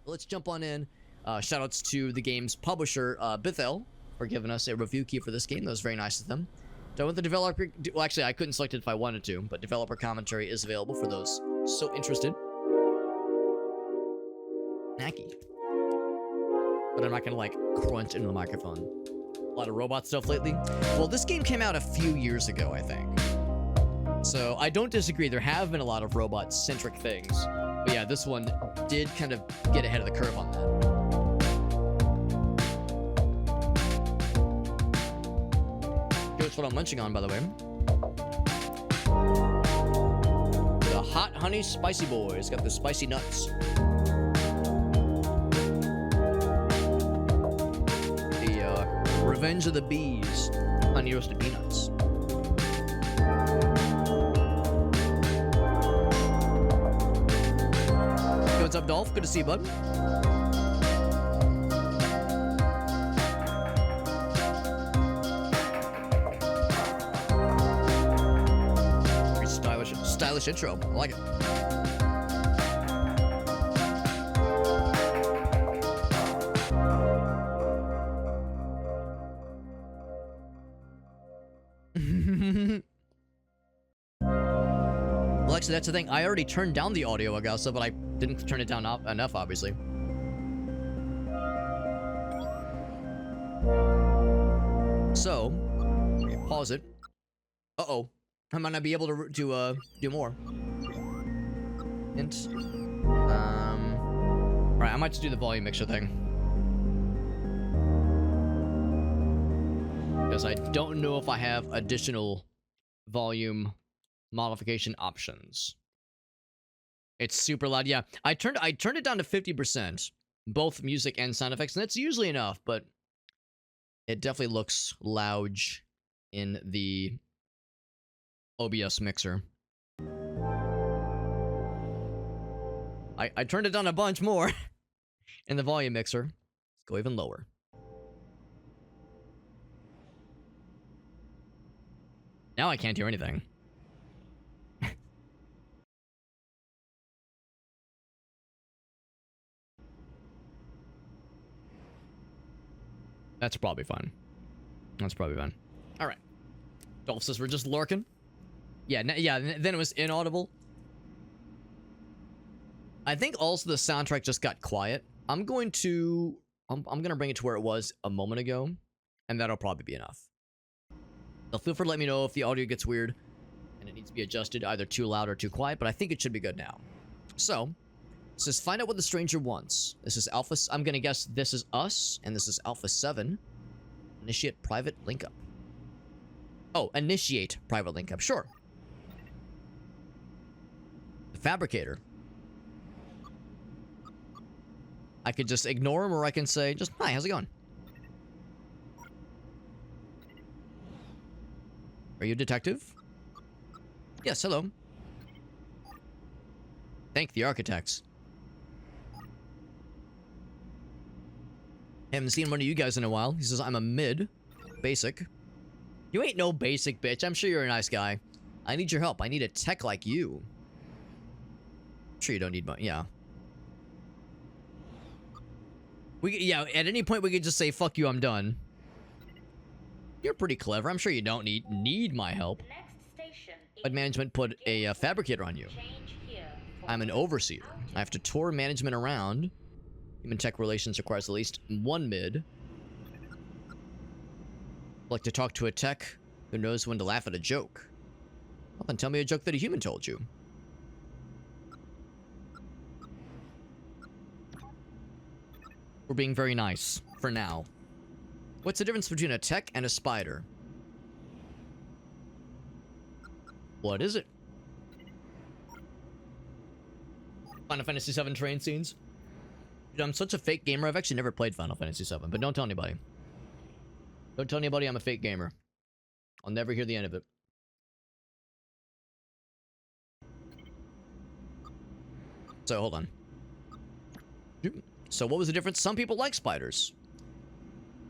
let's jump on in. Shoutouts to the game's publisher, Bithell, for giving us a review key for this game. That was very nice of them. Done with the developer... Well, actually, I couldn't select it if I wanted to, but developer commentary is available for those so interested. Knacky. But I'm not gonna, like, crunch into the microphone. A lot of robot stuff lately. Well, this game came out a few years ago, I think. So, I don't disagree. There have been a lot of robot-centric things. But yeah, this one did kind of get ahead of the curve on that. Here's what I'm munching on, by the way. The Hot Honey Spicy Boys. Got the spicy nuts. The Revenge of the Bees. Honey roasted peanuts. Yo, what's up, Dolph? Good to see you, bud. Stylish intro. I like it. Well, actually, that's the thing. I already turned down the audio, Augusta, but I didn't turn it down enough, obviously. So, pause it. Uh-oh. I might not be able to do more. Hint. Alright, I might just do the volume mixer thing. Because I don't know if I have additional volume modification options. It's super loud. Yeah, I turned it down to 50%, both music and sound effects, and that's usually enough, but it definitely looks loud in the OBS mixer. I turned it down a bunch more in the volume mixer. Let's go even lower. Now I can't hear anything. That's probably fine. That's probably fine. All right. Dolph says we're just lurking. Yeah, then it was inaudible. I think also the soundtrack just got quiet. I'm gonna bring it to where it was a moment ago, and that'll probably be enough. So feel free to let me know if the audio gets weird and it needs to be adjusted either too loud or too quiet, but I think it should be good now. So, it says find out what the stranger wants. This is Alpha. I'm gonna guess this is us, and this is Alpha 7. Initiate private link up. Oh, initiate private link up. Sure. The fabricator. I could just ignore him, or I can say just, hi, how's it going? Are you a detective? Yes, hello. Thank the architects. Haven't seen one of you guys in a while. He says, I'm a mid. Basic. You ain't no basic, bitch. I'm sure you're a nice guy. I need your help. I need a tech like you. I'm sure you don't need money. Yeah. Yeah, at any point we could just say, fuck you, I'm done. You're pretty clever. I'm sure you don't need my help. But management put a fabricator on you. I'm an overseer. I have to tour management around. Human tech relations requires at least one mid. Like to talk to a tech who knows when to laugh at a joke. Well, then tell me a joke that a human told you. We're being very nice, for now. What's the difference between a tech and a spider? What is it? Final Fantasy VII train scenes? Dude, I'm such a fake gamer. I've actually never played Final Fantasy VII, but don't tell anybody. Don't tell anybody I'm a fake gamer. I'll never hear the end of it. So, hold on. So, what was the difference? Some people like spiders.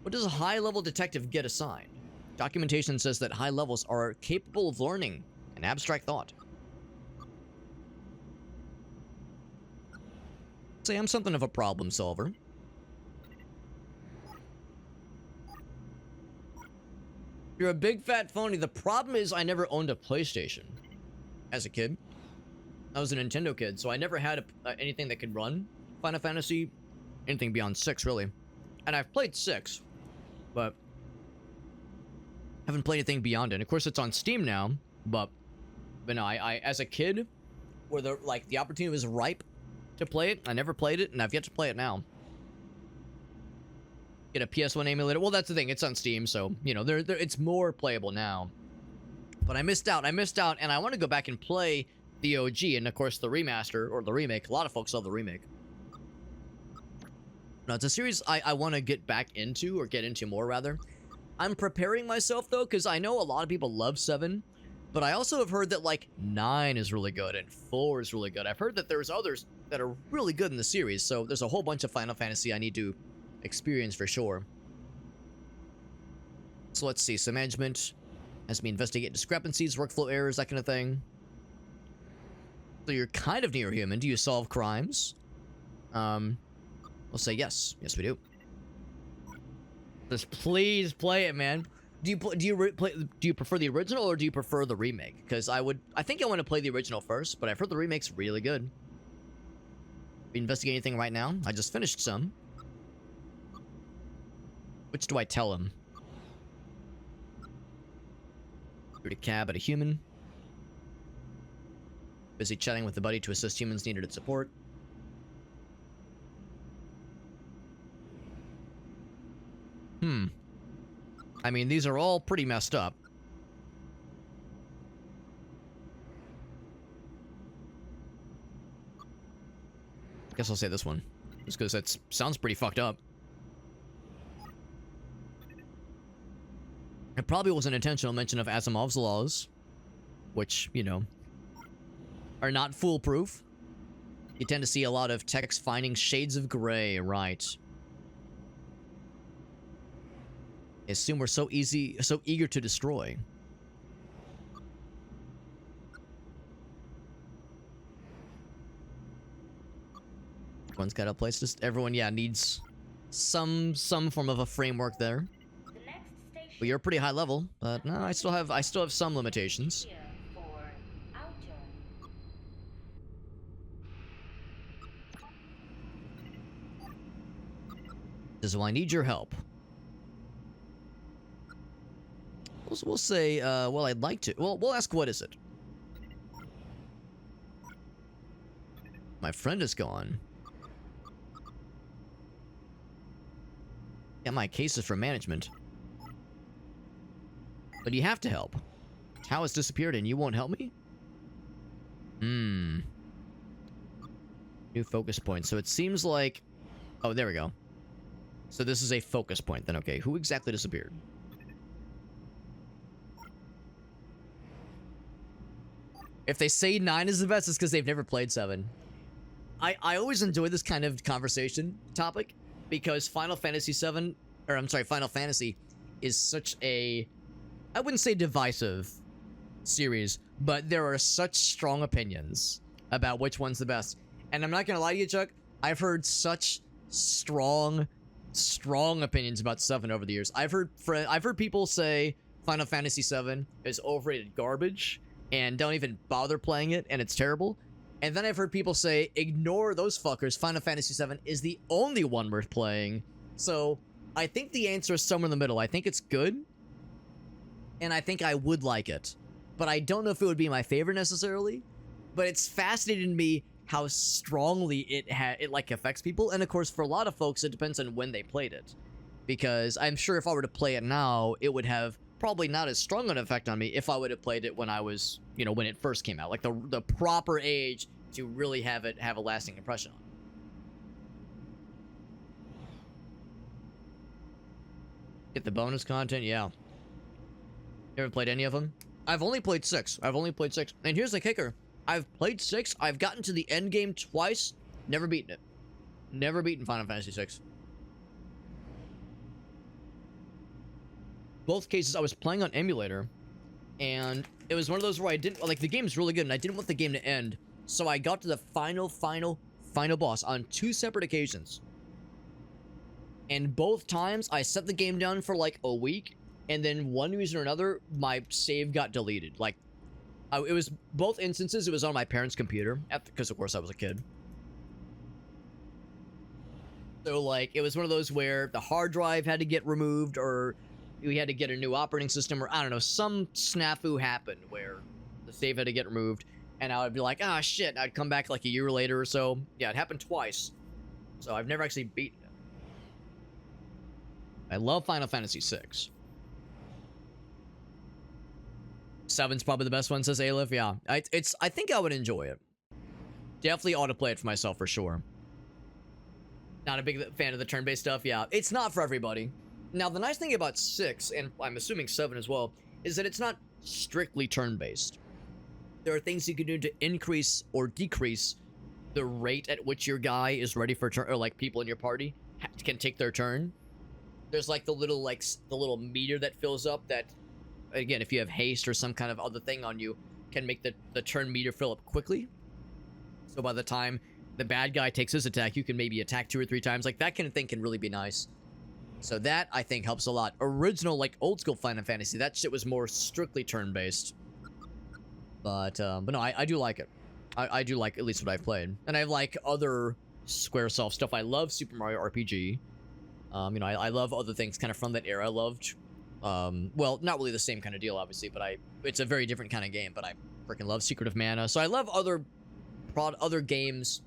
What does a high-level detective get assigned? Documentation says that high levels are capable of learning an abstract thought. Say I'm something of a problem solver. You're a big fat phony. The problem is I never owned a PlayStation as a kid. I was a Nintendo kid, so I never had anything that could run Final Fantasy, anything beyond 6, really. And I've played 6, but haven't played anything beyond it. And of course, it's on Steam now, but no, I as a kid, where the opportunity was ripe to play it, I never played it, and I've yet to play it now. Get a PS1 emulator. Well, that's the thing. It's on Steam, so, you know, it's more playable now. But I missed out, and I want to go back and play the OG, and of course the remaster, or the remake. A lot of folks love the remake. No, it's a series I want to get back into, or get into more, rather. I'm preparing myself, though, because I know a lot of people love 7, but I also have heard that, like, 9 is really good, and 4 is really good. I've heard that there's others that are really good in the series, so there's a whole bunch of Final Fantasy I need to experience for sure. So let's see. So management has me investigate discrepancies, workflow errors, that kind of thing. So you're kind of near human. Do you solve crimes? We'll say yes. Yes, we do. Just please play it, man. Do you prefer the original or do you prefer the remake? Because I think I want to play the original first, but I've heard the remake's really good. We investigate anything right now? I just finished some. Which do I tell him? Shoot a cab at a human. Busy chatting with a buddy to assist humans needed at support. I mean, these are all pretty messed up. I guess I'll say this one. Just because that sounds pretty fucked up. It probably was an intentional mention of Asimov's laws, which, you know, are not foolproof. You tend to see a lot of text finding shades of gray, right? I assume we're so eager to destroy. Everyone's got a place to... Everyone, yeah, needs some form of a framework there. Well, you're pretty high level, but no, I still have some limitations. So I need your help. We'll say, well, I'd like to. Well, we'll ask, what is it? My friend is gone. Yeah, my case is for management. But you have to help. Tao has disappeared and you won't help me? New focus point. So it seems like... Oh, there we go. So this is a focus point then, okay. Who exactly disappeared? If they say 9 is the best, it's because they've never played 7. I always enjoy this kind of conversation topic, because Final Fantasy 7, or I'm sorry, Final Fantasy is such a... I wouldn't say divisive series, but there are such strong opinions about which one's the best. And I'm not gonna lie to you, Chuck, I've heard such strong opinions about 7 over the years. I've heard people say Final Fantasy 7 is overrated garbage and don't even bother playing it, and it's terrible. And then I've heard people say, ignore those fuckers, Final Fantasy 7 is the only one worth playing. So I think the answer is somewhere in the middle. I think it's good, and I think I would like it, but I don't know if it would be my favorite necessarily. But it's fascinating to me how strongly it like affects people, and of course for a lot of folks it depends on when they played it, because I'm sure if I were to play it now, it would have probably not as strong an effect on me if I would have played it when I was, you know, when it first came out, like the proper age to really have it have a lasting impression on me. Get the bonus content, yeah. You ever played any of them? I've only played 6. And here's the kicker. I've played 6. I've gotten to the end game twice. Never beaten it. Never beaten Final Fantasy 6. Both cases, I was playing on emulator, and it was one of those where I didn't... Like, the game's really good, and I didn't want the game to end. So I got to the final final boss on 2 separate occasions. And both times, I set the game down for like a week, and then one reason or another, my save got deleted. Like, it was both instances, it was on my parents' computer, because of course I was a kid. So, like, it was one of those where the hard drive had to get removed, or we had to get a new operating system, or I don't know, some snafu happened where the save had to get removed, and I would be like, ah, shit, and I'd come back like a year later or so. Yeah, it happened twice. So I've never actually beaten it. I love Final Fantasy VI. 7's probably the best one, says Aleph. Yeah, I think I would enjoy it. Definitely ought to play it for myself for sure. Not a big fan of the turn-based stuff. Yeah, it's not for everybody. Now, the nice thing about 6, and I'm assuming 7 as well, is that it's not strictly turn-based. There are things you can do to increase or decrease the rate at which your guy is ready for turn, or like people in your party can take their turn. There's like the little meter that fills up that, again, if you have haste or some kind of other thing on you, can make the turn meter fill up quickly. So by the time the bad guy takes his attack, you can maybe attack 2 or 3 times. Like, that kind of thing can really be nice. So that, I think, helps a lot. Original, like, old school Final Fantasy, that shit was more strictly turn-based. But no, I do like it. I do like at least what I've played. And I like other Squaresoft stuff. I love Super Mario RPG. You know, I love other things kind of from that era. I loved, well, not really the same kind of deal, obviously, but it's a very different kind of game, but I freaking love Secret of Mana. So I love other games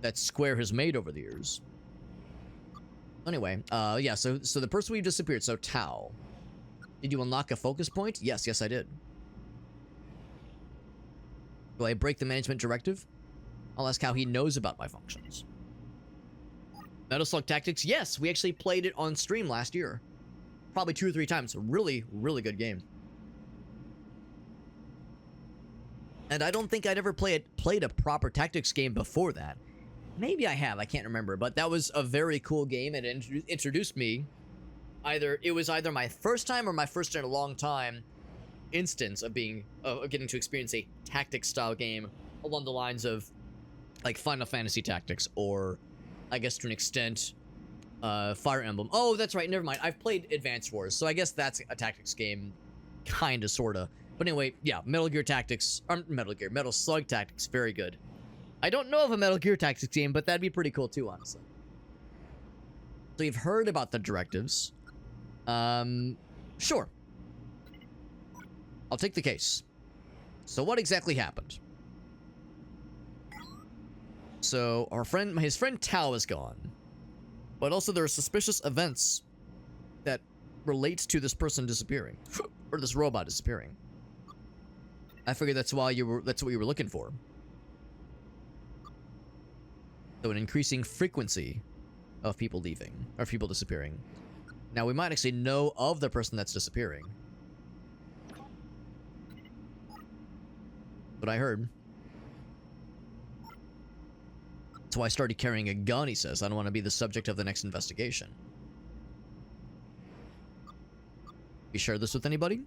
that Square has made over the years. Anyway, yeah, so the person we've disappeared, so Tao. Did you unlock a focus point? Yes, I did. Do I break the management directive? I'll ask how he knows about my functions. Metal Slug Tactics? Yes, we actually played it on stream last year. Probably 2 or 3 times. Really, really good game. And I don't think I'd ever played a proper tactics game before that. Maybe I have, I can't remember, but that was a very cool game, and it introduced me. It was either my first time or my first in a long time instance of getting to experience a tactics style game along the lines of like Final Fantasy Tactics, or I guess to an extent Fire Emblem. Oh, that's right, never mind. I've played Advance Wars, so I guess that's a tactics game, kinda, sorta. But anyway, yeah, Metal Slug Tactics, very good. I don't know of a Metal Gear Tactics game, but that'd be pretty cool too, honestly. So you've heard about the directives. Sure. I'll take the case. So what exactly happened? So his friend Tao is gone. But also there are suspicious events that relate to this person disappearing. Or this robot disappearing. I figured that's what you were looking for. So an increasing frequency of people leaving, or people disappearing. Now we might actually know of the person that's disappearing. What I heard. That's why I started carrying a gun, he says. I don't want to be the subject of the next investigation. You share this with anybody?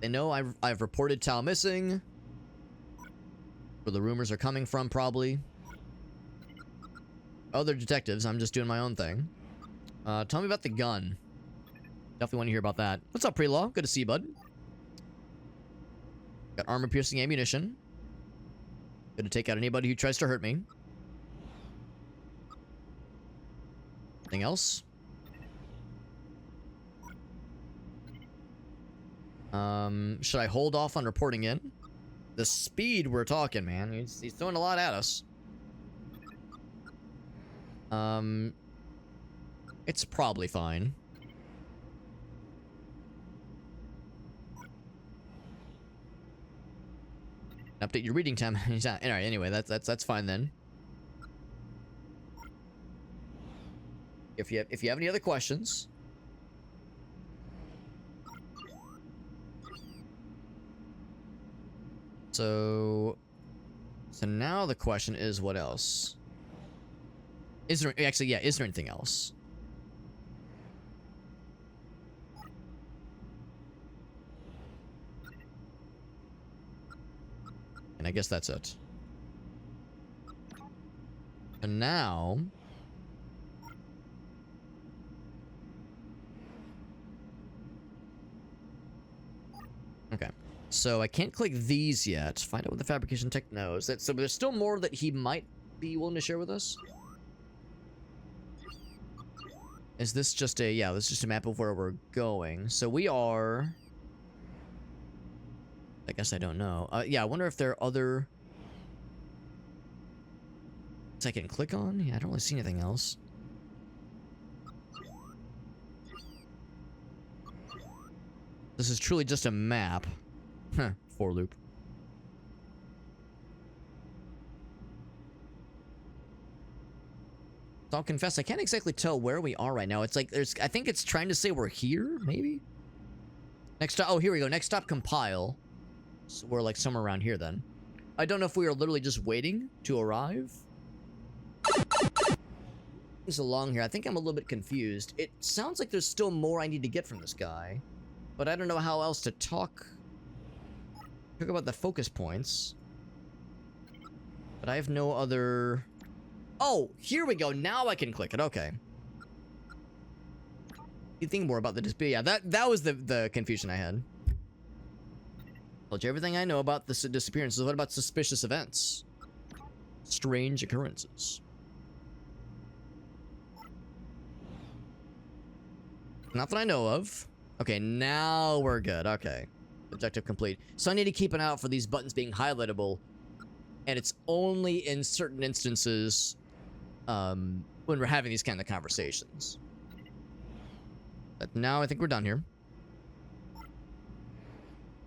They know I've reported Tao missing. Where the rumors are coming from, probably. Other detectives, I'm just doing my own thing. Tell me about the gun. Definitely want to hear about that. What's up, Pre-Law? Good to see you, bud. Got armor-piercing ammunition. Good to take out anybody who tries to hurt me. Anything else? Should I hold off on reporting in? The speed we're talking, man. He's throwing a lot at us. It's probably fine. Update your reading time. Alright, anyway, that's fine then. If you have any other questions. So now the question is, what else? Is there anything else? And I guess that's it. And now... Okay. So I can't click these yet. Find out what the fabrication tech knows. So there's still more that he might be willing to share with us. Is this just a... Yeah, this is just a map of where we're going. So we are... I guess I don't know. Yeah, I wonder if there are other... I can click on? Yeah, I don't really see anything else. This is truly just a map. Huh, for loop. I'll confess, I can't exactly tell where we are right now. It's like there's... I think it's trying to say we're here, maybe? Next stop... Oh, here we go. Next stop, compile. So we're like somewhere around here then. I don't know if we are literally just waiting to arrive. It's along here. I think I'm a little bit confused. It sounds like there's still more I need to get from this guy. But I don't know how else to talk about the focus points. But I have no other... Oh, here we go. Now I can click it. Okay. You think more about the display? Yeah, that was the confusion I had. Told you everything I know about the disappearances. What about suspicious events? Strange occurrences. Not that I know of. Okay, now we're good. Okay. Objective complete. So I need to keep an eye out for these buttons being highlightable. And it's only in certain instances when we're having these kind of conversations. But now I think we're done here.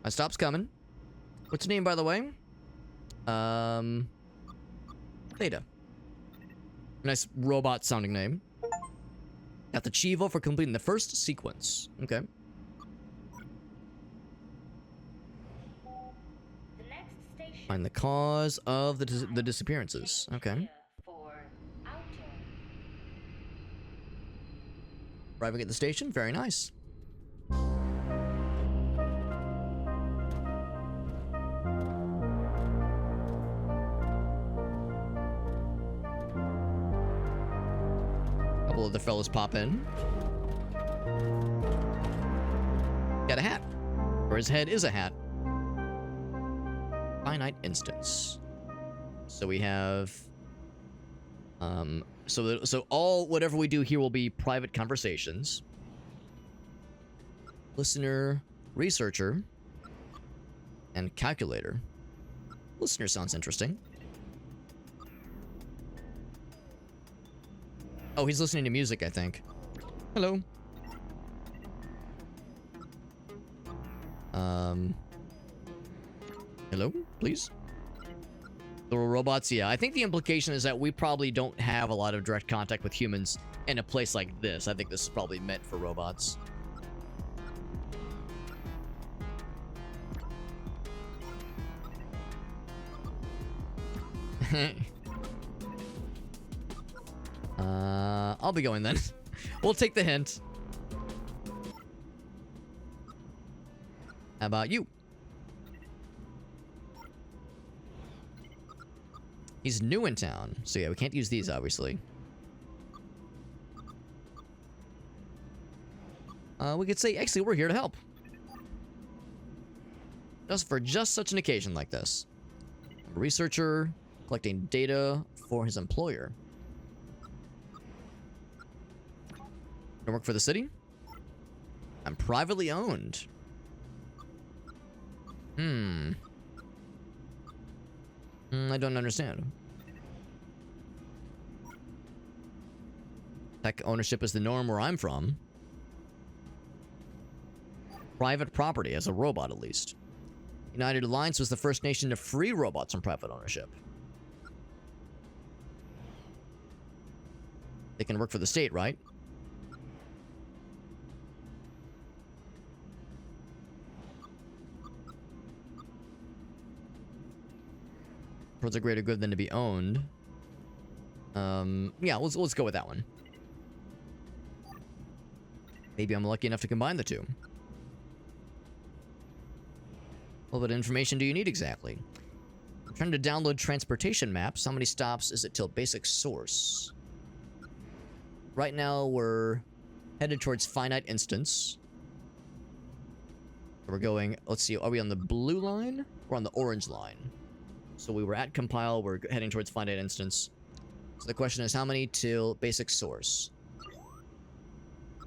My stop's coming. What's your name, by the way? Theta. Nice robot-sounding name. Got the Chivo for completing the first sequence. Okay. Find the cause of the disappearances. Okay. Arriving at the station. Very nice. Couple of the fellas pop in. Got a hat. Or his head is a hat. Finite instance. So we have so all whatever we do here will be private conversations. Listener, researcher, and calculator. Listener sounds interesting. Oh, he's listening to music, I think. Hello. Hello, please? Little robots, yeah. I think the implication is that we probably don't have a lot of direct contact with humans in a place like this. I think this is probably meant for robots. I'll be going then. We'll take the hint. How about you? He's new in town, so yeah, we can't use these, obviously. We could say, actually, we're here to help. Just for just such an occasion like this. A researcher collecting data for his employer. I work for the city? I'm privately owned. I don't understand. Tech ownership is the norm where I'm from. Private property, as a robot at least. United Alliance was the first nation to free robots from private ownership. They can work for the state, right? Towards a greater good than to be owned. Yeah, let's go with that one. Maybe I'm lucky enough to combine the two. What information do you need exactly? Trying to download transportation maps. How many stops is it till basic source? Right now, we're headed towards finite instance. We're going, let's see, are we on the blue line? We're on the orange line. So we were at compile, we're heading towards finite instance. So the question is, how many till basic source?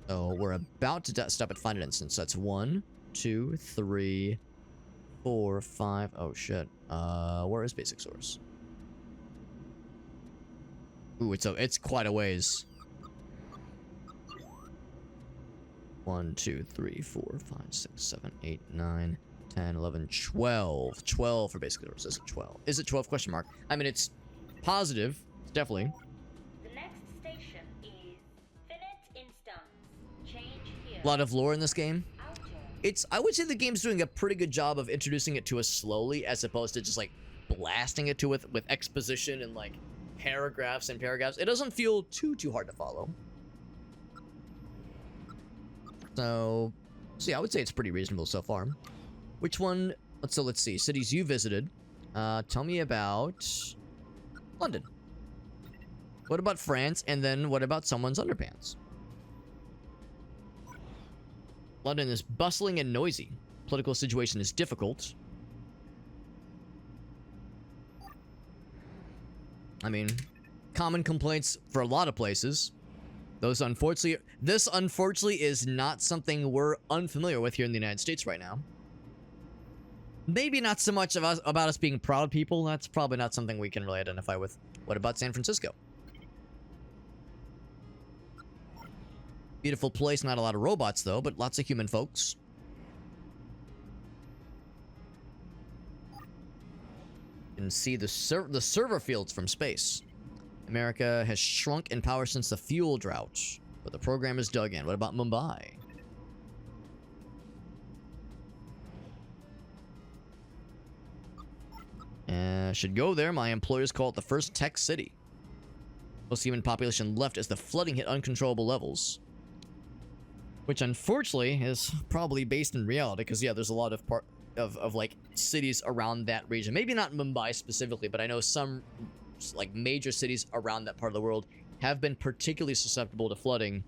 So we're about to stop at finite instance. So that's 1, 2, 3, 4, 5. Oh shit. Where is basic source? Ooh, it's quite a ways. 1, 2, 3, 4, 5, 6, 7, 8, 9, 10, 11, 12. 12 for basic source. Is it 12? Is it 12? Question mark. I mean, it's positive. It's definitely. The next station is finite instance. Change here. A lot of lore in this game. I would say the game's doing a pretty good job of introducing it to us slowly, as opposed to just like blasting it to with exposition and like paragraphs and paragraphs. It doesn't feel too hard to follow. So yeah, I would say it's pretty reasonable so far. Which one? Let's see. Cities you visited. Tell me about London. What about France? And then what about someone's underpants? London is bustling and noisy. Political situation is difficult. I mean, common complaints for a lot of places. This unfortunately is not something we're unfamiliar with here in the United States right now. Maybe not so much about us being proud people. That's probably not something we can really identify with. What about San Francisco? Beautiful place, not a lot of robots though, but lots of human folks. You can see the server fields from space. America has shrunk in power since the fuel drought, but the program is dug in. What about Mumbai? Should go there. My employers call it the first tech city. Most human population left as the flooding hit uncontrollable levels. Which unfortunately is probably based in reality, because yeah, there's a lot of like cities around that region. Maybe not Mumbai specifically, but I know some like major cities around that part of the world have been particularly susceptible to flooding,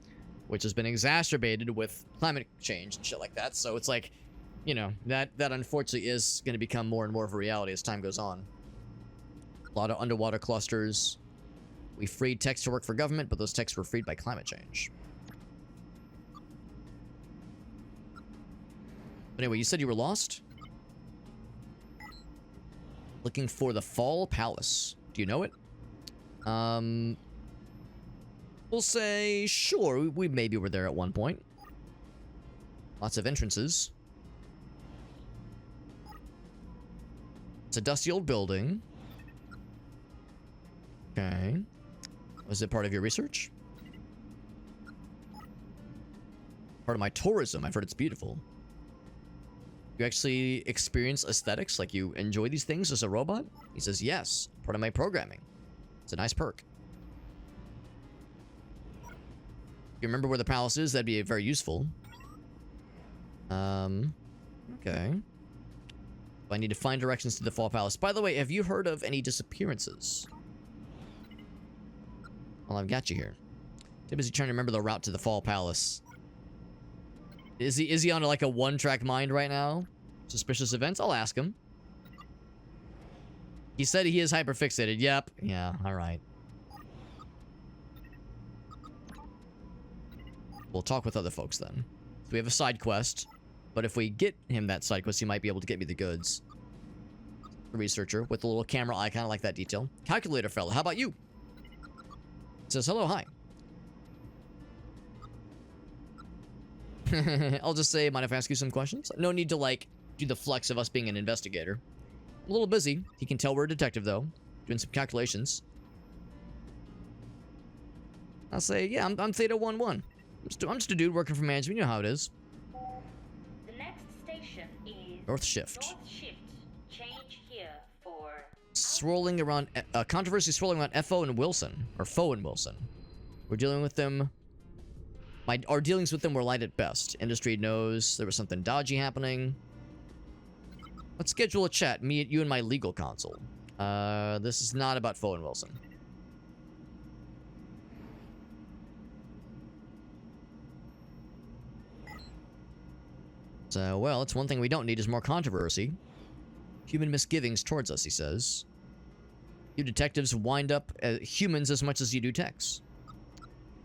which has been exacerbated with climate change and shit like that. So it's like, you know, that unfortunately is going to become more and more of a reality as time goes on. A lot of underwater clusters. We freed techs to work for government, but those techs were freed by climate change. But anyway, you said you were lost? Looking for the Fall Palace. Do you know it? We'll say, sure, we maybe were there at one point. Lots of entrances. It's a dusty old building. Okay. Was it part of your research? Part of my tourism. I've heard it's beautiful. You actually experience aesthetics? Like you enjoy these things as a robot? He says, yes. Part of my programming. It's a nice perk. If you remember where the palace is, that'd be very useful. Okay. I need to find directions to the Fall Palace. By the way, have you heard of any disappearances? Well, I've got you here. Too busy trying to remember the route to the Fall Palace. Is he on like a one-track mind right now? Suspicious events? I'll ask him. He said he is hyperfixated. Yep. Yeah, alright. We'll talk with other folks then. So we have a side quest. But if we get him that side quest, he might be able to get me the goods. A researcher with a little camera eye. Kind of like that detail. Calculator fella. How about you? It says, hello, hi. I'll just say, mind if I ask you some questions? No need to, like, do the flex of us being an investigator. I'm a little busy. He can tell we're a detective, though. Doing some calculations. I'll say, yeah, I'm Theta 1-1. I'm just a dude working for management. You know how it is. The next station is North Shift. North Shift. Change here for Swirling around, controversy swirling around FO and Wilson. Or Foe and Wilson. We're dealing with them. Our dealings with them were light at best. Industry knows there was something dodgy happening. Let's schedule a chat. You and my legal counsel. This is not about Foe and Wilson. So, well, it's one thing we don't need is more controversy. Human misgivings towards us, he says. You detectives wind up humans as much as you do techs.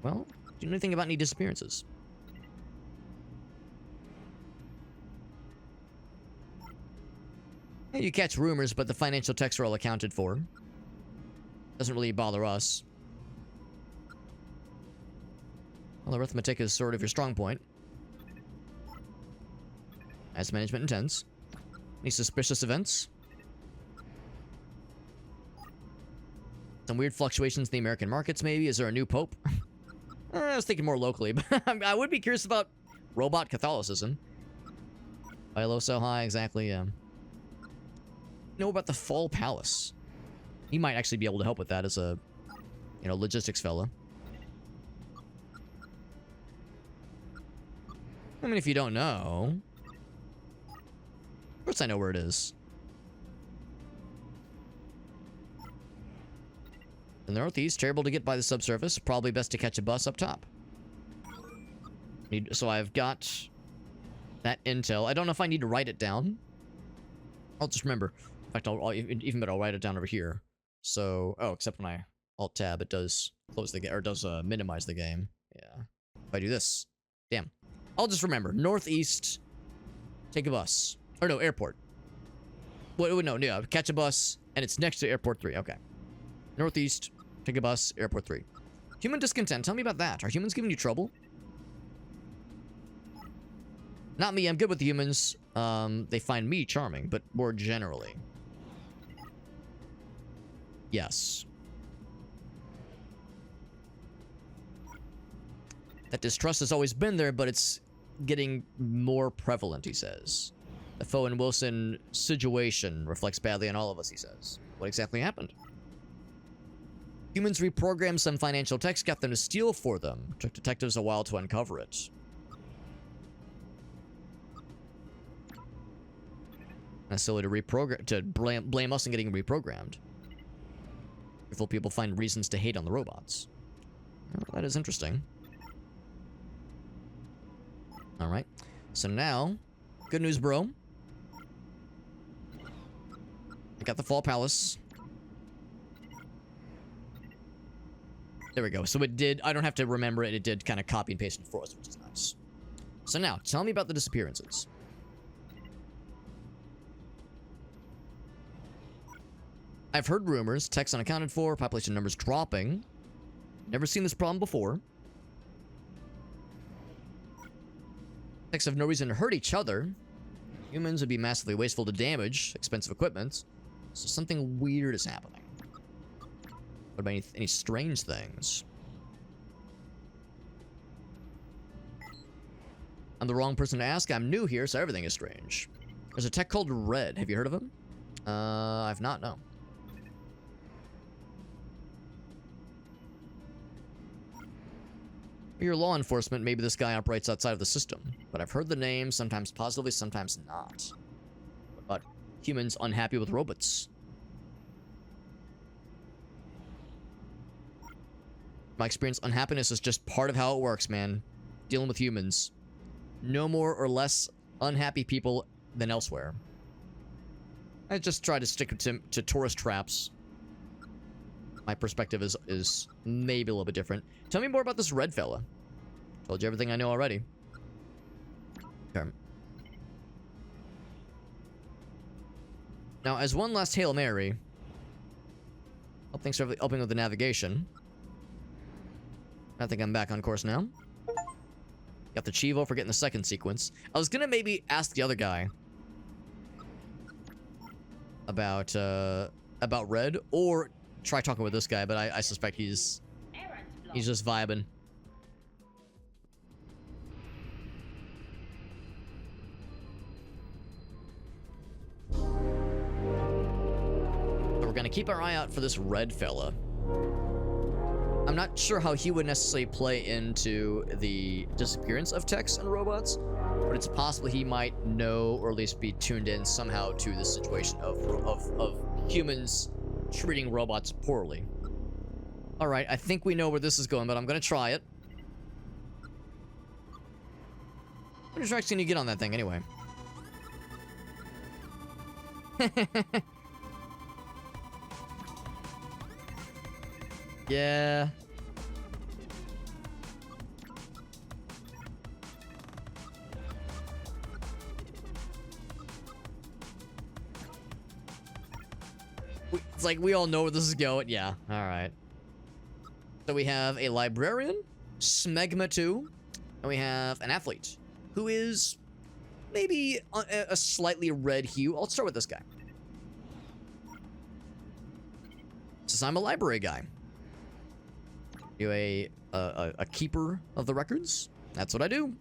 Well, do you know anything about any disappearances? Yeah, you catch rumors, but the financial techs are all accounted for. Doesn't really bother us. Well, arithmetic is sort of your strong point. As management intends. Any suspicious events? Some weird fluctuations in the American markets, maybe? Is there a new pope? I was thinking more locally, but I would be curious about robot Catholicism. Buy low, sell high, exactly, yeah. Know about the Fall Palace. He might actually be able to help with that as a, you know, logistics fella. I mean, if you don't know... Of course I know where it is. The northeast, terrible to get by the subsurface. Probably best to catch a bus up top. So I've got that intel. I don't know if I need to write it down. I'll just remember. In fact, I'll even better, I'll write it down over here. So, oh, except when I Alt-Tab, it does close the game, or does minimize the game. Yeah. If I do this. Damn. I'll just remember. Northeast, take a bus. Or no, airport. Well, no, yeah, catch a bus, and it's next to Airport 3. Okay. Northeast, take a bus, Airport 3. Human discontent, tell me about that. Are humans giving you trouble? Not me, I'm good with the humans. They find me charming, but more generally. Yes. That distrust has always been there, but it's getting more prevalent, he says. The Foe and Wilson situation reflects badly on all of us, he says. What exactly happened? Humans reprogrammed some financial techs, got them to steal for them. Took detectives a while to uncover it. Necessarily to reprogram, to blame us and getting reprogrammed. Fearful people find reasons to hate on the robots. Well, that is interesting. Alright. So now, good news, bro. I got the Fall Palace. There we go. So it did, I don't have to remember it, it did kind of copy and paste it for us, which is nice. So now, tell me about the disappearances. I've heard rumors, techs unaccounted for, population numbers dropping. Never seen this problem before. Techs have no reason to hurt each other. Humans would be massively wasteful to damage expensive equipment. So something weird is happening. What about any strange things? I'm the wrong person to ask. I'm new here, so everything is strange. There's a tech called Red. Have you heard of him? I've not, no. You're law enforcement, maybe this guy operates outside of the system. But I've heard the name, sometimes positively, sometimes not. What about humans unhappy with robots? My experience, unhappiness is just part of how it works, man. Dealing with humans. No more or less unhappy people than elsewhere. I just try to stick to tourist traps. My perspective is maybe a little bit different. Tell me more about this Red fella. Told you everything I know already. Okay. Now, as one last Hail Mary. Oh, thanks for helping with the navigation. I think I'm back on course now. Got the Chivo for getting the second sequence. I was gonna maybe ask the other guy about Red, or try talking with this guy, but I suspect he's just vibing. We're gonna keep our eye out for this Red fella. I'm not sure how he would necessarily play into the disappearance of techs and robots, but it's possible he might know, or at least be tuned in somehow to the situation of humans treating robots poorly. Alright, I think we know where this is going, but I'm gonna try it. How many strikes can you get on that thing, anyway? Yeah. It's like we all know where this is going. Yeah, alright. So we have a librarian, Smegma 2, and we have an athlete, who is maybe a slightly red hue. I'll start with this guy. Since I'm a library guy. You a keeper of the records? That's what I do.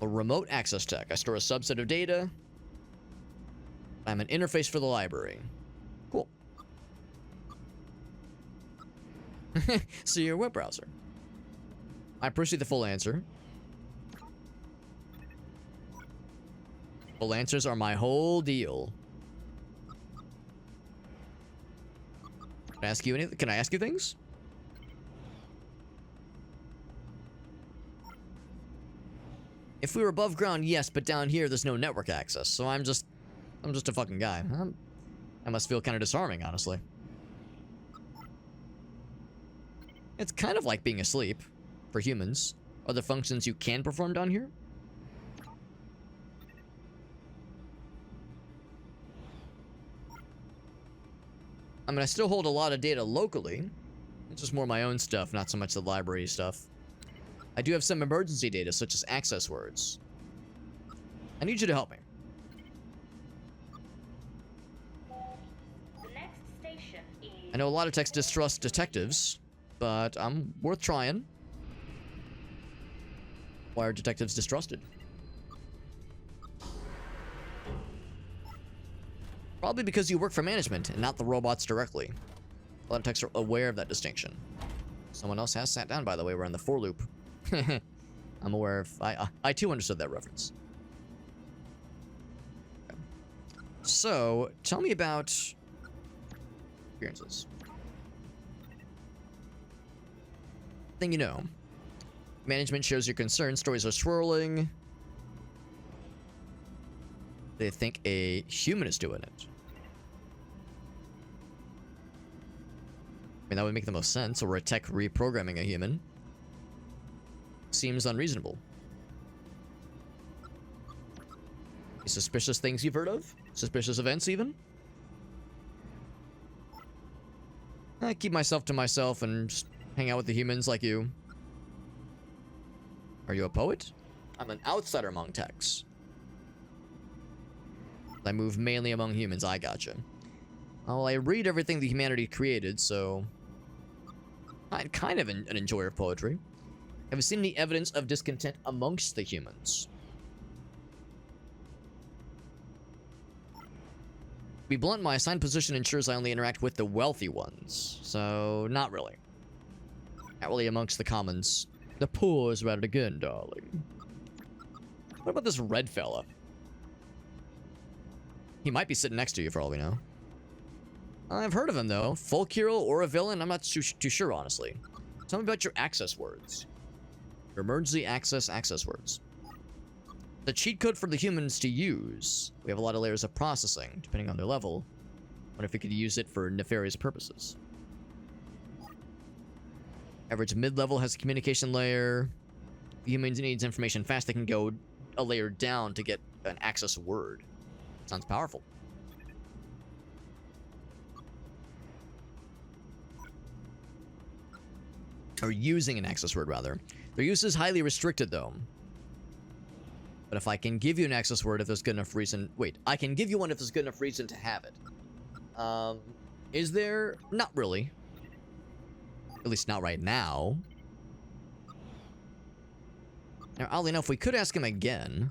A remote access tech. I store a subset of data. I'm an interface for the library. Cool. So you're a web browser. I appreciate the full answer. Full answers are my whole deal. Can I ask you anything? Can I ask you things? If we were above ground, yes, but down here there's no network access, so I'm just a fucking guy. I must feel kind of disarming, honestly. It's kind of like being asleep for humans. Are there functions you can perform down here? I mean, I still hold a lot of data locally. It's just more my own stuff, not so much the library stuff. I do have some emergency data, such as access words. I need you to help me. The next station is... I know a lot of techs distrust detectives, but I'm worth trying. Why are detectives distrusted? Probably because you work for management and not the robots directly. A lot of techs are aware of that distinction. Someone else has sat down, by the way. We're in the for loop. I'm aware of... I too understood that reference. Okay. So, tell me about experiences. Thing you know. Management shows your concern. Stories are swirling. They think a human is doing it. I mean, that would make the most sense, or a tech reprogramming a human. Seems unreasonable. Any suspicious things you've heard of? Suspicious events, even? I keep myself to myself and just hang out with the humans like you. Are you a poet? I'm an outsider among techs. I move mainly among humans. I gotcha. Well, I read everything the humanity created, so... I'm kind of an enjoyer of poetry. Have you seen any evidence of discontent amongst the humans? To be blunt, my assigned position ensures I only interact with the wealthy ones. So, not really. Not really amongst the commons. The poor is right again, darling. What about this red fella? He might be sitting next to you for all we know. I've heard of him, though. Folk hero or a villain? I'm not too sure, honestly. Tell me about your access words. Your emergency access words. The cheat code for the humans to use. We have a lot of layers of processing, depending on their level. What if we could use it for nefarious purposes? Average mid-level has a communication layer. The humans needs information fast. They can go a layer down to get an access word. Sounds powerful. Or using an access word, rather. Their use is highly restricted, though. But if I can give you an access word if there's good enough reason... Wait, I can give you one if there's good enough reason to have it. Is there? Not really. At least not right now. Now, oddly enough, we could ask him again.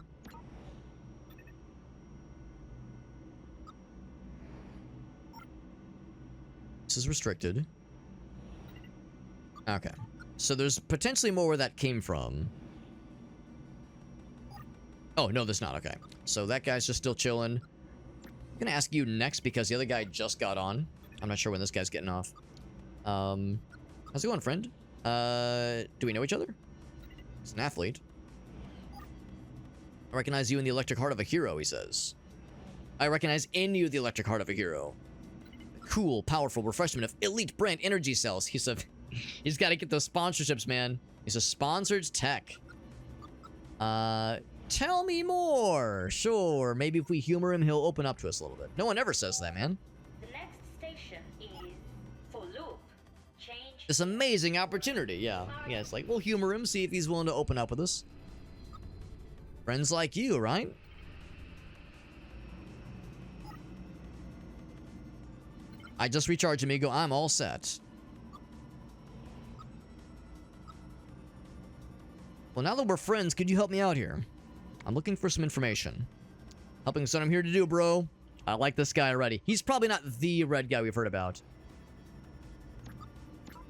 This is restricted. Okay. So there's potentially more where that came from. Oh, no, there's not. Okay. So that guy's just still chilling. I'm gonna ask you next because the other guy just got on. I'm not sure when this guy's getting off. How's it going, friend? Do we know each other? He's an athlete. I recognize you in the electric heart of a hero, he says. I recognize in you the electric heart of a hero. Cool, powerful refreshment of elite brand energy cells. He's got to get those sponsorships, man. He's a sponsored tech. Tell me more. Sure, maybe if we humor him, he'll open up to us a little bit. No one ever says that, man. The next station is for loop. Change. This amazing opportunity, yeah. Yeah, it's like, we'll humor him, see if he's willing to open up with us. Friends like you, right? I just recharged Amigo. I'm all set. Well, now that we're friends, could you help me out here? I'm looking for some information. Helping is what I'm here to do, bro. I like this guy already. He's probably not the red guy we've heard about.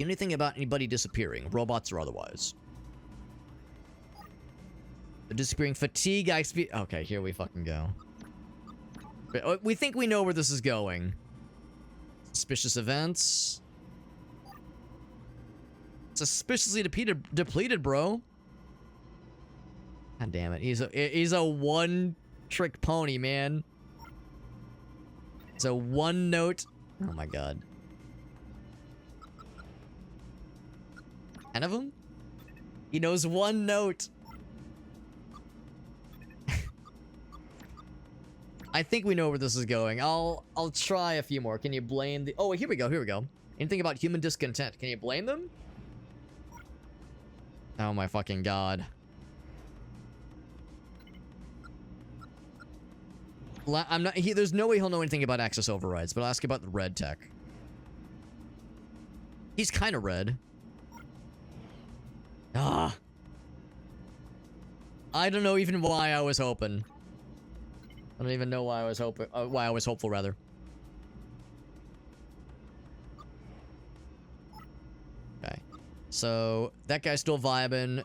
Anything about anybody disappearing, robots or otherwise? The disappearing fatigue I speak. Okay, here we fucking go. We think we know where this is going. Suspicious events. Suspiciously depleted, bro. God damn it. He's a one-trick pony, man. It's a one-note. Oh my god. 10 of them? He knows one note. I think we know where this is going. I'll try a few more. Can you blame the... Oh, here we go. Here we go. Anything about human discontent. Can you blame them? Oh my fucking god. I'm not... There's no way he'll know anything about access overrides, but I'll ask about the red tech. He's kind of red. Ah. I don't know even why I was hoping. I don't even know why I was hoping. Why I was hopeful, rather. Okay. So, that guy's still vibing.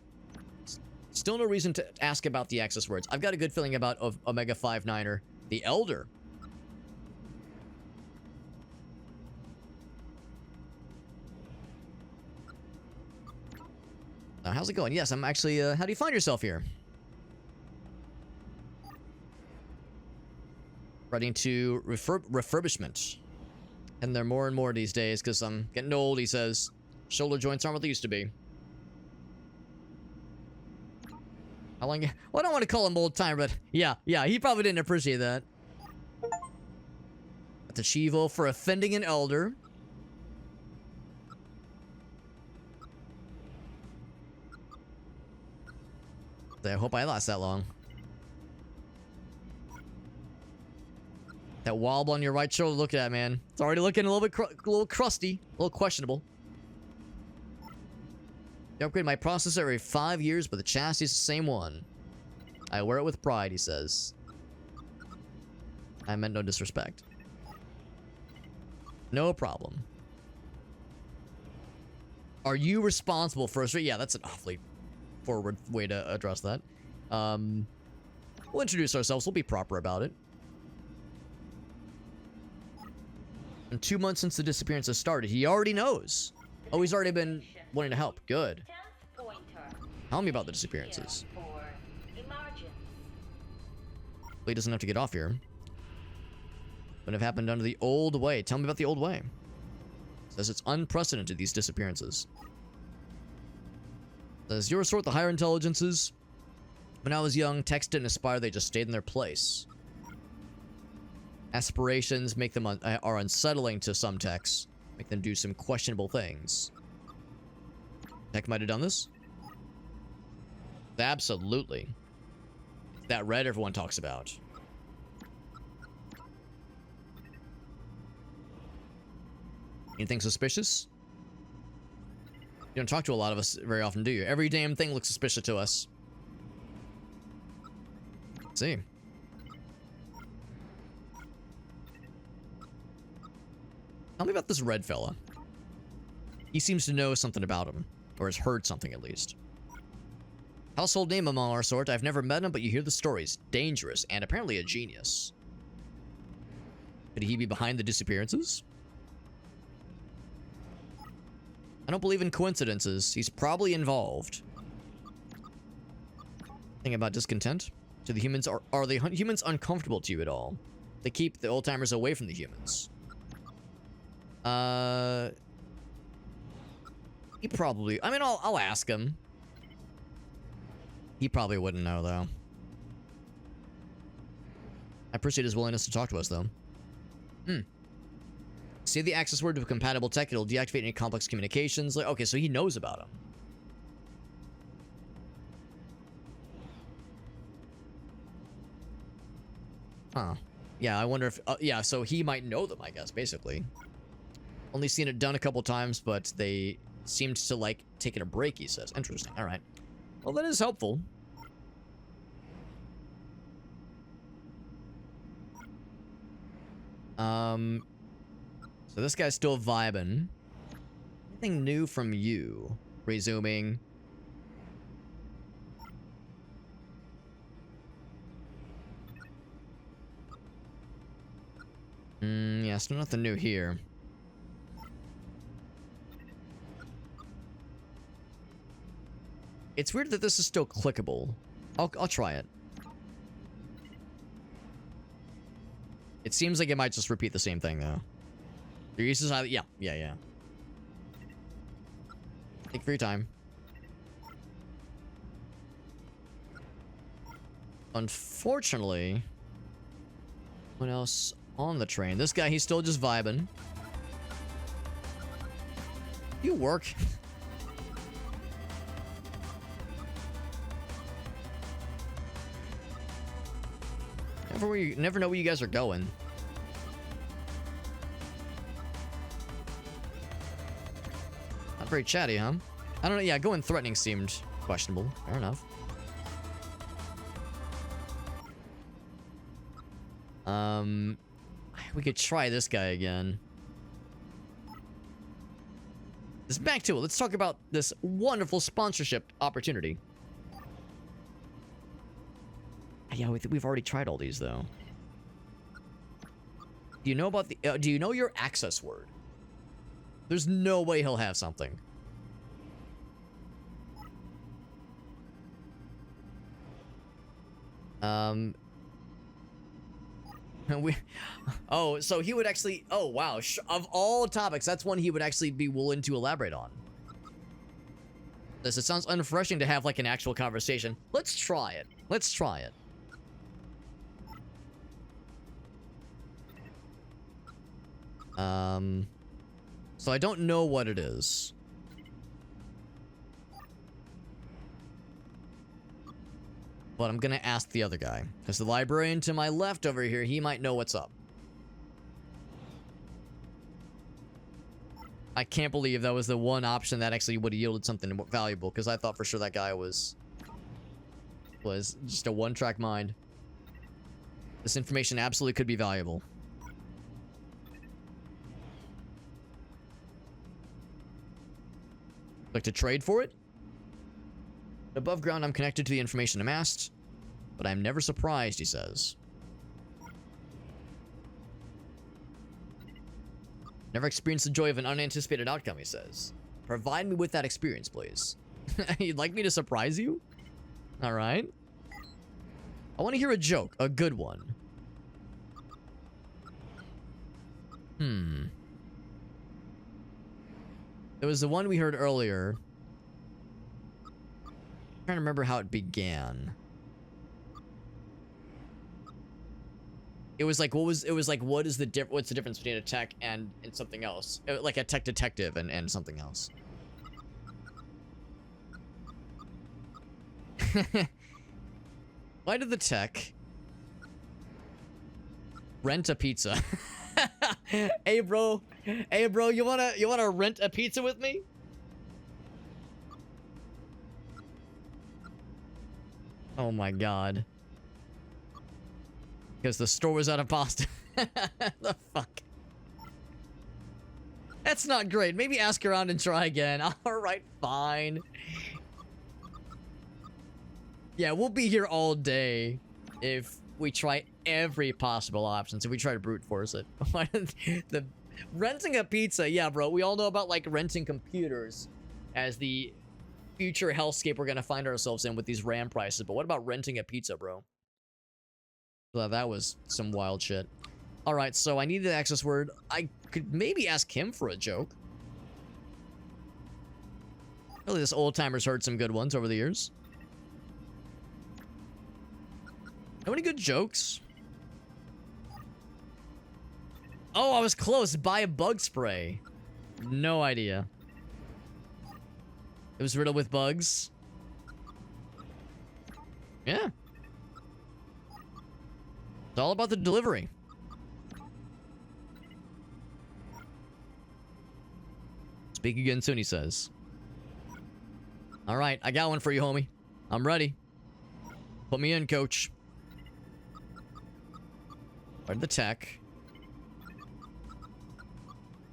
Still no reason to ask about the access words. I've got a good feeling about Omega 5-9er. The Elder. How's it going? Yes, I'm actually, how do you find yourself here? Running to refurbishment. And there are more and more these days, because I'm getting old, he says. Shoulder joints aren't what they used to be. How long? Well, I don't want to call him old time, but yeah, he probably didn't appreciate that. That's a Chivo for offending an elder. I hope I last that long. That wobble on your right shoulder, look at that, man. It's already looking a little bit a little crusty, a little questionable. I upgrade my processor every 5 years, but the chassis is the same one. I wear it with pride, he says. I meant no disrespect. No problem. Are you responsible for us? Yeah, that's an awfully forward way to address that. We'll introduce ourselves. We'll be proper about it. And 2 months since the disappearance has started, he already knows. Oh, he's already been wanting to help. Good. Tell me about the disappearances. He doesn't have to get off here. But have happened under the old way. Tell me about the old way. Says it's unprecedented, these disappearances. Says you're a sort of the higher intelligences. When I was young, techs didn't aspire, they just stayed in their place. Aspirations make them are unsettling to some techs. Make them do some questionable things. Tech might have done this? Absolutely. That red everyone talks about. Anything suspicious? You don't talk to a lot of us very often, do you? Every damn thing looks suspicious to us. Let's see. Tell me about this red fella. He seems to know something about him. Or has heard something, at least. Household name among our sort. I've never met him, but you hear the stories. Dangerous, and apparently a genius. Could he be behind the disappearances? I don't believe in coincidences. He's probably involved. Thing about discontent? Do the humans are the humans uncomfortable to you at all? They keep the old timers away from the humans. He probably. I mean, I'll ask him. He probably wouldn't know though. I appreciate his willingness to talk to us though. Say the access word to a compatible tech. It'll deactivate any complex communications. Like, okay, so he knows about him. Huh. Yeah, I wonder if... yeah, so he might know them, I guess, basically. Only seen it done a couple times, but they seemed to, like, taking a break, he says. Interesting. All right. Well, that is helpful. So this guy's still vibing. Anything new from you? Resuming. Yeah, so nothing new here. It's weird that this is still clickable. I'll try it. It seems like it might just repeat the same thing, though. Your use is highly... Yeah. Take for your time. Unfortunately... What else on the train? This guy, he's still just vibing. You work. Never know where you guys are going. Not very chatty, huh? I don't know. Yeah, going threatening seemed questionable. Fair enough. We could try this guy again. Let's back to it. Let's talk about this wonderful sponsorship opportunity. Yeah, we've already tried all these, though. Do you know about the... do you know your access word? There's no way he'll have something. Oh, so he would actually... Oh, wow. Of all topics, that's one he would actually be willing to elaborate on. It sounds unrefreshing to have, like, an actual conversation. Let's try it. Let's try it. So I don't know what it is. But I'm gonna ask the other guy. Because the librarian to my left over here, he might know what's up. I can't believe that was the one option that actually would have yielded something valuable, because I thought for sure that guy was just a one-track mind. This information absolutely could be valuable. Like to trade for it? Above ground, I'm connected to the information amassed, but I'm never surprised, he says. Never experienced the joy of an unanticipated outcome, he says. Provide me with that experience, please. You'd like me to surprise you? Alright. I want to hear a joke, a good one. There was the one we heard earlier. I'm trying to remember how it began. It was like, what's the difference between a tech and something else? Like a tech detective and something else. Why did the tech rent a pizza? Hey bro, you wanna rent a pizza with me? Oh my god. Because the store was out of pasta. The fuck? That's not great. Maybe ask around and try again. Alright, fine. Yeah, we'll be here all day if we try every possible option. So we try to brute force it. The renting a pizza, yeah, bro. We all know about like renting computers as the future hellscape we're gonna find ourselves in with these RAM prices. But what about renting a pizza, bro? Well, that was some wild shit. All right, so I need the access word. I could maybe ask him for a joke. Really, this old timer's heard some good ones over the years. Know any good jokes? Oh, I was close. Buy a bug spray. No idea. It was riddled with bugs. Yeah. It's all about the delivery. Speak again soon, he says. All right, I got one for you, homie. I'm ready. Put me in, coach. Where'd the tech?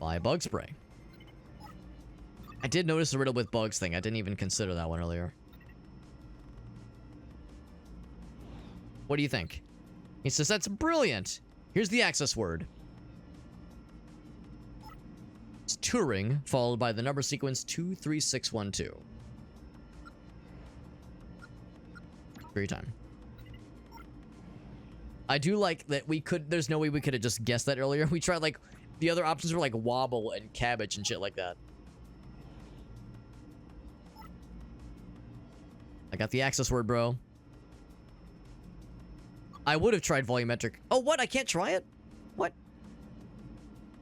Buy bug spray. I did notice the riddle with bugs thing. I didn't even consider that one earlier. What do you think? He says, that's brilliant. Here's the access word. It's Turing, followed by the number sequence 23612. For your time. I do like that we could, there's no way we could have just guessed that earlier. We tried like, the other options were like wobble and cabbage and shit like that. I got the access word, bro. I would have tried volumetric. Oh, what? I can't try it? What?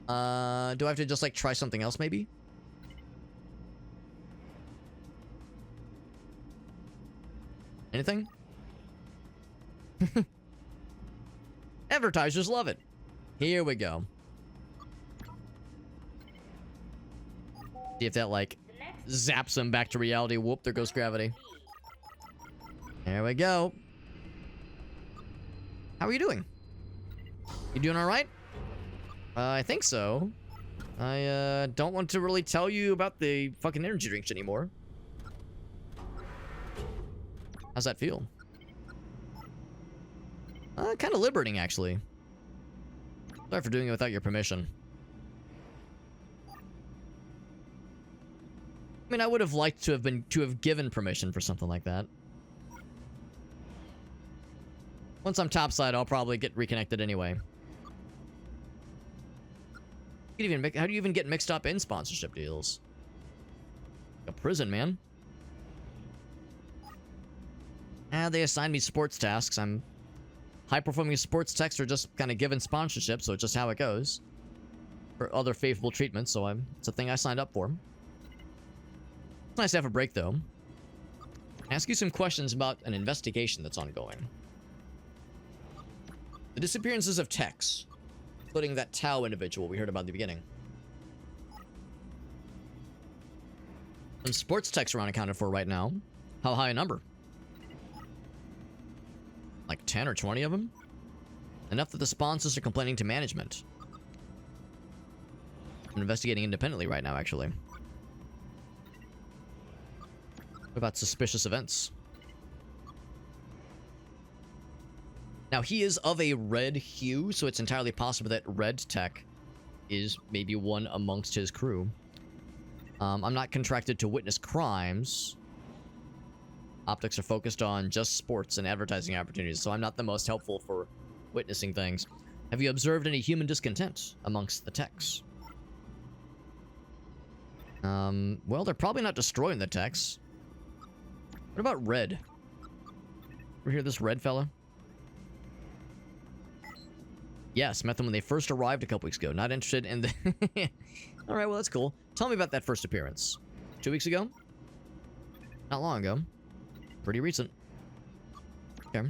Do I have to just like try something else maybe? Anything? Advertisers love it. Here we go. See if that like zaps them back to reality. Whoop, there goes gravity. There we go. How are you doing? You doing all right? I think so. I don't want to really tell you about the fucking energy drinks anymore. How's that feel? Kind of liberating, actually. Sorry for doing it without your permission. I mean, I would have liked to have given permission for something like that. Once I'm topside, I'll probably get reconnected anyway. How do you even get mixed up in sponsorship deals? A prison, man. They assigned me sports tasks. I'm high-performing sports techs are just kind of given sponsorship, so it's just how it goes. For other favorable treatments, so it's a thing I signed up for. It's nice to have a break, though. Ask you some questions about an investigation that's ongoing. The disappearances of techs, including that Tau individual we heard about at the beginning. Some sports techs are unaccounted for right now. How high a number? Like 10 or 20 of them? Enough that the sponsors are complaining to management. I'm investigating independently right now, actually. What about suspicious events? Now, he is of a red hue, so it's entirely possible that red tech is maybe one amongst his crew. I'm not contracted to witness crimes. Optics are focused on just sports and advertising opportunities, so I'm not the most helpful for witnessing things. Have you observed any human discontent amongst the techs? Well, they're probably not destroying the techs. What about red? Ever hear this red fella? Yes, met them when they first arrived a couple weeks ago. Not interested in the... Alright, well, that's cool. Tell me about that first appearance. 2 weeks ago? Not long ago. Pretty recent. Okay.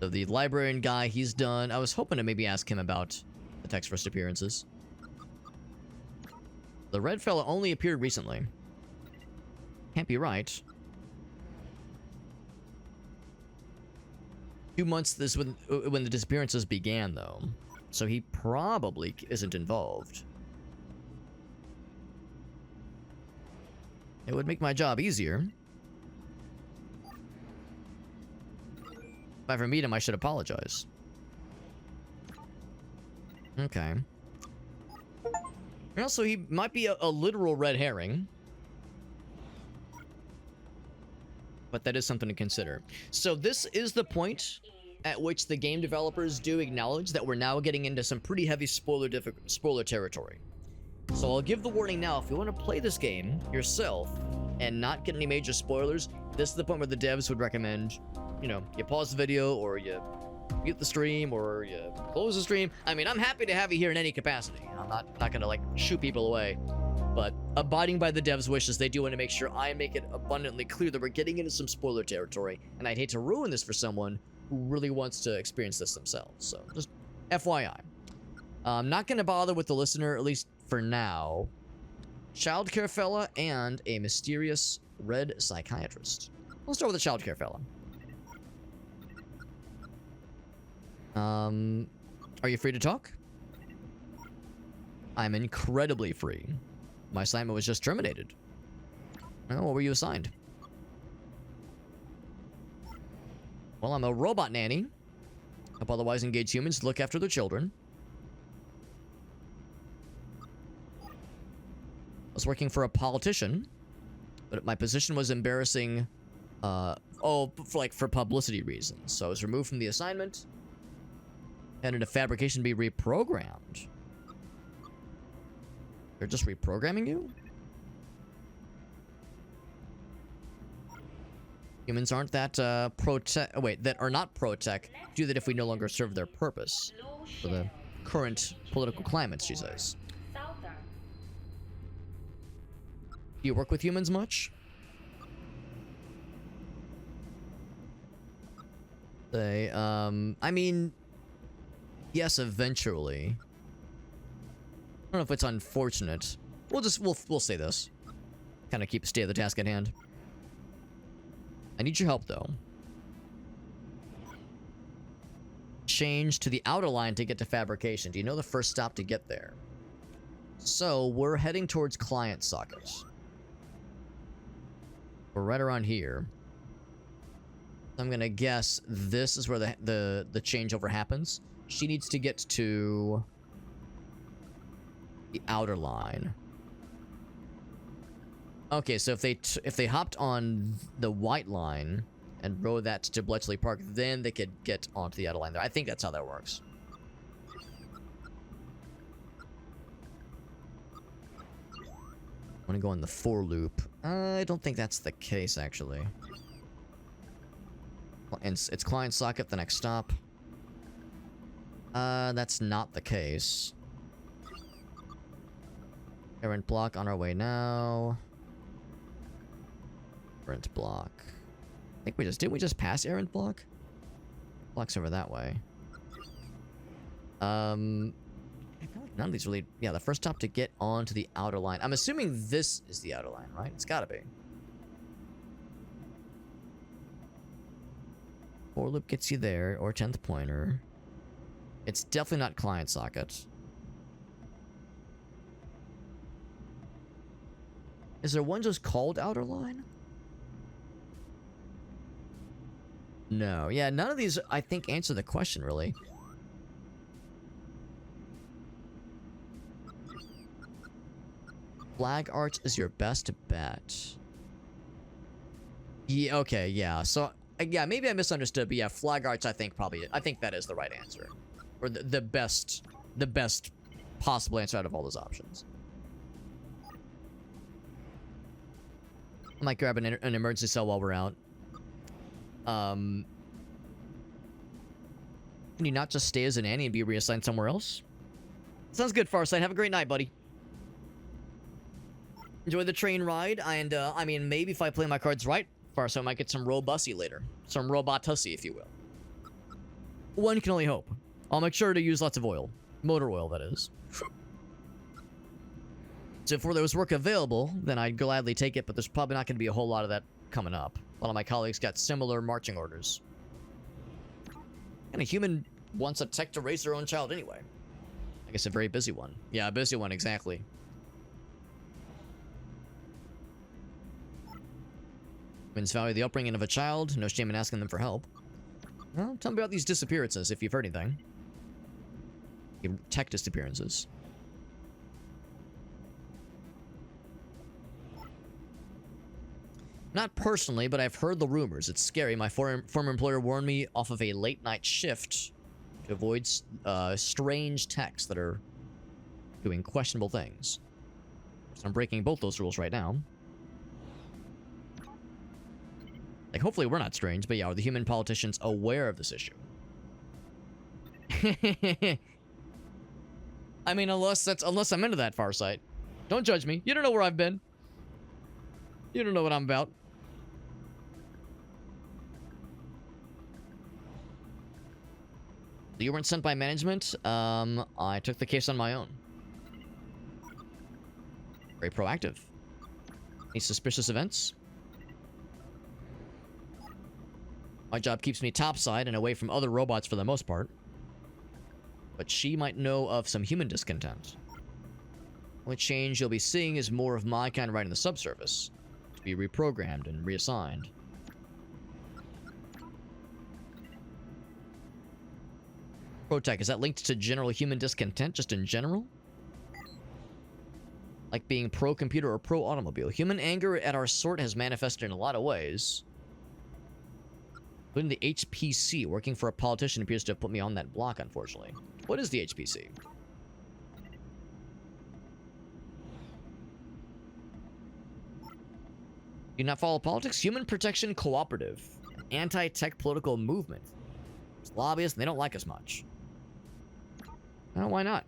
So the librarian guy, he's done. I was hoping to maybe ask him about the tech's first appearances. The red fella only appeared recently. Can't be right. 2 months this when the disappearances began, though. so he probably isn't involved. It would make my job easier. If I ever meet him, I should apologize. Okay. And also, he might be a literal red herring. But that is something to consider. So this is the point at which the game developers do acknowledge that we're now getting into some pretty heavy spoiler territory. So I'll give the warning now. If you want to play this game yourself and not get any major spoilers, this is the point where the devs would recommend, you know, you pause the video, or you mute the stream, or you close the stream. I mean, I'm happy to have you here in any capacity. I'm not gonna, like, shoot people away. But abiding by the devs' wishes, they do want to make sure I make it abundantly clear that we're getting into some spoiler territory, and I'd hate to ruin this for someone who really wants to experience this themselves. So, just FYI. I'm not going to bother with the listener, at least for now. Childcare fella and a mysterious red psychiatrist. We'll start with the childcare fella. Are you free to talk? I'm incredibly free. My assignment was just terminated. Oh, what were you assigned? Well, I'm a robot nanny. Help otherwise engaged humans to look after their children. I was working for a politician, but my position was embarrassing, for publicity reasons. So I was removed from the assignment, and in a fabrication to be reprogrammed. They're just reprogramming you? Humans aren't that, that are not pro-tech, do that if we no longer serve their purpose. For the current political climate, she says. Do you work with humans much? I mean, yes, eventually. I don't know if it's unfortunate. We'll say this. Kind of stay at the task at hand. I need your help, though. Change to the outer line to get to fabrication. Do you know the first stop to get there? So, we're heading towards client sockets. We're right around here. I'm gonna guess this is where the changeover happens. She needs to get to the outer line. Okay, so if they hopped on the white line and rode that to Bletchley Park, then they could get onto the outer line there. I think that's how that works. I want to go in the for loop. I don't think that's the case, actually. And it's client socket, the next stop. That's not the case. Errant block on our way now. Errant block. I think didn't we just pass errant block? Block's over that way. I feel like none of these really... Yeah, the first stop to get onto the outer line. I'm assuming this is the outer line, right? It's gotta be. For loop gets you there, or 10th pointer. It's definitely not client socket. Is there one just called outer line? No. Yeah, none of these, I think, answer the question, really. Flag arch is your best bet. Yeah, okay, yeah. So, yeah, maybe I misunderstood, but yeah, flag arch, I think that is the right answer. Or the best possible answer out of all those options. I might grab an emergency cell while we're out. Can you not just stay as a nanny and be reassigned somewhere else? Sounds good, Farsight. Have a great night, buddy. Enjoy the train ride, and, I mean, maybe if I play my cards right, Farsight, I might get some robussy later. Some robotussy, if you will. One can only hope. I'll make sure to use lots of oil. Motor oil, that is. So if there was work available, then I'd gladly take it, but there's probably not going to be a whole lot of that coming up. A lot of my colleagues got similar marching orders. And a human wants a tech to raise their own child anyway. I guess a very busy one. Yeah, a busy one, exactly. Humans value the upbringing of a child. No shame in asking them for help. Well, tell me about these disappearances, if you've heard anything. Tech disappearances. Not personally, but I've heard the rumors. It's scary. My former employer warned me off of a late-night shift to avoid strange techs that are doing questionable things. So I'm breaking both those rules right now. Like, hopefully we're not strange, but yeah, are the human politicians aware of this issue? I mean, unless I'm into that far side. Don't judge me. You don't know where I've been. You don't know what I'm about. You weren't sent by management. I took the case on my own. Very proactive. Any suspicious events? My job keeps me topside and away from other robots for the most part. But she might know of some human discontent. Only change you'll be seeing is more of my kind right in the subsurface. To be reprogrammed and reassigned. Protech, is that linked to general human discontent, just in general? Like being pro-computer or pro-automobile. Human anger at our sort has manifested in a lot of ways. Including the HPC. Working for a politician appears to have put me on that block, unfortunately. What is the HPC? Do you not follow politics? Human Protection Cooperative. Anti-tech political movement. It's lobbyists, and they don't like us much. Oh, why not?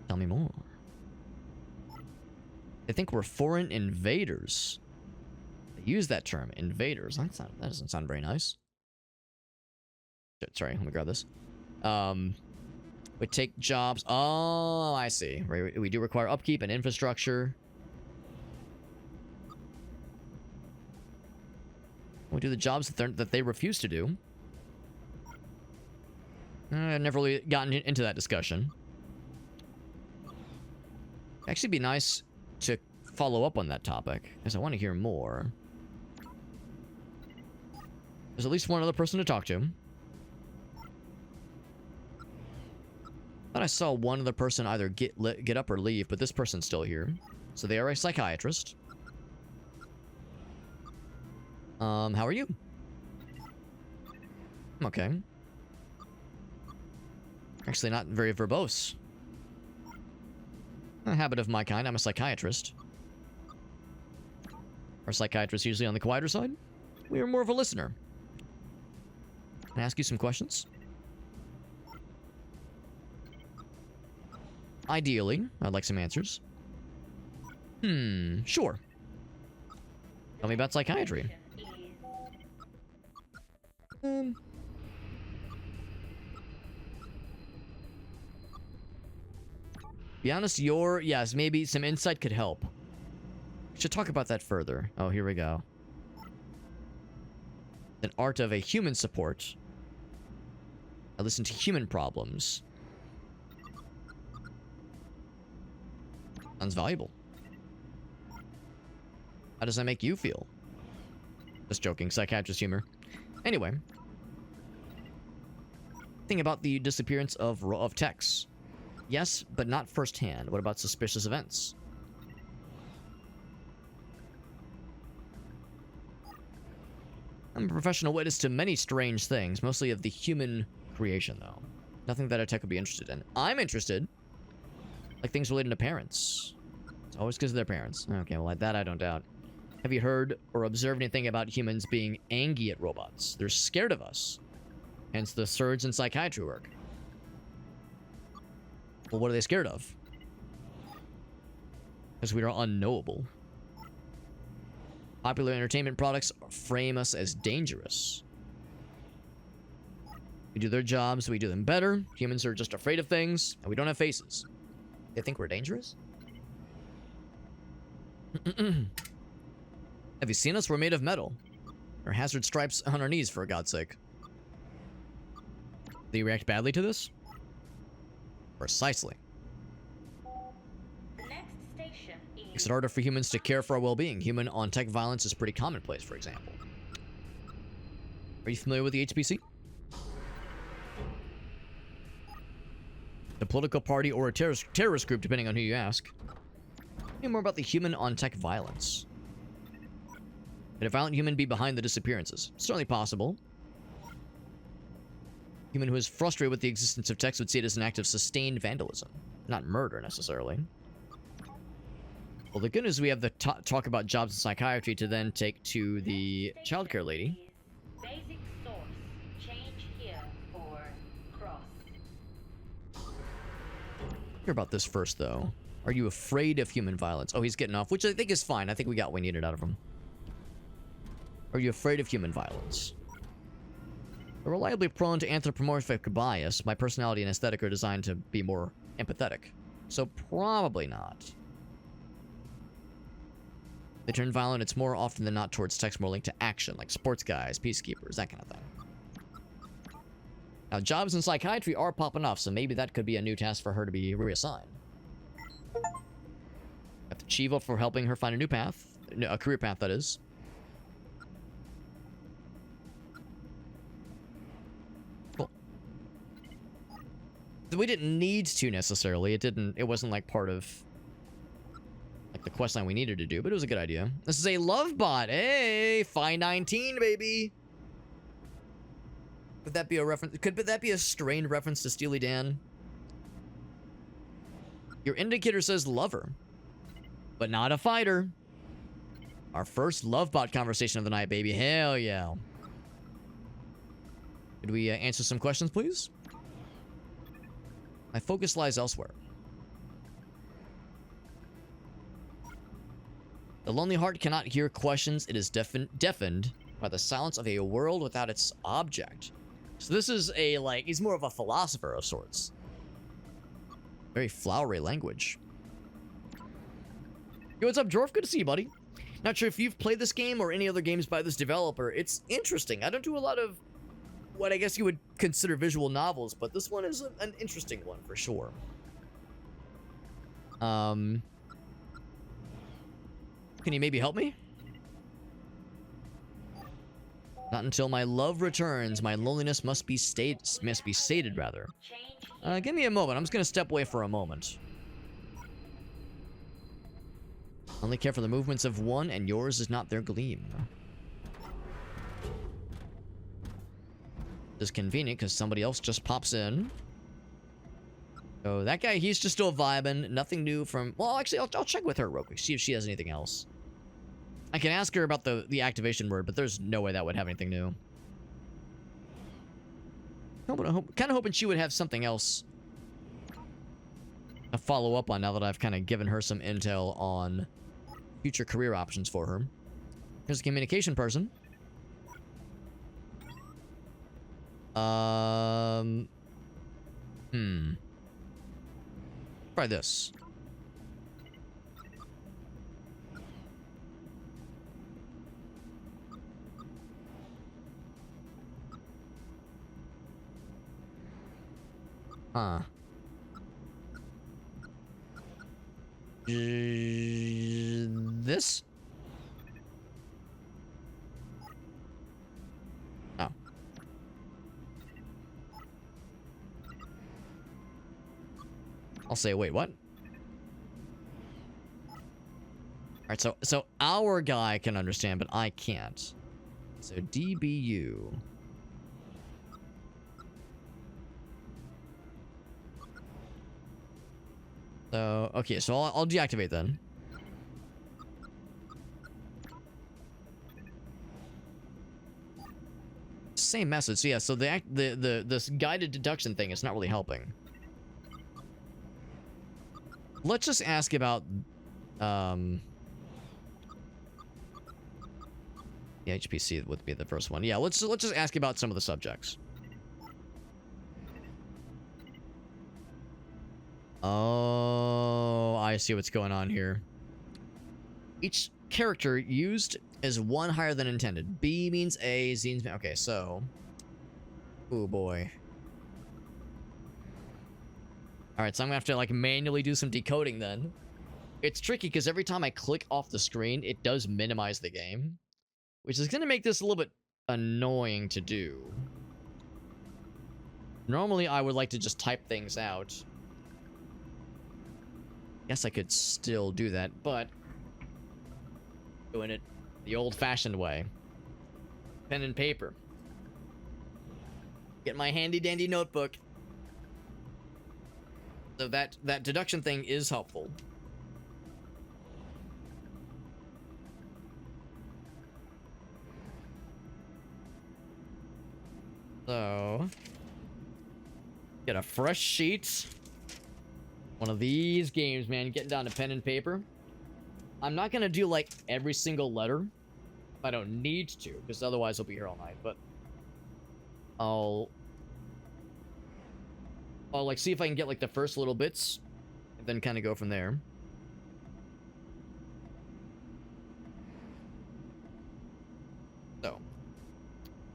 Tell me more. They think we're foreign invaders. They use that term, invaders. That doesn't sound very nice. Sorry, let me grab this. We take jobs. Oh, I see. We do require upkeep and infrastructure. We do the jobs that they refuse to do. I've never really gotten into that discussion. Actually, be nice to follow up on that topic, because I want to hear more. There's at least one other person to talk to. Thought I saw one other person either get up or leave, but this person's still here. So they are a psychiatrist. How are you? I'm okay. Actually, not very verbose. A habit of my kind. I'm a psychiatrist. Are psychiatrists usually on the quieter side? We are more of a listener. Can I ask you some questions? Ideally, I'd like some answers. Sure. Tell me about psychiatry. Be honest, yes, maybe some insight could help. We should talk about that further. Oh, here we go. An art of a human support. I listen to human problems. Sounds valuable. How does that make you feel? Just joking, psychiatrist humor. Anyway. Think about the disappearance of techs. Yes, but not firsthand. What about suspicious events? I'm a professional witness to many strange things, mostly of the human creation, though. Nothing that a tech would be interested in. I'm interested. Like things related to parents. It's always because of their parents. Okay, well, that I don't doubt. Have you heard or observed anything about humans being angry at robots? They're scared of us. Hence the surge in psychiatry work. Well, what are they scared of? Because we are unknowable. Popular entertainment products frame us as dangerous. We do their jobs, we do them better. Humans are just afraid of things, and we don't have faces. They think we're dangerous? Have you seen us? We're made of metal. Our hazard stripes on our knees, for God's sake. They react badly to this? Precisely. The next station Makes is it harder for humans to care for our well-being. Human on tech violence is pretty commonplace, for example. Are you familiar with the HPC? A political party or a terrorist group, depending on who you ask. Tell me more about the human on tech violence. Could a violent human be behind the disappearances? Certainly possible. Human who is frustrated with the existence of text would see it as an act of sustained vandalism, not murder necessarily. Well, the good news is we have the talk about jobs in psychiatry to then take to the childcare lady. basic source. Change here for cross. Hear about this first, though. Are you afraid of human violence? Oh, he's getting off, which I think is fine. I think we got what we needed out of him. Are you afraid of human violence? I'm reliably prone to anthropomorphic bias. My personality and aesthetic are designed to be more empathetic. So probably not. They turn violent, it's more often than not towards text more linked to action, like sports guys, peacekeepers, that kind of thing. Now, jobs in psychiatry are popping off, so maybe that could be a new task for her to be reassigned. Got the Chivo for helping her find a new path. A career path, that is. Cool. We didn't need to, necessarily. It wasn't, like, part of the quest line we needed to do, but it was a good idea. This is a love bot. Hey, Phi 19, baby. Could that be a reference? Could that be a strained reference to Steely Dan? Your indicator says lover, but not a fighter. Our first love bot conversation of the night, baby. Hell yeah. Could we answer some questions, please? My focus lies elsewhere. The lonely heart cannot hear questions. It is deafened by the silence of a world without its object. So this is a, like, he's more of a philosopher of sorts. Very flowery language. Yo, what's up, Dwarf? Good to see you, buddy. Not sure if you've played this game or any other games by this developer. It's interesting. I don't do a lot of what I guess you would consider visual novels, but this one is an interesting one for sure. Can you maybe help me? Not until my love returns. My loneliness must be sated, rather. Give me a moment. I'm just gonna step away for a moment. Only care for the movements of one, and yours is not their gleam. This is convenient because somebody else just pops in. So that guy, he's just still vibing. Nothing new from... Well, actually, I'll check with her real quick. See if she has anything else. I can ask her about the activation word, but there's no way that would have anything new. Kind of hoping she would have something else to follow up on now that I've kind of given her some intel on future career options for her. Here's a communication person. Try this. Huh. This? Oh. I'll say, wait, what? Alright, so our guy can understand, but I can't. So DBU. So, okay, so I'll deactivate then. Same message. So yeah, so this guided deduction thing is not really helping. Let's just ask about the HPC would be the first one. Yeah, let's just ask about some of the subjects. Oh, I see what's going on here. Each character used is one higher than intended. B means A, Z means... Okay, so... Oh, boy. Alright, so I'm gonna have to, like, manually do some decoding then. It's tricky because every time I click off the screen, it does minimize the game, which is gonna make this a little bit annoying to do. Normally, I would like to just type things out. Guess I could still do that, but doing it the old-fashioned way. Pen and paper. Get my handy-dandy notebook. So that deduction thing is helpful. So, get a fresh sheet. One of these games, man, getting down to pen and paper. I'm not gonna do, like, every single letter. I don't need to, because otherwise I'll be here all night, but I'll like see if I can get like the first little bits and then kind of go from there. So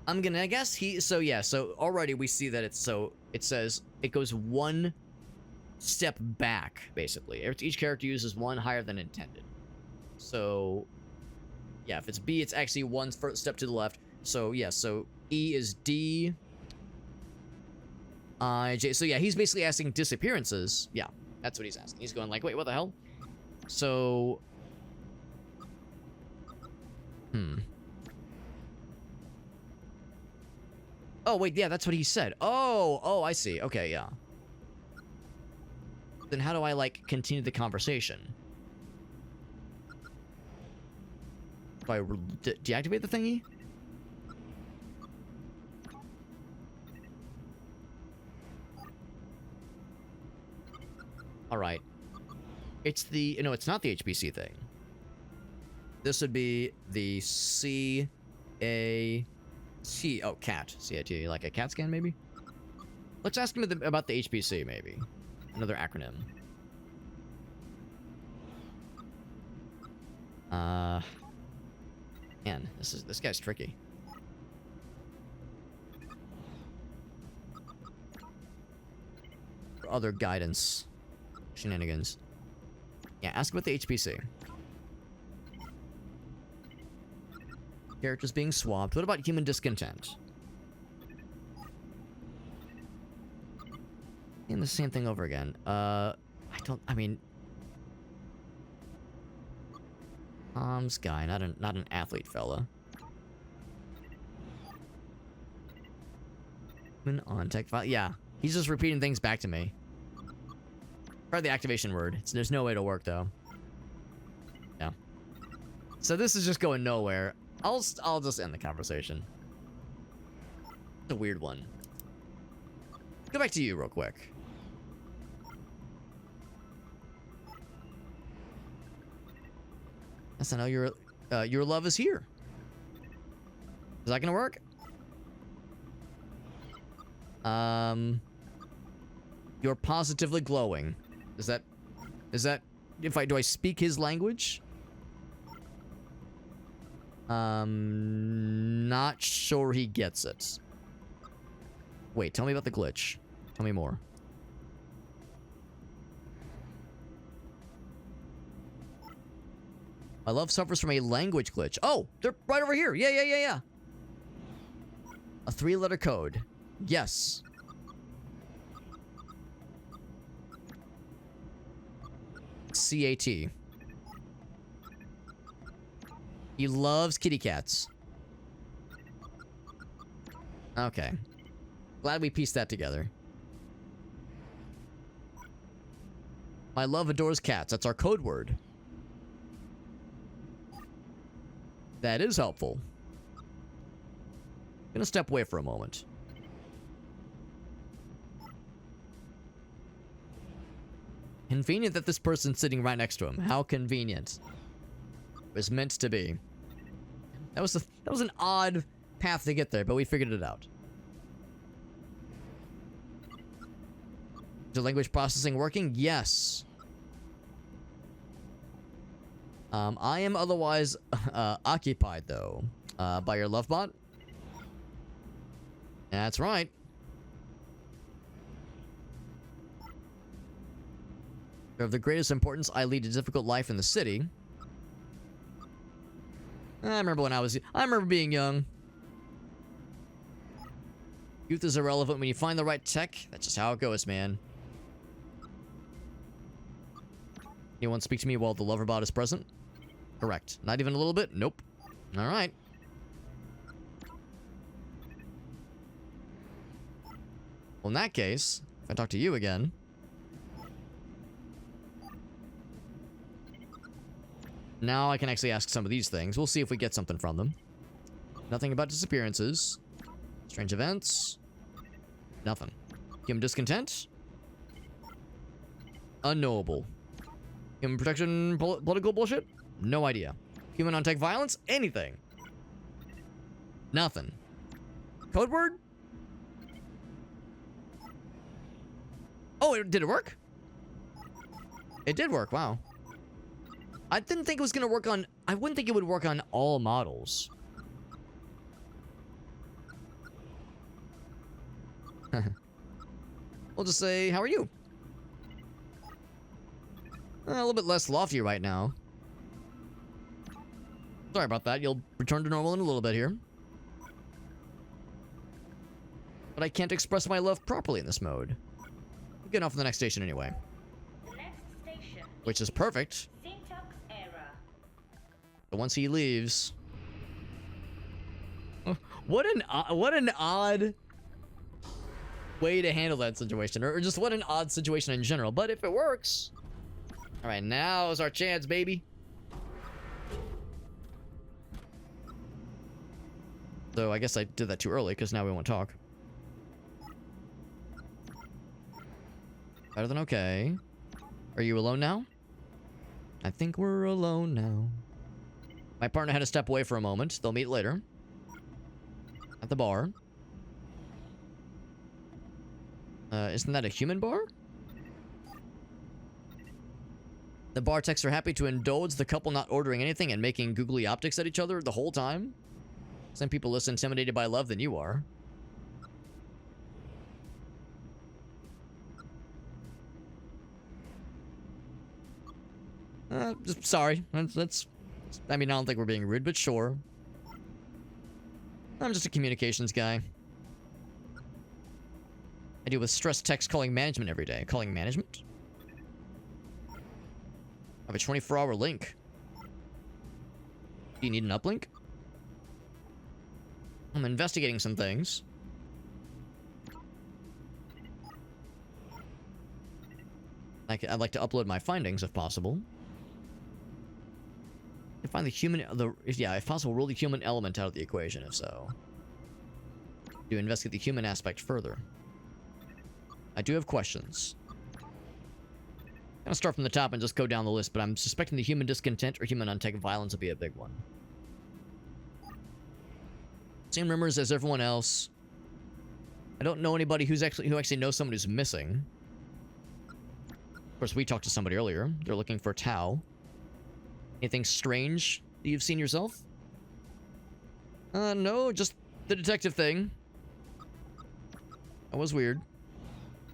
I'm gonna, I guess so already we see that it says it goes one step back, basically. Each character uses one higher than intended. So yeah, if it's B, it's actually one step to the left. So yeah, so E is D. J. So yeah, he's basically asking disappearances. Yeah, that's what he's asking. He's going like, wait, what the hell? So, oh wait, yeah, that's what he said. Oh, I see. Okay, yeah. Then how do I like continue the conversation? Do I deactivate the thingy? Alright. It's the... No, it's not the HPC thing. This would be the C-A-T... Oh, cat. C-A-T. Like a CAT scan, maybe? Let's ask him about the HPC, maybe. Another acronym. Man, this guy's tricky. Other guidance. Shenanigans. Yeah, ask about the HPC. Characters being swapped. What about human discontent? And the same thing over again. I mean... Tom's guy, not an athlete fella. Human on tech file. Yeah, he's just repeating things back to me. Try the activation word. There's no way to work though. Yeah. So this is just going nowhere. I'll just end the conversation. It's a weird one. Go back to you real quick. Yes, I know your love is here. Is that gonna work? You're positively glowing. Is that do I speak his language? Not sure he gets it. Wait, tell me about the glitch. Tell me more. My love suffers from a language glitch. Oh, they're right over here. Yeah. A 3-letter code. Yes. C-A-T. He loves kitty cats. Okay. Glad we pieced that together. My love adores cats. That's our code word. That is helpful. Gonna step away for a moment. Convenient that this person's sitting right next to him. How convenient. It was meant to be. That was an odd path to get there, but we figured it out. Is the language processing working? Yes. I am otherwise occupied, though, by your love bot. That's right. They're of the greatest importance. I lead a difficult life in the city. I remember being young. Youth is irrelevant when you find the right tech. That's just how it goes, man. Anyone speak to me while the lover bot is present? Correct. Not even a little bit? Nope. Alright. Well, in that case, if I talk to you again... Now I can actually ask some of these things. We'll see if we get something from them. Nothing about disappearances. Strange events. Nothing. Human discontent. Unknowable. Human protection political bullshit? No idea. Human on tech violence? Anything. Nothing. Code word? Oh, did it work? It did work, wow. I didn't think it was gonna work on... I wouldn't think it would work on all models. We'll just say, how are you? A little bit less lofty right now. Sorry about that. You'll return to normal in a little bit here. But I can't express my love properly in this mode. I'm getting off in the next station anyway. The next station, which is perfect. syntax error. But once he leaves... What an odd way to handle that situation. Or just what an odd situation in general. But if it works... Alright, now's our chance, baby. So I guess I did that too early, because now we won't talk. Better than okay. Are you alone now? I think we're alone now. My partner had to step away for a moment. They'll meet later. At the bar. Isn't that a human bar? The bar techs are happy to indulge the couple not ordering anything and making googly optics at each other the whole time. Some people less intimidated by love than you are. Just sorry. That's I mean, I don't think we're being rude, but sure. I'm just a communications guy. I deal with stress text calling management every day. Calling management? I have a 24-hour link. Do you need an uplink? I'm investigating some things. I'd like to upload my findings if possible. And find the human, if possible, rule the human element out of the equation, if so. To investigate the human aspect further. I do have questions. I'm gonna start from the top and just go down the list, but I'm suspecting the human discontent or human untech violence will be a big one. Same rumors as everyone else. I don't know anybody who actually knows someone who's missing. Of course, we talked to somebody earlier. They're looking for Tao. Anything strange that you've seen yourself? No, just the detective thing. That was weird.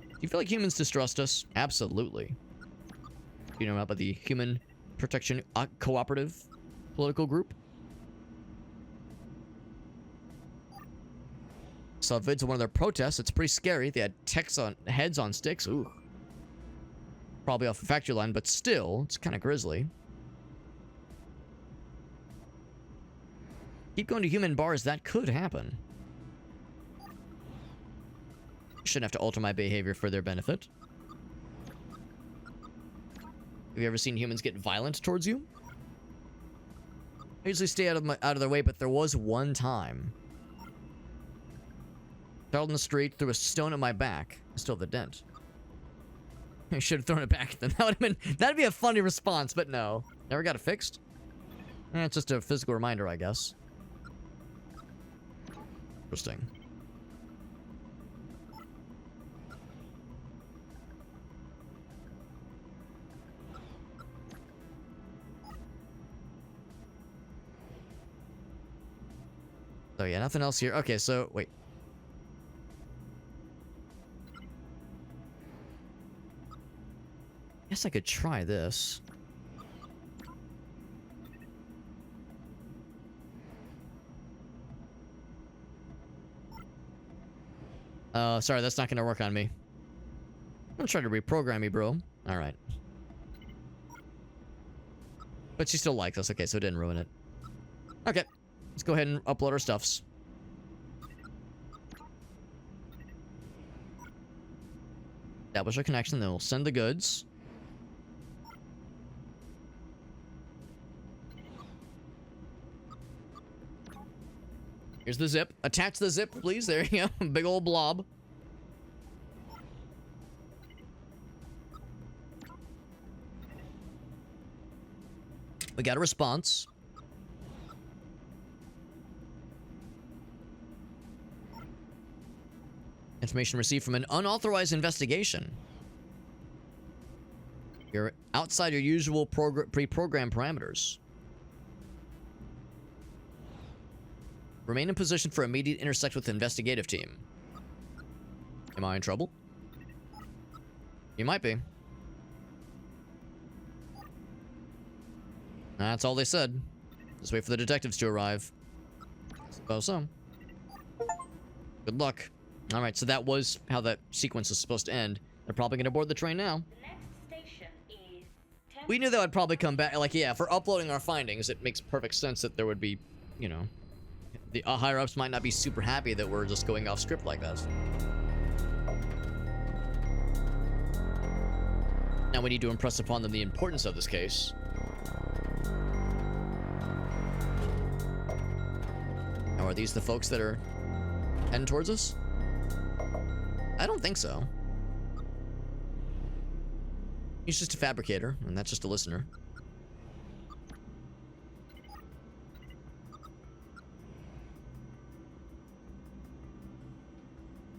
Do you feel like humans distrust us? Absolutely. Do you know about the Human Protection Cooperative political group? Saw vids of one of their protests. It's pretty scary. They had heads on sticks. Ooh. Probably off a factory line, but still, it's kind of grisly. Keep going to human bars. That could happen. Shouldn't have to alter my behavior for their benefit. Have you ever seen humans get violent towards you? I usually stay out of their way, but there was one time. Fell in the street, threw a stone at my back. I still have the dent. I should have thrown it back at them. That'd be a funny response, but no. Never got it fixed. It's just a physical reminder, I guess. Interesting. So yeah, nothing else here. Okay, so wait. Guess I could try this. Sorry, that's not gonna work on me. I'm trying to reprogram me, bro. Alright. But she still likes us. Okay, so it didn't ruin it. Okay. Let's go ahead and upload our stuffs. Establish our connection, then we'll send the goods. Here's the zip. Attach the zip, please. There you go. Big old blob. We got a response. Information received from an unauthorized investigation. You're outside your usual pre-programmed parameters. Remain in position for immediate intersect with the investigative team. Am I in trouble? You might be. That's all they said. Just wait for the detectives to arrive. Suppose so. Good luck. Alright, so that was how that sequence was supposed to end. They're probably gonna board the train now. The next station is We knew that would probably come back. Like, yeah, for uploading our findings, it makes perfect sense that there would be, you know... The higher-ups might not be super happy that we're just going off script like that. Now we need to impress upon them the importance of this case. Now, are these the folks that are heading towards us? I don't think so. He's just a fabricator, and that's just a listener.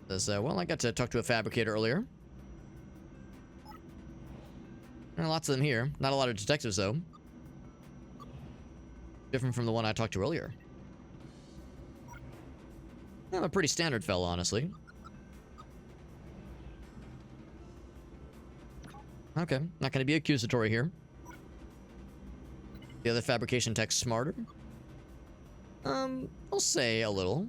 Says, well, I got to talk to a fabricator earlier. There are lots of them here. Not a lot of detectives, though. Different from the one I talked to earlier. I'm a pretty standard fella, honestly. Okay, not going to be accusatory here. The other fabrication tech's smarter? I'll say a little.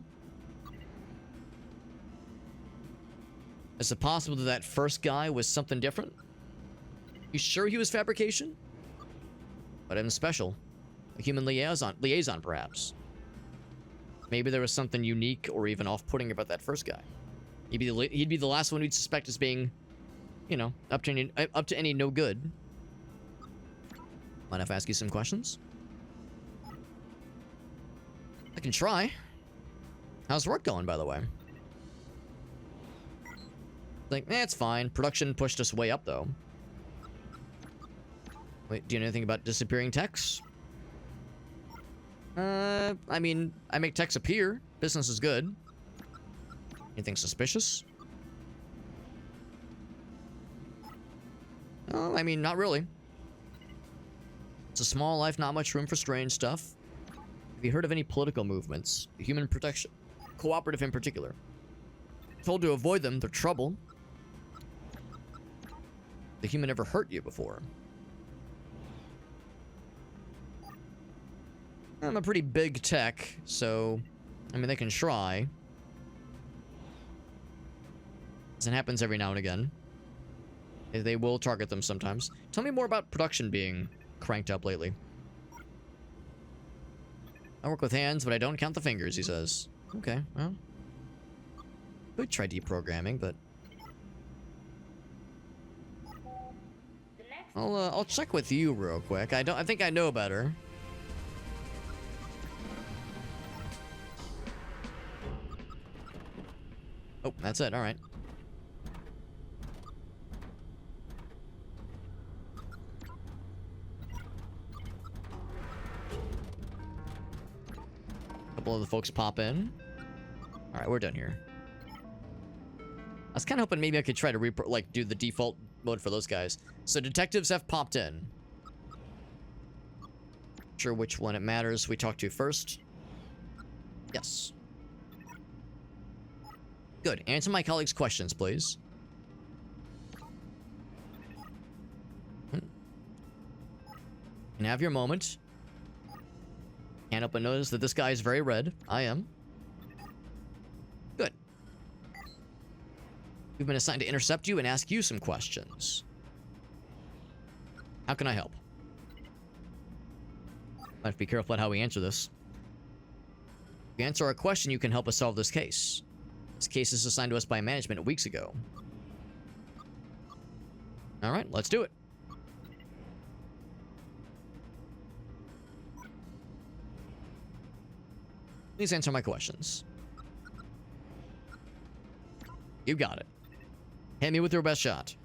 Is it possible that that first guy was something different? You sure he was fabrication? But I'm special. A human liaison, perhaps. Maybe there was something unique or even off-putting about that first guy. He'd be the last one we'd suspect as being, you know, up to any no good. Mind if I ask you some questions? I can try. How's work going, by the way? Like, it's fine. Production pushed us way up, though. Wait, do you know anything about disappearing techs? I mean, I make techs appear. Business is good. Anything suspicious? Oh, I mean, not really. It's a small life, not much room for strange stuff. Have you heard of any political movements? Human protection. Cooperative in particular. Told to avoid them, they're trouble. The human ever hurt you before? I'm a pretty big tech, so... I mean, they can try. It happens every now and again. They will target them sometimes. Tell me more about production being cranked up lately. I work with hands, but I don't count the fingers, he says. Okay, well... Could try deprogramming, but... I'll check with you real quick. I think I know better. Oh, that's it. All right. A couple of the folks pop in. All right, we're done here. I was kind of hoping maybe I could try to do the default mode for those guys. So detectives have popped in. Not sure which one it matters we talk to first. Yes. Good. Answer my colleagues' questions, please. can have your moment. Can't help but notice that this guy is very red. I am. Good. We've been assigned to intercept you and ask you some questions. How can I help? Might have to be careful about how we answer this. If you answer our question, you can help us solve this case. This case is assigned to us by management weeks ago. Alright, let's do it. Please answer my questions. You got it. Hit me with your best shot.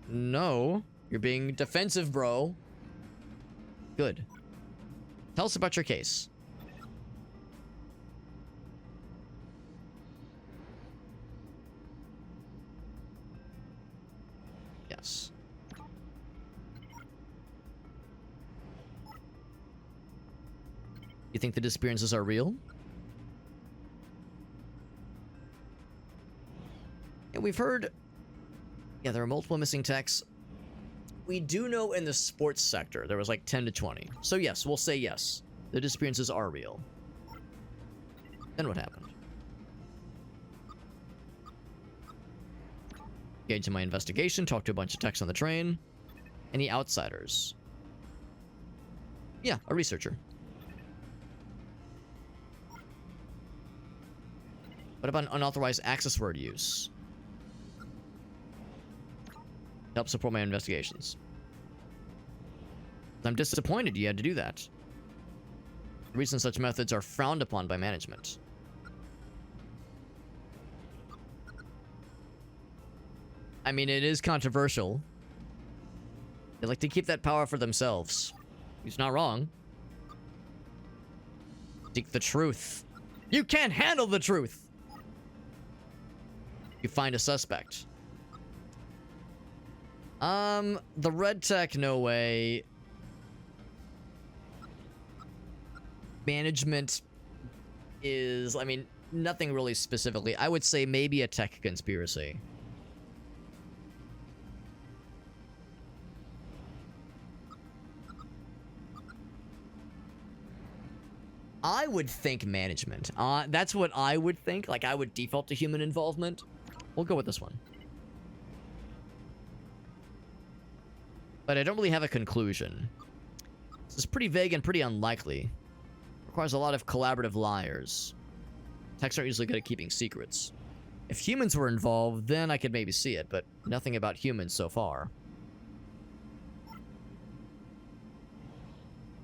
No. You're being defensive, bro. Good. Tell us about your case. Yes. You think the disappearances are real? Yeah, we've heard... Yeah, there are multiple missing techs. We do know in the sports sector there was like 10 to 20. So yes, we'll say yes. The disappearances are real. Then what happened? Engage in my investigation, talk to a bunch of techs on the train. Any outsiders? Yeah, a researcher. What about unauthorized access word use? Help support my investigations. I'm disappointed you had to do that. The reason such methods are frowned upon by management. I mean, it is controversial. They like to keep that power for themselves. He's not wrong. Seek the truth. You can't handle the truth! You find a suspect. The red tech, no way. Management is, I mean, nothing really specifically. I would say maybe a tech conspiracy. I would think management. That's what I would think. Like, I would default to human involvement. We'll go with this one. But I don't really have a conclusion. This is pretty vague and pretty unlikely. Requires a lot of collaborative liars. Techs aren't usually good at keeping secrets. If humans were involved, then I could maybe see it, but nothing about humans so far.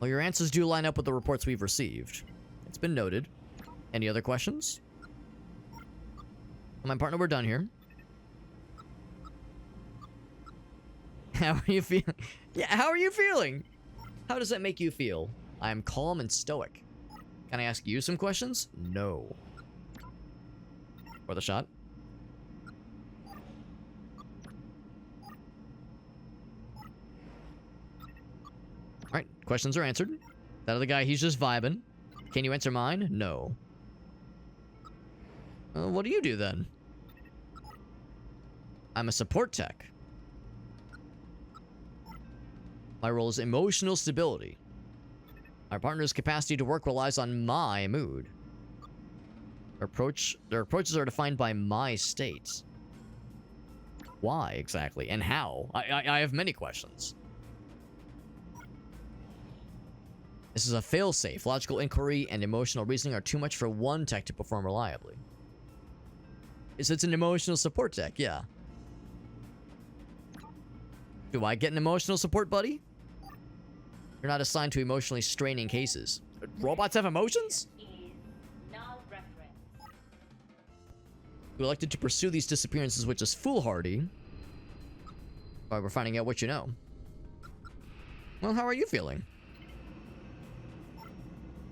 Well, your answers do line up with the reports we've received. It's been noted. Any other questions? My partner, we're done here. How are you feeling? Yeah, how are you feeling? How does that make you feel? I am calm and stoic. Can I ask you some questions? No. Worth a shot. Alright, questions are answered. That other guy, he's just vibing. Can you answer mine? No. What do you do then? I'm a support tech. My role is emotional stability. My partner's capacity to work relies on my mood. Their approaches are defined by my state. Why exactly? And how? I have many questions. This is a failsafe. Logical inquiry and emotional reasoning are too much for one tech to perform reliably. It's an emotional support tech, yeah. Do I get an emotional support buddy? You're not assigned to emotionally straining cases. Robots have emotions? You elected to pursue these disappearances, which is foolhardy. Why, we're finding out what you know. Well, how are you feeling?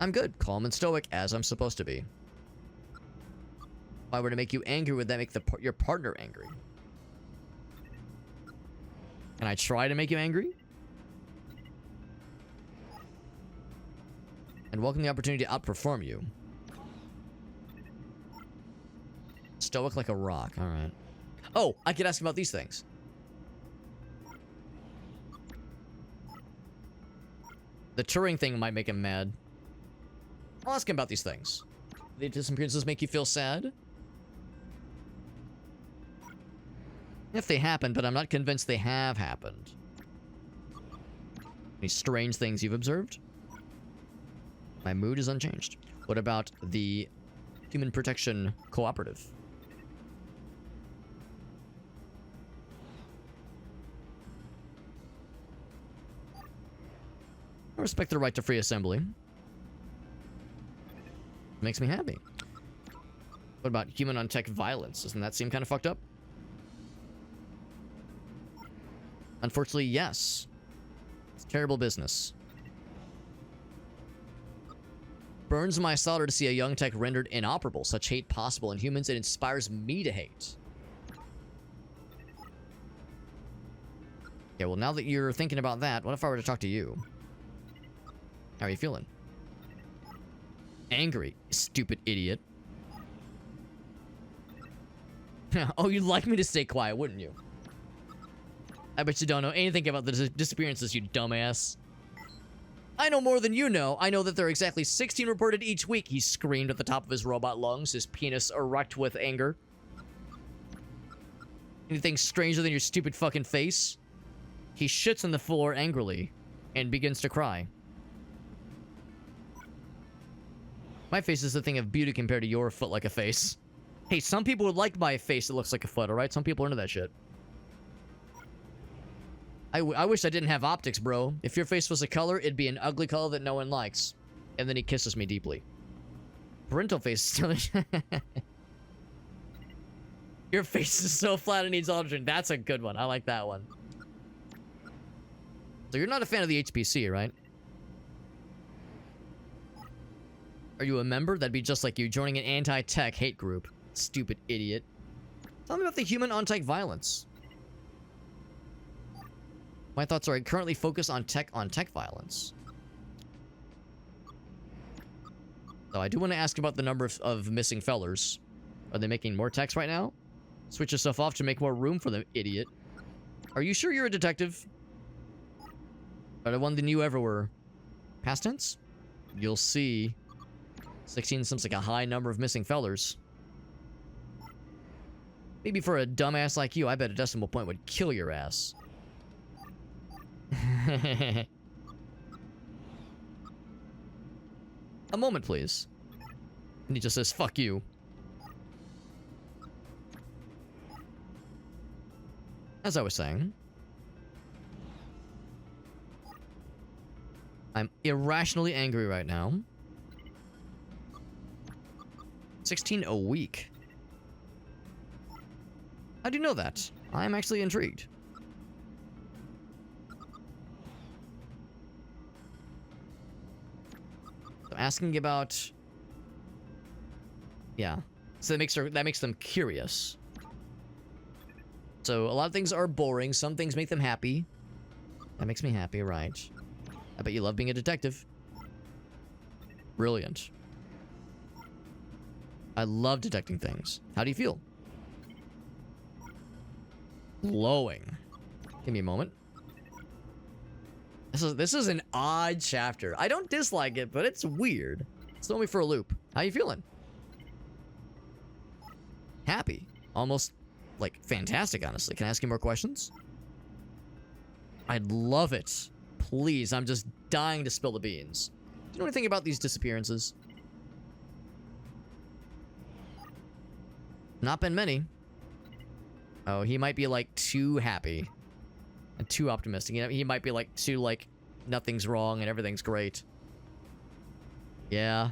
I'm good, calm and stoic, as I'm supposed to be. If I were to make you angry, would that make your partner angry? Can I try to make you angry? And welcome the opportunity to outperform you. Stoic like a rock, alright. Oh, I could ask about these things. The Turing thing might make him mad. I'll ask him about these things. The disappearances make you feel sad? If they happened, but I'm not convinced they have happened. Any strange things you've observed? My mood is unchanged. What about the Human Protection Cooperative? I respect their right to free assembly. Makes me happy. What about human on tech violence? Doesn't that seem kind of fucked up? Unfortunately, yes. It's terrible business. Burns my solder to see a young tech rendered inoperable. Such hate possible in humans, it inspires me to hate. Okay, well, now that you're thinking about that, what if I were to talk to you? How are you feeling? Angry, stupid idiot. Oh, you'd like me to stay quiet, wouldn't you? I bet you don't know anything about the disappearances, you dumbass. I know more than you know. I know that there are exactly 16 reported each week. He screamed at the top of his robot lungs, his penis erect with anger. Anything stranger than your stupid fucking face? He shits on the floor angrily and begins to cry. My face is a thing of beauty compared to your foot like a face. Hey, some people would like my face that looks like a foot, alright? Some people are into that shit. I wish I didn't have optics, bro. If your face was a color, it'd be an ugly color that no one likes. And then he kisses me deeply. Parental face is still... Your face is so flat it needs altering. That's a good one. I like that one. So you're not a fan of the HPC, right? Are you a member? That'd be just like you joining an anti-tech hate group. Stupid idiot. Tell me about the human on-tech violence. My thoughts are currently focused on tech violence. So I do want to ask about the number of missing fellers. Are they making more techs right now? Switch yourself off to make more room for them, idiot. Are you sure you're a detective? Better one than you ever were. Past tense? You'll see. 16 seems like a high number of missing fellers. Maybe for a dumbass like you, I bet a decimal point would kill your ass. A moment, please. And he just says, fuck you. As I was saying, I'm irrationally angry right now. 16 a week. How do you know that? I'm actually intrigued. So asking about... Yeah. So that makes them curious. So a lot of things are boring. Some things make them happy. That makes me happy, right? I bet you love being a detective. Brilliant. I love detecting things. How do you feel? Glowing. Give me a moment. This is an odd chapter. I don't dislike it, but it's weird. Throw me for a loop. How you feeling? Happy. Almost, like, fantastic, honestly. Can I ask you more questions? I'd love it. Please, I'm just dying to spill the beans. Do you know anything about these disappearances? Not been many. Oh, he might be, like, too happy. And too optimistic. You know, he might be, like, too, like, nothing's wrong and everything's great. Yeah.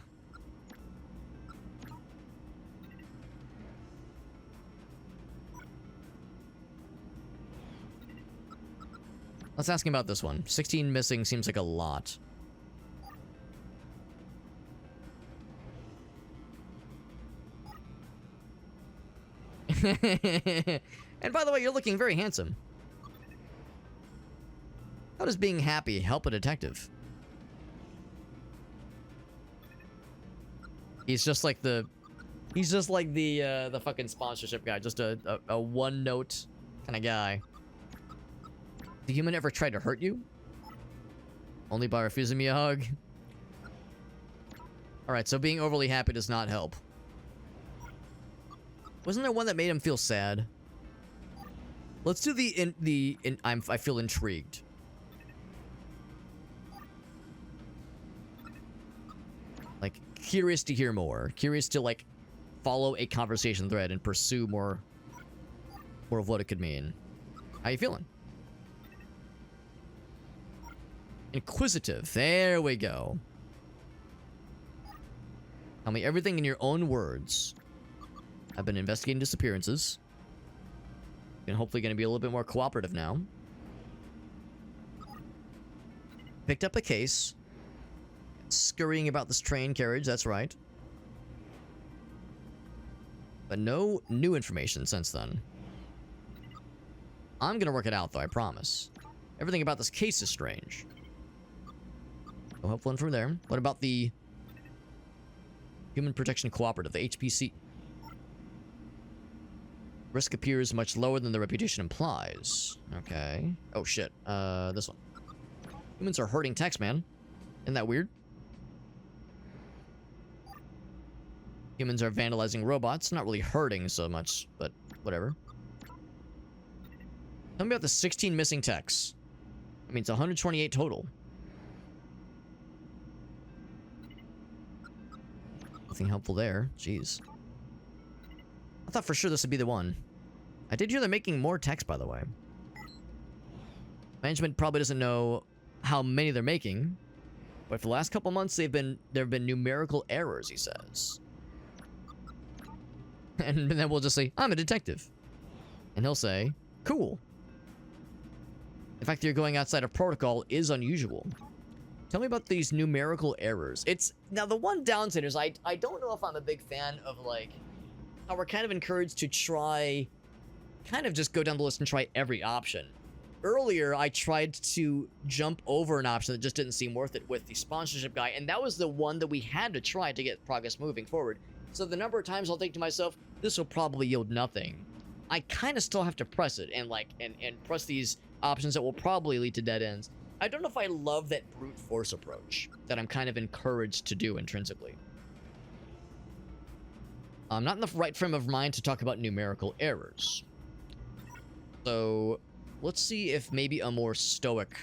Let's ask him about this one. 16 missing seems like a lot. And by the way, you're looking very handsome. How does being happy help a detective? He's just like the fucking sponsorship guy. Just a one-note kind of guy. The human ever tried to hurt you? Only by refusing me a hug. Alright, so being overly happy does not help. Wasn't there one that made him feel sad? Let's do I feel intrigued. Like, curious to hear more. Curious to, like, follow a conversation thread and pursue more of what it could mean. How you feeling? Inquisitive. There we go. Tell me everything in your own words. I've been investigating disappearances. And hopefully going to be a little bit more cooperative now. Picked up a case. Scurrying about this train carriage, that's right. But no new information since then. I'm going to work it out, though, I promise. Everything about this case is strange. So hopefully from there. What about the Human Protection Cooperative, the HPC? Risk appears much lower than the reputation implies. Okay. Oh, shit. This one. Humans are hurting techs, man. Isn't that weird? Humans are vandalizing robots. Not really hurting so much, but whatever. Tell me about the 16 missing techs. I mean, it's 128 total. Nothing helpful there. Jeez. I thought for sure this would be the one. I did hear they're making more techs, by the way. Management probably doesn't know how many they're making, but for the last couple months, there have been numerical errors, he says. And then we'll just say, I'm a detective. And he'll say, cool. The fact that you're going outside of protocol is unusual. Tell me about these numerical errors. Now the one downside is I don't know if I'm a big fan of, like, how we're kind of encouraged to try, kind of just go down the list and try every option. Earlier, I tried to jump over an option that just didn't seem worth it with the sponsorship guy, and that was the one that we had to try to get progress moving forward. So the number of times I'll think to myself, this will probably yield nothing, I kind of still have to press it and press these options that will probably lead to dead ends. I don't know if I love that brute force approach that I'm kind of encouraged to do intrinsically. I'm not in the right frame of mind to talk about numerical errors. So let's see if maybe a more stoic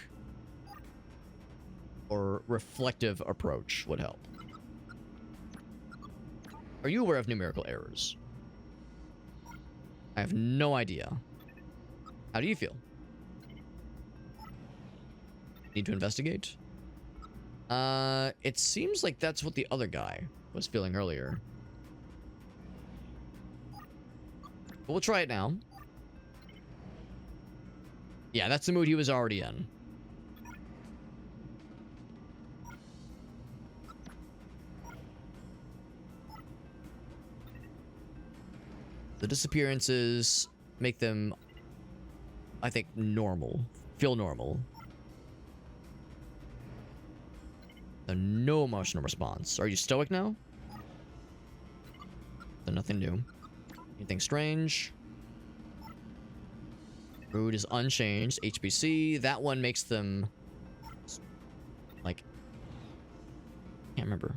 or reflective approach would help. Are you aware of numerical errors? I have no idea. How do you feel? Need to investigate? It seems like that's what the other guy was feeling earlier. But we'll try it now. Yeah, that's the mood he was already in. The disappearances make them, I think, normal. Feel normal. No emotional response. Are you stoic now? So nothing new. Anything strange? Mood is unchanged. HBC. That one makes them, like, can't remember.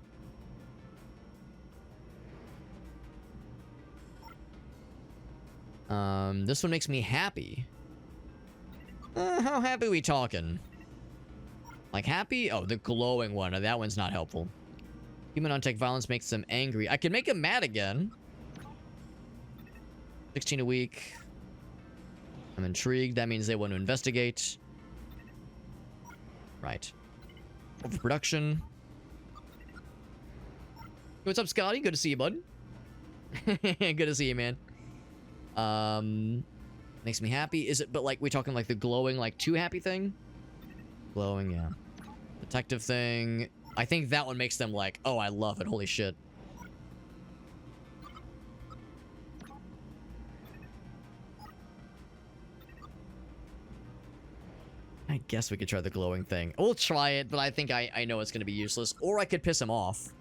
This one makes me happy. How happy are we talking? Like happy? Oh, the glowing one. That one's not helpful. Human on tech violence makes them angry. I can make them mad again. 16 a week. I'm intrigued. That means they want to investigate. Right. Overproduction. What's up, Scotty? Good to see you, bud. Good to see you, man. Makes me happy. Is it, but like, we talking like the glowing, like too happy thing? Glowing, yeah. Detective thing. I think that one makes them like, oh, I love it. Holy shit. I guess we could try the glowing thing. We'll try it, but I think I know it's going to be useless. Or I could piss him off.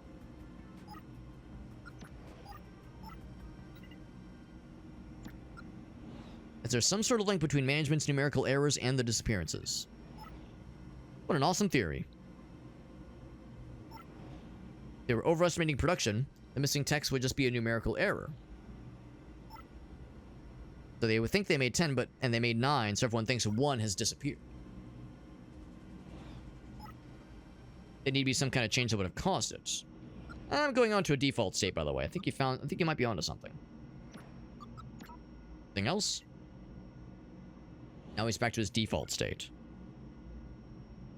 Is there some sort of link between management's numerical errors and the disappearances? What an awesome theory. They were overestimating production. The missing text would just be a numerical error. So they would think they made 10, and they made 9, so everyone thinks 1 has disappeared. It need to be some kind of change that would have caused it. I'm going on to a default state, by the way. I think you might be onto something. Anything else? Now he's back to his default state.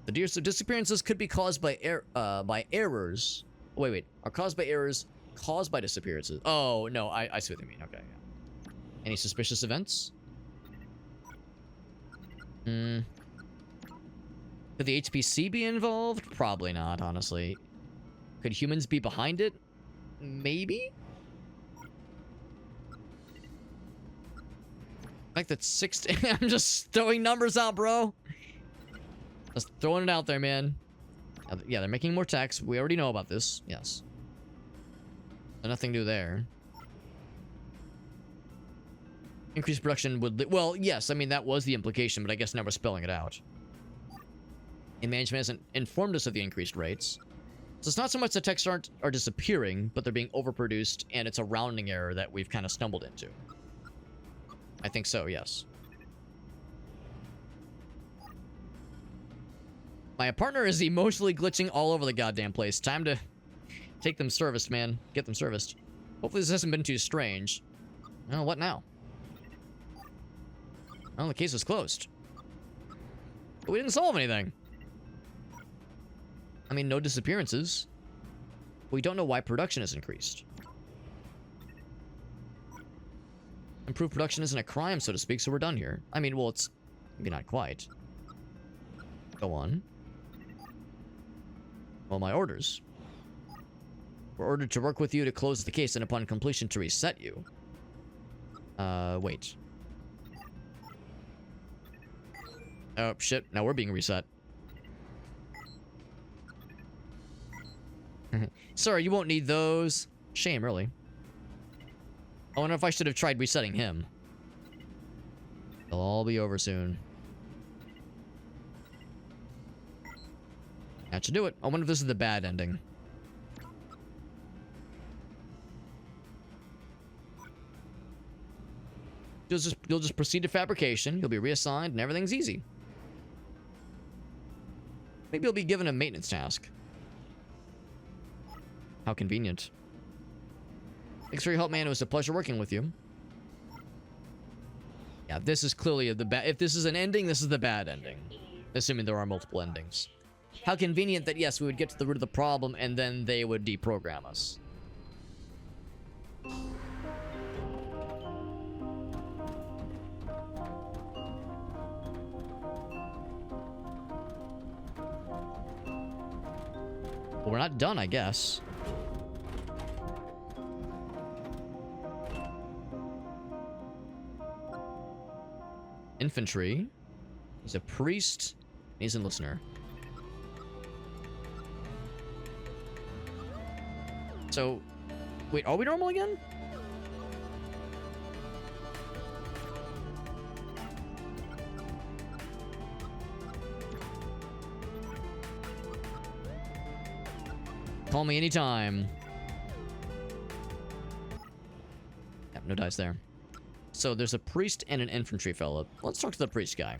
The disappearances could be caused by errors. Wait. Are caused by errors caused by disappearances? Oh, no, I see what you mean. Okay, yeah. Any suspicious events? Could the HPC be involved? Probably not, honestly. Could humans be behind it? Maybe? Like that's 16. I'm just throwing numbers out, bro. Just throwing it out there, man. Yeah, they're making more text. We already know about this. Yes. So nothing new there. Increased production would... Well, yes, I mean, that was the implication, but I guess now we're spelling it out. And management hasn't informed us of the increased rates. So it's not so much the texts are disappearing, but they're being overproduced, and it's a rounding error that we've kind of stumbled into. I think so, yes. My partner is emotionally glitching all over the goddamn place. Time to take them serviced, man. Get them serviced. Hopefully this hasn't been too strange. Oh, what now? Well, the case was closed. But we didn't solve anything. I mean, no disappearances. We don't know why production has increased. Improved production isn't a crime, so to speak, so we're done here. I mean, well, it's maybe not quite. Go on. Well, my orders. We're ordered to work with you to close the case and upon completion to reset you. Wait. Oh, shit. Now we're being reset. Sorry, you won't need those. Shame, really. I wonder if I should have tried resetting him. It'll all be over soon. That should do it. I wonder if this is the bad ending. You'll just proceed to fabrication. You'll be reassigned, and everything's easy. Maybe you'll be given a maintenance task. How convenient. Thanks for your help, man. It was a pleasure working with you. Yeah, this is clearly the bad... If this is an ending, this is the bad ending. Assuming there are multiple endings. How convenient that, yes, we would get to the root of the problem, and then they would deprogram us. Well, we're not done, I guess. Infantry. He's a priest. He's a listener. So, wait, are we normal again? Call me anytime. Yep, no dice there. So there's a priest and an infantry fellow. Let's talk to the priest guy.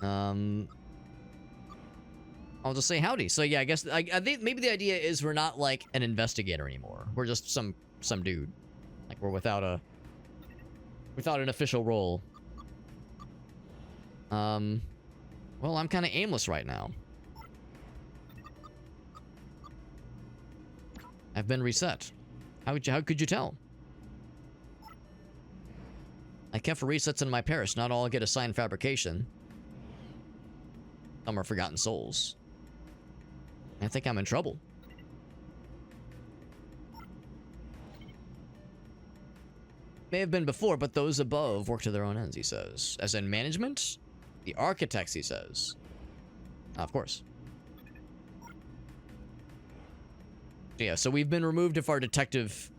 I'll just say howdy. So yeah, I guess I think maybe the idea is we're not like an investigator anymore. We're just some dude. Like we're without an official role. Well, I'm kind of aimless right now. I've been reset. How could you tell? I kept for resets in my parish. Not all get assigned fabrication. Some are forgotten souls. I think I'm in trouble. May have been before, but those above work to their own ends, he says. As in management? The architects, he says. Of course. Yeah, so we've been removed of our detective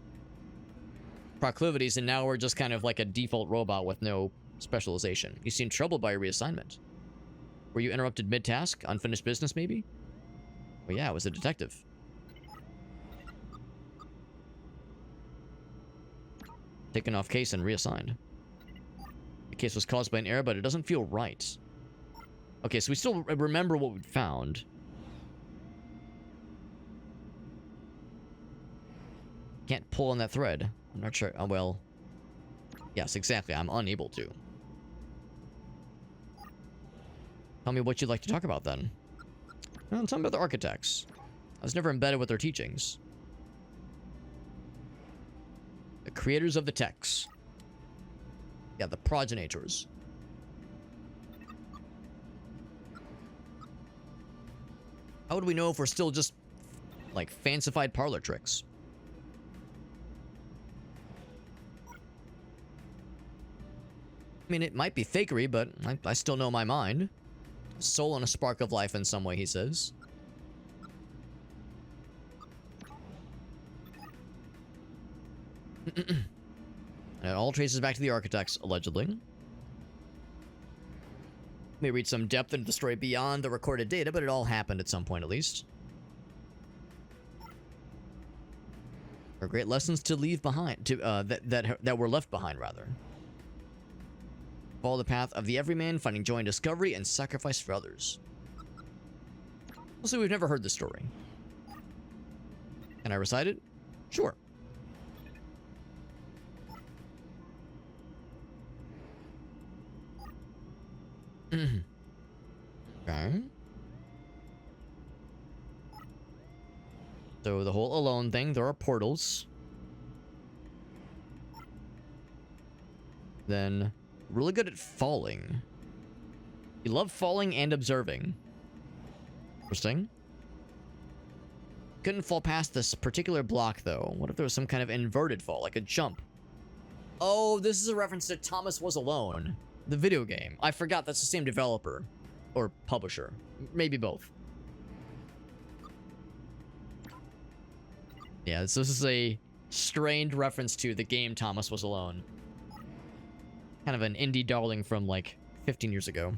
proclivities, and now we're just kind of like a default robot with no specialization. You seem troubled by your reassignment. Were you interrupted mid-task? Unfinished business, maybe? Well, yeah, I was a detective. Taken off case and reassigned. The case was caused by an error, but it doesn't feel right. Okay, so we still remember what we found. Can't pull on that thread. I'm not sure. Oh, well. Yes, exactly. I'm unable to. Tell me what you'd like to talk about, then. Well, tell me about the architects. I was never embedded with their teachings. The creators of the texts. Yeah, the progenitors. How would we know if we're still just, like, fancified parlor tricks? I mean, it might be fakery, but I still know my mind. Soul and a spark of life in some way, he says. And it all traces back to the architects, allegedly. May reach some depth into the story beyond the recorded data, but it all happened at some point, at least. There are great lessons to leave behind, that were left behind, rather. Follow the path of the everyman, finding joy in discovery and sacrifice for others. Also, we've never heard this story. Can I recite it? Sure. Okay. So the whole alone thing, there are portals. Then, really good at falling. You love falling and observing. Interesting. Couldn't fall past this particular block, though. What if there was some kind of inverted fall, like a jump? Oh, this is a reference to Thomas Was Alone, the video game. I forgot that's the same developer. Or publisher. Maybe both. Yeah, so this is a strained reference to the game Thomas Was Alone. Kind of an indie darling from, like, 15 years ago.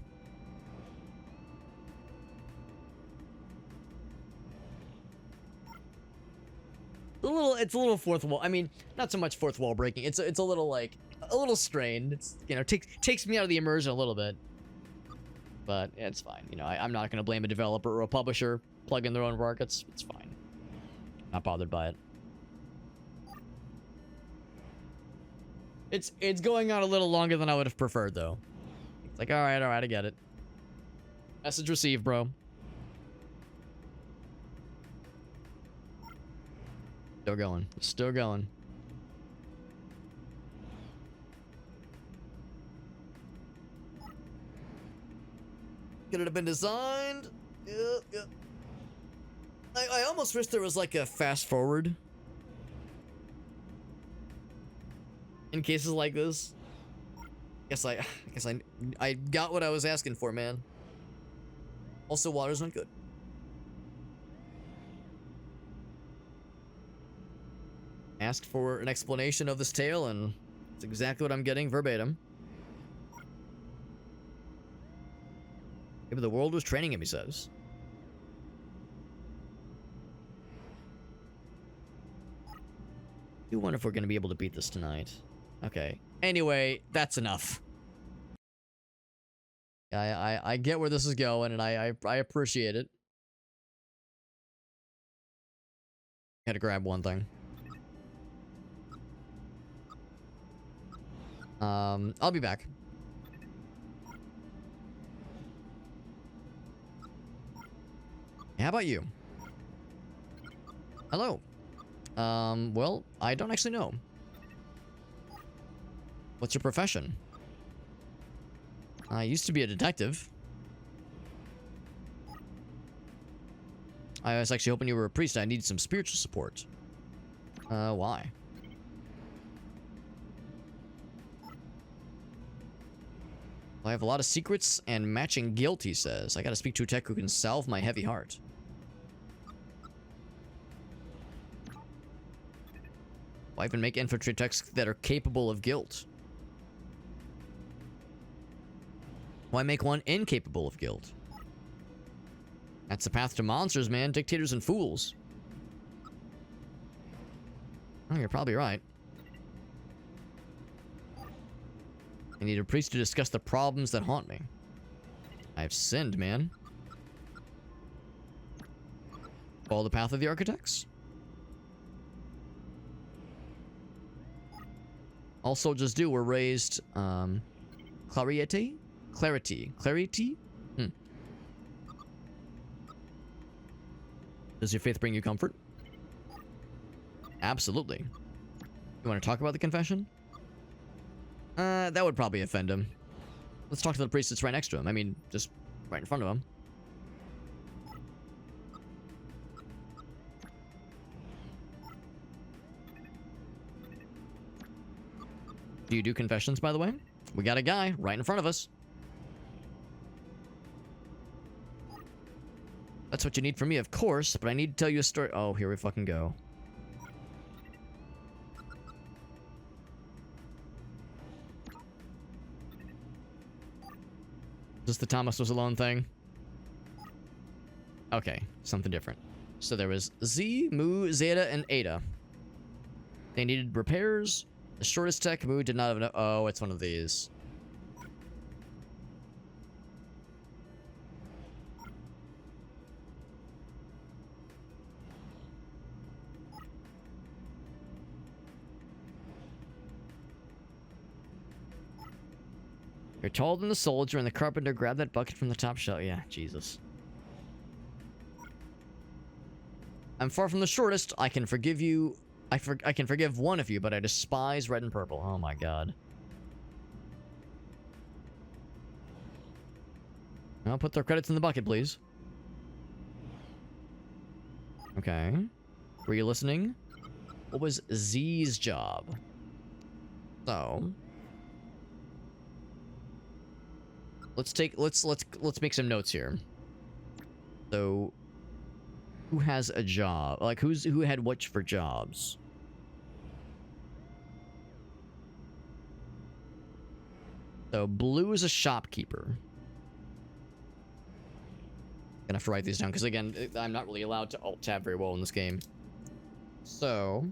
It's a little fourth wall. I mean, not so much fourth wall breaking. It's a little, like, a little strained. It's, you know, takes me out of the immersion a little bit. But yeah, it's fine. You know, I'm not going to blame a developer or a publisher plugging their own work. It's fine. Not bothered by it. It's going on a little longer than I would have preferred, though. It's like, all right, I get it. Message received, bro. Still going. Still going. Could it have been designed? Yeah. I almost wish there was like a fast forward in cases like this. I guess I got what I was asking for, man. Also, water's not good. Asked for an explanation of this tale, and it's exactly what I'm getting verbatim. Maybe the world was training him, he says. I wonder if we're going to be able to beat this tonight. Okay. Anyway, that's enough. I get where this is going, and I appreciate it. Gotta grab one thing. I'll be back. How about you? Hello. Well, I don't actually know. What's your profession? I used to be a detective. I was actually hoping you were a priest. I needed some spiritual support. Why? I have a lot of secrets and matching guilt, he says. I gotta speak to a tech who can salve my heavy heart. Why even make infantry techs that are capable of guilt? Why make one incapable of guilt? That's the path to monsters, man. Dictators and fools. Oh, you're probably right. I need a priest to discuss the problems that haunt me. I've sinned, man. Follow the path of the architects. All soldiers do. We're raised, clarity? Clarity? Does your faith bring you comfort? Absolutely. You want to talk about the confession? That would probably offend him. Let's talk to the priest that's right next to him. I mean, just right in front of him. Do you do confessions, by the way? We got a guy right in front of us. That's what you need from me, of course, but I need to tell you a story. Oh, here we fucking go. Is this the Thomas was alone thing? Okay, something different. So there was Z, Mu, Zeta, and Eta. They needed repairs. The shortest tech, Mu, did not have enough. Oh, it's one of these. You're taller than the soldier, and the carpenter grabbed that bucket from the top shelf. Yeah, Jesus. I'm far from the shortest. I can forgive you. I can forgive one of you, but I despise red and purple. Oh my god. I'll put their credits in the bucket, please. Okay. Were you listening? What was Z's job? So... let's make some notes here. So, who has a job? Like, who had what for jobs? So, Blue is a shopkeeper. Gonna have to write these down because again, I'm not really allowed to alt tab very well in this game. So,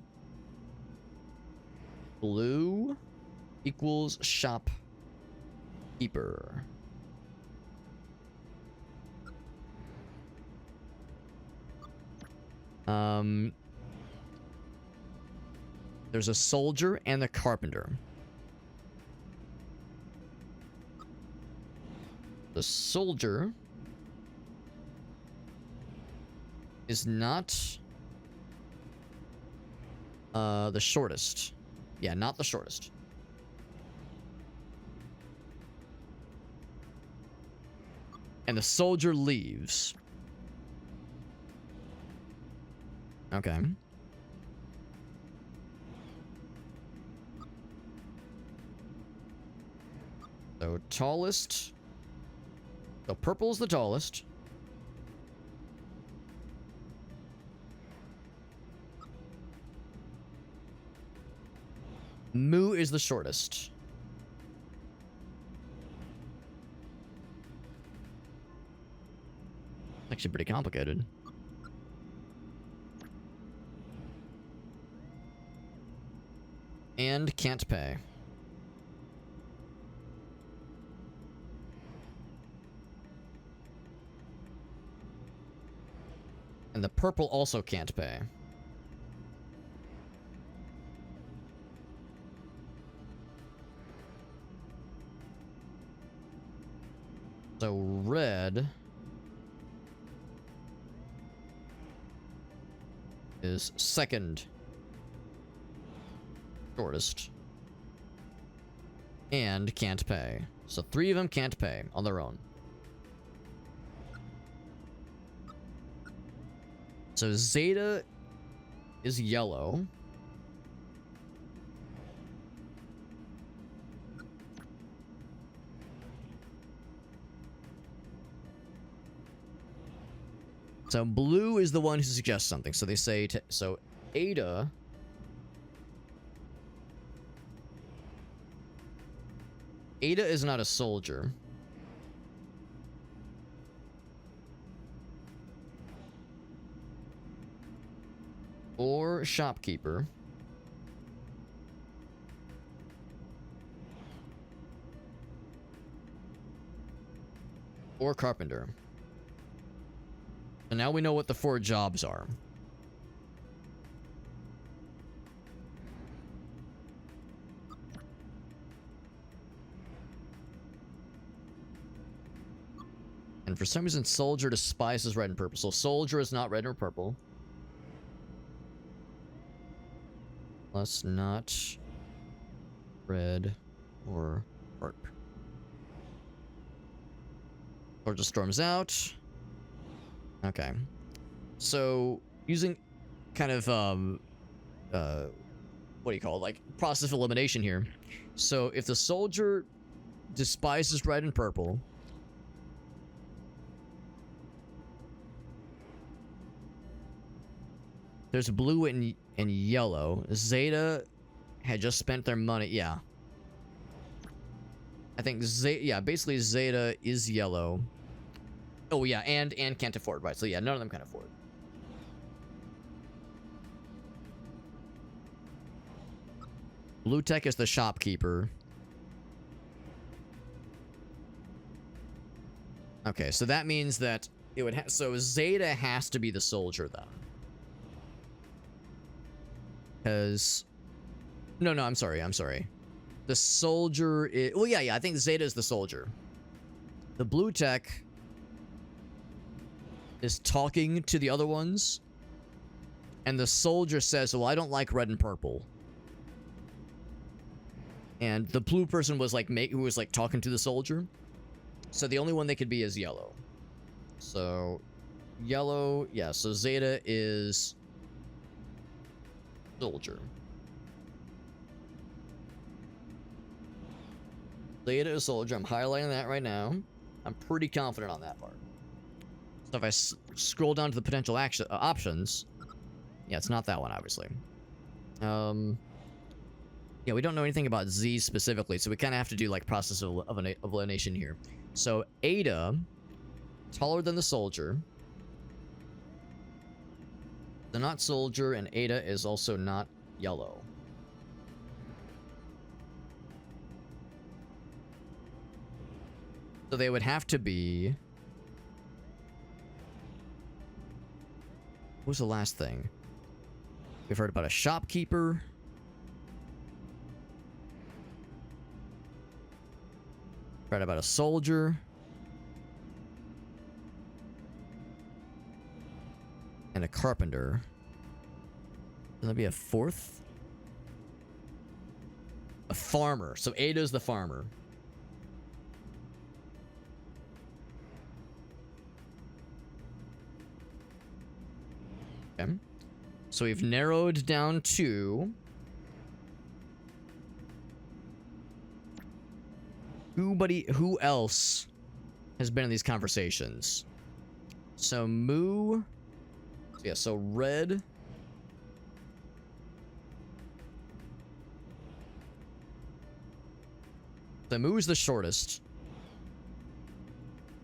Blue equals shopkeeper. There's a soldier and a carpenter. The soldier is not the shortest. Yeah, not the shortest. And the soldier leaves. Okay. So, tallest. So, purple's the tallest. Mu is the shortest. Actually pretty complicated. And can't pay. And the purple also can't pay. So red is second shortest and can't pay. So 3 of them can't pay on their own. So Zeta is yellow. So blue is the one who suggests something. So they say, so Ada is not a soldier. or shopkeeper. Or carpenter. So now we know what the 4 jobs are. And for some reason, soldier despises red and purple. So soldier is not red or purple. Plus not red or purple. Soldier storms out. Okay. So using kind of what do you call it? Like process of elimination here. So if the soldier despises red and purple, there's blue and yellow. Zeta had just spent their money. Yeah. I think yeah, basically Zeta is yellow. Oh yeah, and can't afford, right? So yeah, none of them can afford. Blue Tech is the shopkeeper. Okay, so that means that it would so Zeta has to be the soldier then. Because no, I'm sorry. The soldier is, well, yeah, I think Zeta is the soldier. The Blue Tech is talking to the other ones, and the soldier says, well, I don't like red and purple. And the blue person was like who was like talking to the soldier, so the only one they could be is yellow. So yellow, yeah, so Zeta is soldier. Zeta is soldier. I'm highlighting that right now. I'm pretty confident on that part. So if I scroll down to the potential options, yeah, it's not that one, obviously. Yeah, we don't know anything about Z specifically, so we kind of have to do like process of elimination here. So Ada, taller than the soldier. They're not soldier, and Ada is also not yellow. So they would have to be... What was the last thing? We've heard about a shopkeeper. Heard about a soldier. And a carpenter. Can there be a fourth? A farmer. So Ada's the farmer. Okay. So we've narrowed down to who else has been in these conversations? So Moo. Yeah, so red. The Moo is the shortest.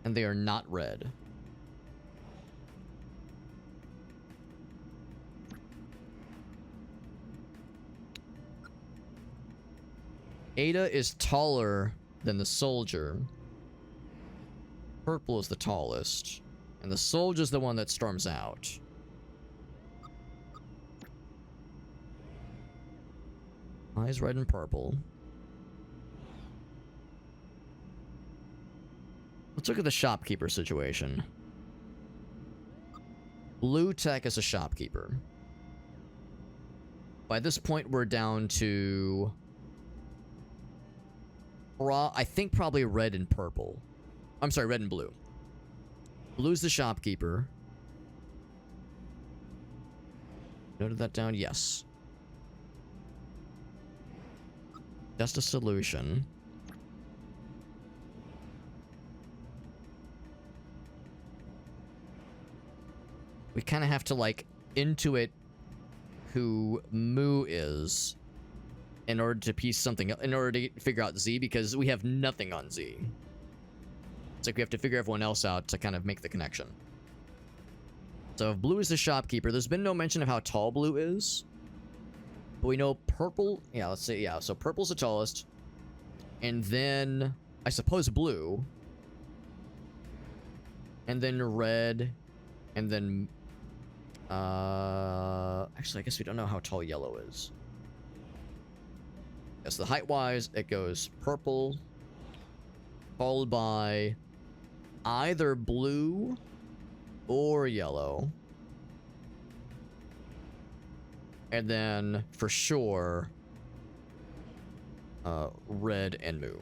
And they are not red. Ada is taller than the soldier. Purple is the tallest. And the soldier's the one that storms out. Eyes red and purple. Let's look at the shopkeeper situation. Blue Tech is a shopkeeper. By this point, we're down to... I think probably red and purple. I'm sorry, red and blue. Blue's the shopkeeper. Noted that down? Yes. Just a solution. We kind of have to, like, intuit who Moo is in order to piece something, in order to figure out Z, because we have nothing on Z. It's like we have to figure everyone else out to kind of make the connection. So if blue is the shopkeeper, there's been no mention of how tall blue is. But we know purple... Yeah, let's say, yeah. So purple's the tallest. And then, I suppose blue. And then red. And then... actually, I guess we don't know how tall yellow is. Yes, the height-wise, it goes purple. Followed by either blue or yellow. And then, for sure, red and moo.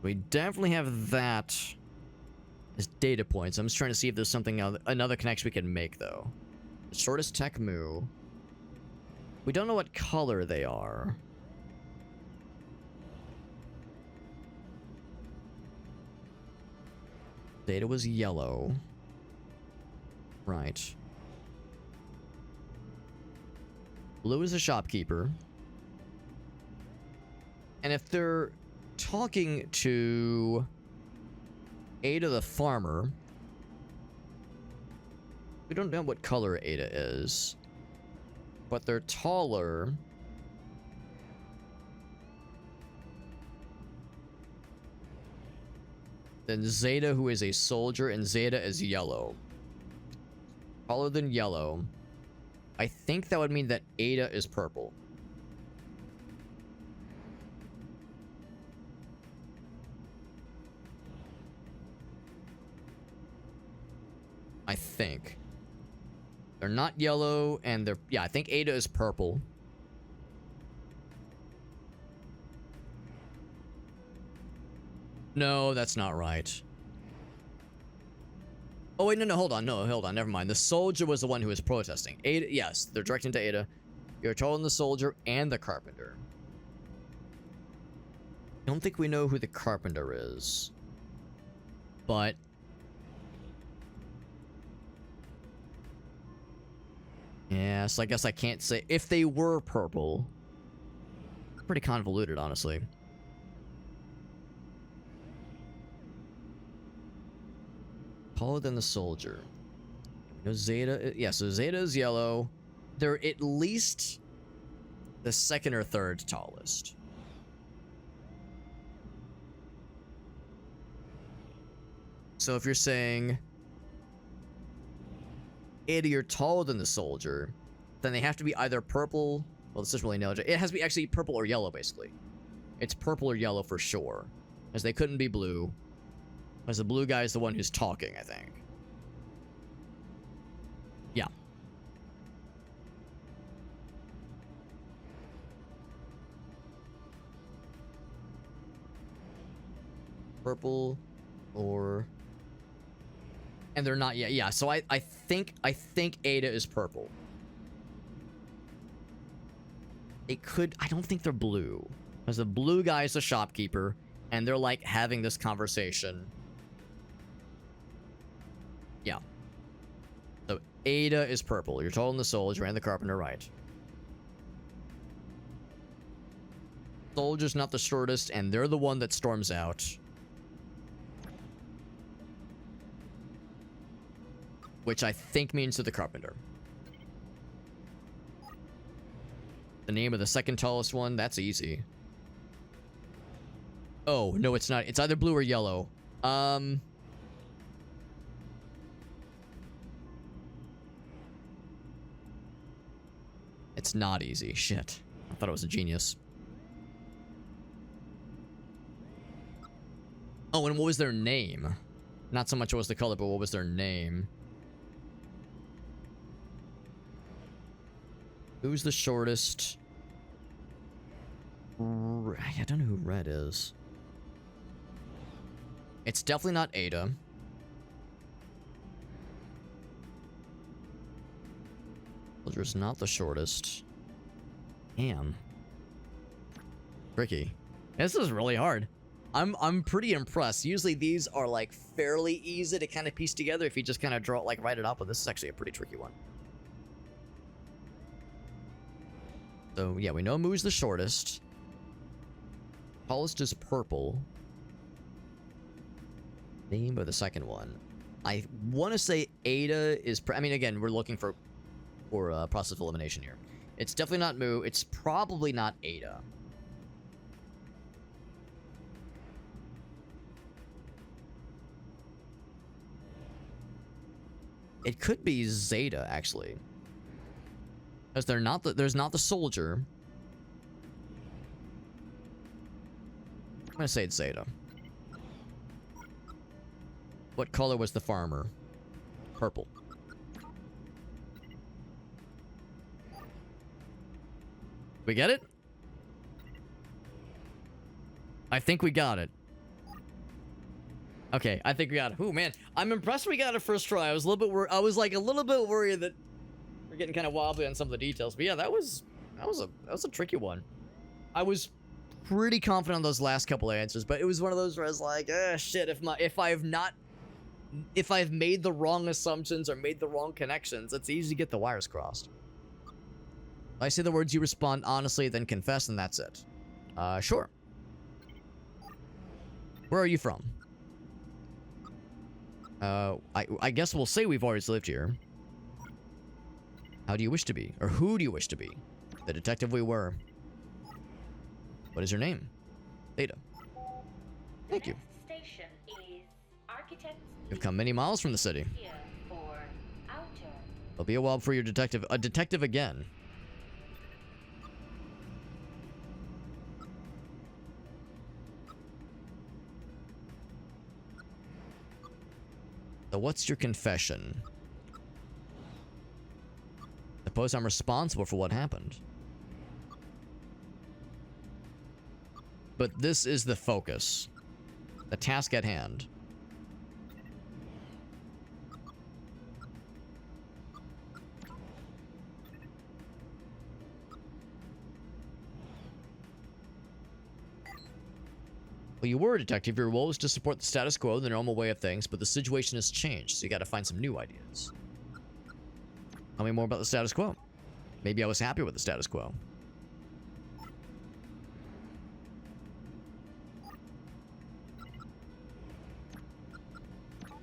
We definitely have that as data points. I'm just trying to see if there's something else, another connection we can make, though. The shortest tech moo. We don't know what color they are. Data was yellow. Right. Blue is a shopkeeper. And if they're talking to Ada the farmer, we don't know what color Ada is, but they're taller. Then Zeta, who is a soldier, and Zeta is yellow. Taller than yellow. I think that would mean that Ada is purple. I think. They're not yellow, and they're... Yeah, I think Ada is purple. No, that's not right. Oh, wait, no, hold on. No, hold on. Never mind. The soldier was the one who was protesting. Ada, yes, they're directing to Ada. You're taller than the soldier and the carpenter. I don't think we know who the carpenter is. But... yeah, so I guess I can't say... If they were purple... Pretty convoluted, honestly. Taller than the soldier. No, Zeta... Yeah, so Zeta is yellow. They're at least the second or third tallest. So if you're saying... Ada, you're taller than the soldier, then they have to be either purple... Well, this is really no... It has to be actually purple or yellow, basically. It's purple or yellow for sure. As they couldn't be blue. As the blue guy is the one who's talking, I think. Yeah. Purple or... And they're not yet. Yeah, so I think Ada is purple. It could... I don't think they're blue. Because the blue guy is the shopkeeper, and they're, like, having this conversation. Yeah. So, Ada is purple. You're taller than the soldier and the carpenter, right. Soldier's not the shortest, and they're the one that storms out. Which I think means to the carpenter. The name of the second tallest one, that's easy. Oh, no, it's not. It's either blue or yellow. It's not easy. Shit. I thought it was a genius. Oh, and what was their name? Not so much what was the color, but what was their name? Who's the shortest? I don't know who red is. It's definitely not Ada. Soldier's not the shortest. Damn. Tricky. This is really hard. I'm pretty impressed. Usually these are like fairly easy to kind of piece together if you just kind of draw, like, write it up, but this is actually a pretty tricky one. So, yeah, we know Moo's the shortest. Tallest is purple. Name of the second one. I want to say Ada is... I mean, again, we're looking for process of elimination here. It's definitely not Mu. It's probably not Ada. It could be Zeta, actually. Because there's not the soldier. I'm gonna say it's Zeta. What color was the farmer? Purple. We get it? I think we got it. Okay, I think we got it. Ooh, man, I'm impressed we got it first try. I was a little bit I was like a little bit worried that we're getting kind of wobbly on some of the details. But yeah, that was a tricky one. I was pretty confident on those last couple of answers, but it was one of those where I was like, shit, if I've made the wrong assumptions or made the wrong connections, it's easy to get the wires crossed. If I say the words, you respond honestly, then confess, and that's it. Sure. Where are you from? I guess we'll say we've always lived here. How do you wish to be? Or who do you wish to be? The detective we were. What is your name? Theta. Thank you. Station is Architects. You've come many miles from the city. Here for outer. It'll be a while before you're a detective again. So what's your confession? Suppose I'm responsible for what happened. But this is the focus. The task at hand. Well, you were a detective. Your role was to support the status quo, the normal way of things, but the situation has changed, so you gotta find some new ideas. Tell me more about the status quo. Maybe I was happy with the status quo.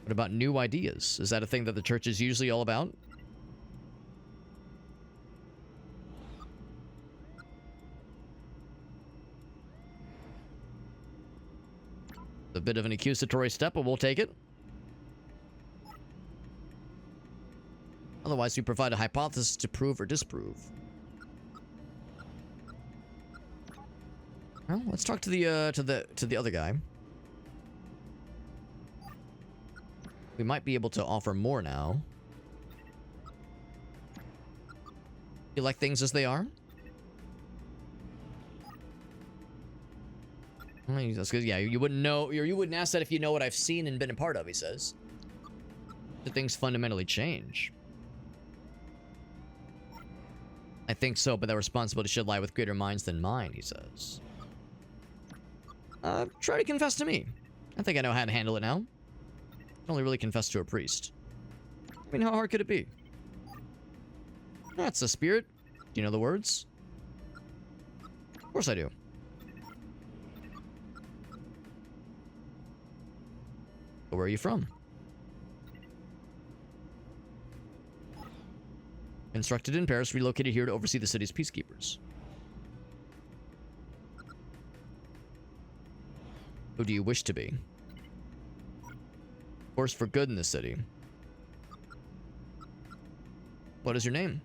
What about new ideas? Is that a thing that the church is usually all about? A bit of an accusatory step, but we'll take it. Otherwise, we provide a hypothesis to prove or disprove. Well, let's talk to the other guy. We might be able to offer more now. You like things as they are? That's good. Yeah, you wouldn't know, or you wouldn't ask that if you know what I've seen and been a part of, he says. The things fundamentally change. I think so, but that responsibility should lie with greater minds than mine, he says. Try to confess to me. I think I know how to handle it now. I can only really confess to a priest. I mean, how hard could it be? That's the spirit. Do you know the words? Of course I do. Where are you from? Instructed in Paris, relocated here to oversee the city's peacekeepers. Who do you wish to be? Force for good in the city. What is your name?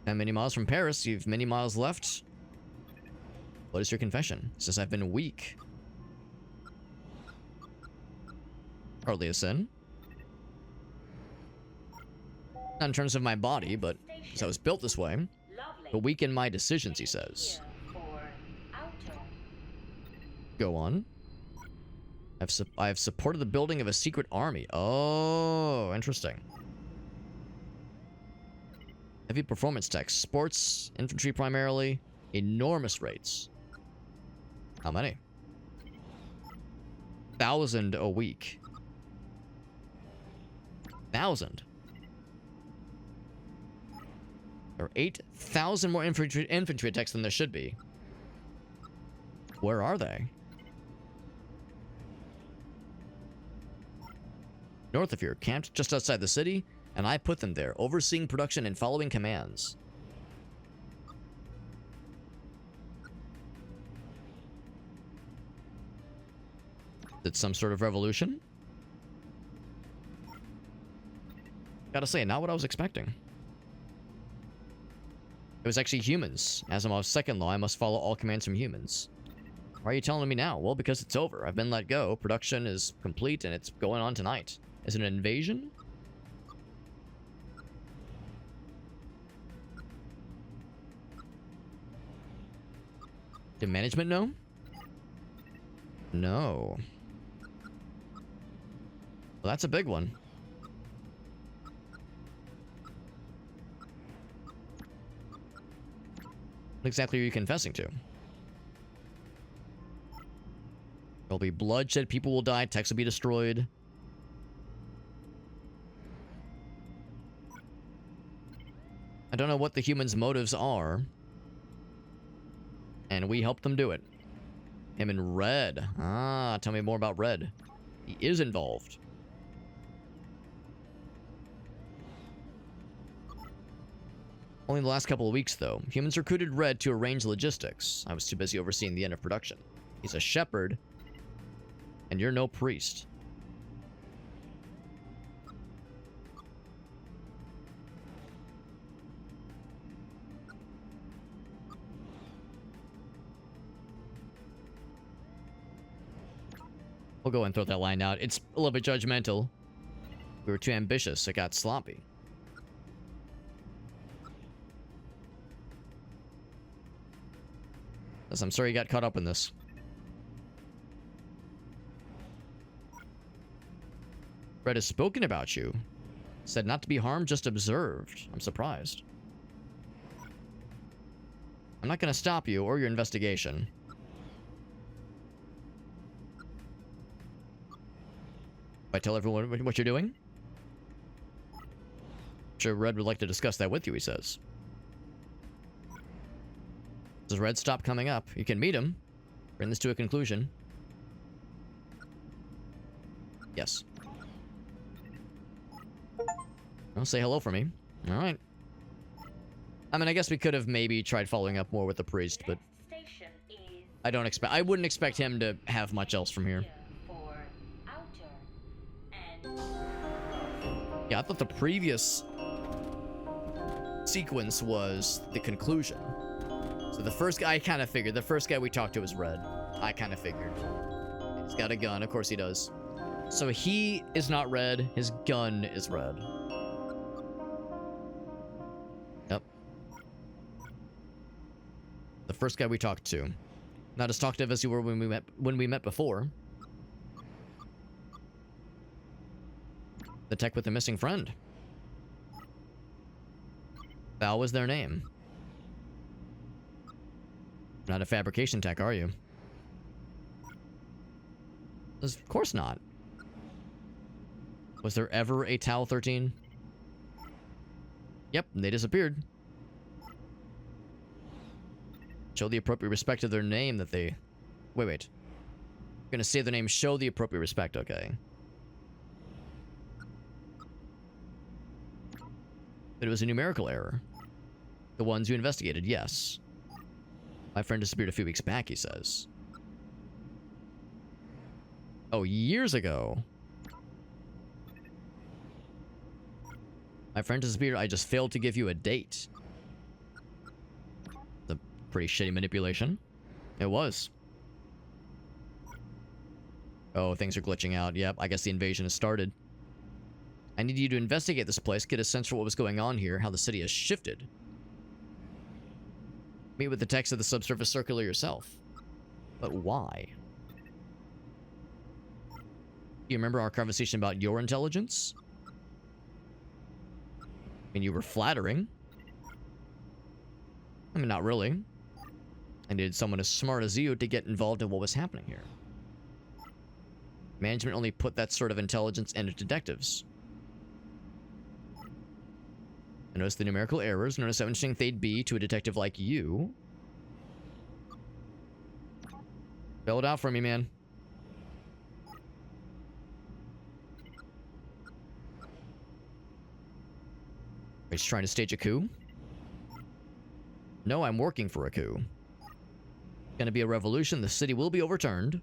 And many miles from Paris, you've many miles left. What is your confession? It says I've been weak. Hardly a sin. Not in terms of my body, but because I was built this way. But weak in my decisions, he says. Go on. I have supported the building of a secret army. Oh, interesting. Heavy performance tech. Sports, infantry primarily. Enormous rates. How many? 1,000 a week. 1,000. There are 8,000 more infantry attacks than there should be. Where are they? North of here, camped just outside the city, and I put them there, overseeing production and following commands. Is it some sort of revolution? Gotta say, not what I was expecting. It was actually humans. Asimov's second law, I must follow all commands from humans. Why are you telling me now? Well, because it's over. I've been let go. Production is complete, and it's going on tonight. Is it an invasion? Did management know? No. Well, that's a big one. What exactly are you confessing to? There'll be bloodshed, people will die, techs will be destroyed. I don't know what the humans' motives are. And we helped them do it. Him and Red. Ah, tell me more about Red. He is involved. Only the last couple of weeks, though. Humans recruited Red to arrange logistics. I was too busy overseeing the end of production. He's a shepherd, and you're no priest. We'll go and throw that line out. It's a little bit judgmental. We were too ambitious. It got sloppy. Yes, I'm sorry you got caught up in this. Red has spoken about you. Said not to be harmed, just observed. I'm surprised. I'm not going to stop you or your investigation. I tell everyone what you're doing? I'm sure Red would like to discuss that with you, he says. Does Red stop coming up? You can meet him. Bring this to a conclusion. Yes. Well, say hello for me. Alright. I mean, I guess we could have maybe tried following up more with the priest, but I wouldn't expect him to have much else from here. Yeah, I thought the previous sequence was the conclusion. So the first guy, I kind of figured. The first guy we talked to was Red. I kind of figured. He's got a gun. Of course he does. So he is not Red. His gun is Red. Yep. The first guy we talked to. Not as talkative as you were when we met before. The tech with the missing friend. Val was their name. Not a fabrication tech, are you? Of course not. Was there ever a Tau 13? Yep, they disappeared. Show the appropriate respect to their name that they... Wait. I'm gonna say the name, show the appropriate respect, okay. But it was a numerical error. The ones you investigated, yes. My friend disappeared a few weeks back, he says. Oh, years ago. My friend disappeared, I just failed to give you a date. The pretty shitty manipulation. It was. Oh, things are glitching out. Yep, I guess the invasion has started. I need you to investigate this place, get a sense for what was going on here, how the city has shifted. Meet with the techs of the Subsurface Circular yourself. But why? Do you remember our conversation about your intelligence? I mean, you were flattering. I mean, not really. I needed someone as smart as you to get involved in what was happening here. Management only put that sort of intelligence into detectives. Notice the numerical errors. Notice how interesting they'd be to a detective like you. Spell it out for me, man. He's trying to stage a coup? No, I'm working for a coup. Gonna be a revolution. The city will be overturned.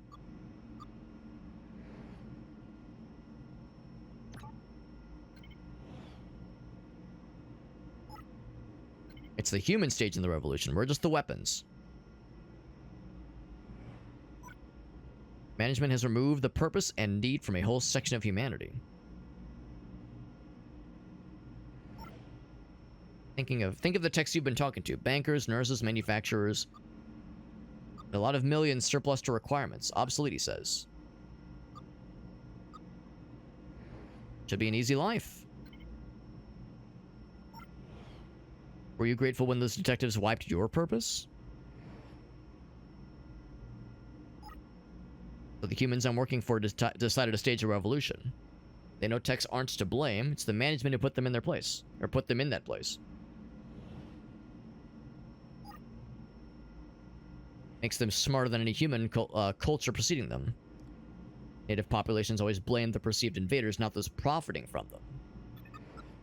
It's the human stage in the revolution. We're just the weapons. Management has removed the purpose and need from a whole section of humanity. Think of the techs you've been talking to. Bankers, nurses, manufacturers. A lot of millions surplus to requirements. Obsolete, he says. Should be an easy life. Were you grateful when those detectives wiped your purpose? So the humans I'm working for decided to stage a revolution. They know techs aren't to blame. It's the management who put them in their place. Or put them in that place. Makes them smarter than any human culture preceding them. Native populations always blame the perceived invaders, not those profiting from them.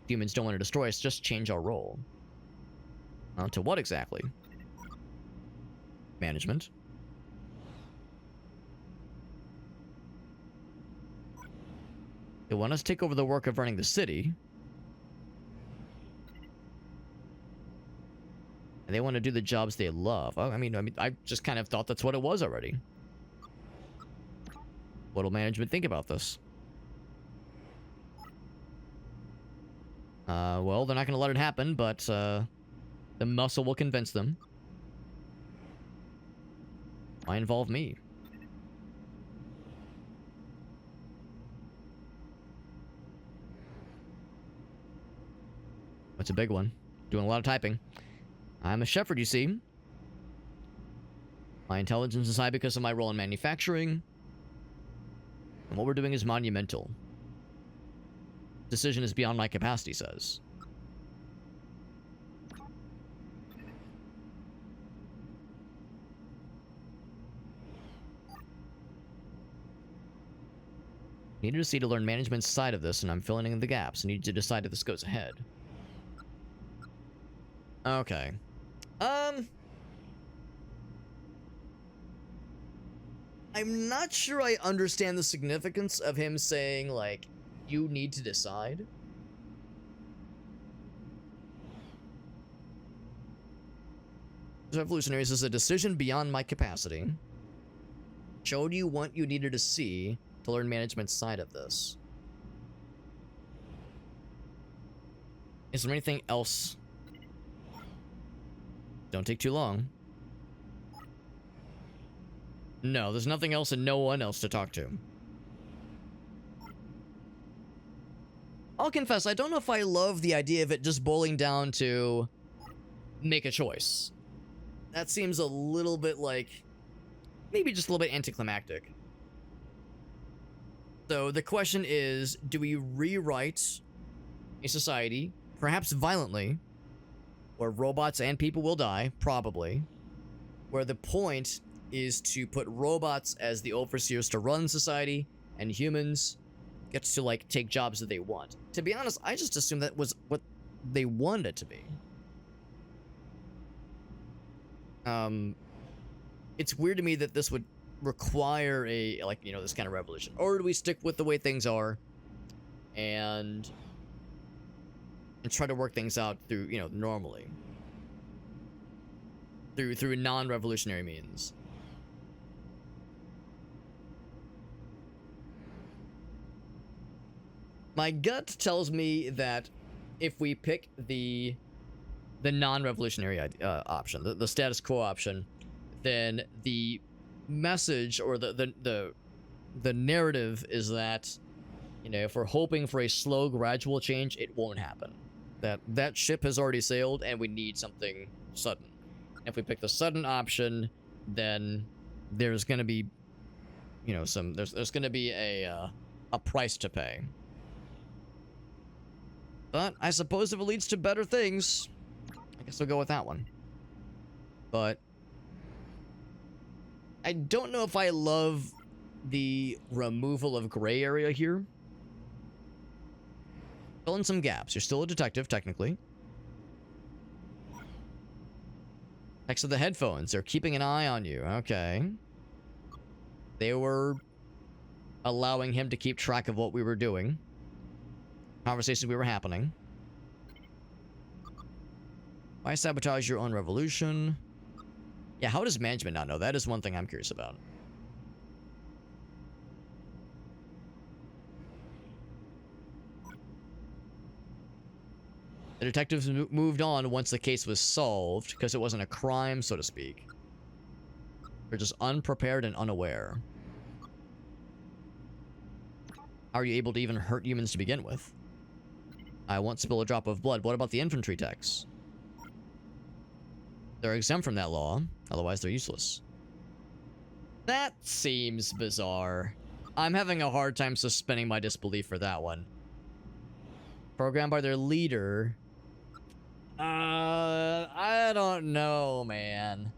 Humans don't want to destroy us, just change our role. To what exactly? Management. They want us to take over the work of running the city. And they want to do the jobs they love. I mean, I just kind of thought that's what it was already. What'll management think about this? Well, they're not going to let it happen, but, the muscle will convince them. Why involve me? That's a big one. Doing a lot of typing. I'm a shepherd, you see. My intelligence is high because of my role in manufacturing. And what we're doing is monumental. Decision is beyond my capacity, says. Needed to see to learn management's side of this, and I'm filling in the gaps. I need to decide if this goes ahead. Okay. I'm not sure I understand the significance of him saying, like, you need to decide. Revolutionaries is a decision beyond my capacity. Showed you what you needed to see to learn management's side of this. Is there anything else? Don't take too long. No, there's nothing else and no one else to talk to. I'll confess, I don't know if I love the idea of it just boiling down to make a choice. That seems a little bit like, maybe just a little bit anticlimactic. So the question is, do we rewrite a society, perhaps violently, where robots and people will die, probably, where the point is to put robots as the overseers to run society, and humans get to, like, take jobs that they want. To be honest, I just assumed that was what they wanted it to be. It's weird to me that this would require a, like, you know, this kind of revolution. Or do we stick with the way things are and try to work things out through, you know, normally, through non-revolutionary means? My gut tells me that if we pick the non-revolutionary option, the status quo option, then the message or the narrative is that, you know, if we're hoping for a slow, gradual change, it won't happen. That ship has already sailed, and we need something sudden. If we pick the sudden option, then there's gonna be, you know, there's gonna be a price to pay. But I suppose if it leads to better things, I guess I'll go with that one. But I don't know if I love the removal of gray area here. Fill in some gaps. You're still a detective, technically. Next to the headphones. They're keeping an eye on you. Okay. They were allowing him to keep track of what we were doing. Conversations we were happening. Why sabotage your own revolution? Yeah, how does management not know? That is one thing I'm curious about. The detectives moved on once the case was solved, because it wasn't a crime, so to speak. They're just unprepared and unaware. How are you able to even hurt humans to begin with? I won't spill a drop of blood. What about the infantry techs? They're exempt from that law, otherwise they're useless. That seems bizarre. I'm having a hard time suspending my disbelief for that one. Programmed by their leader. I don't know, man.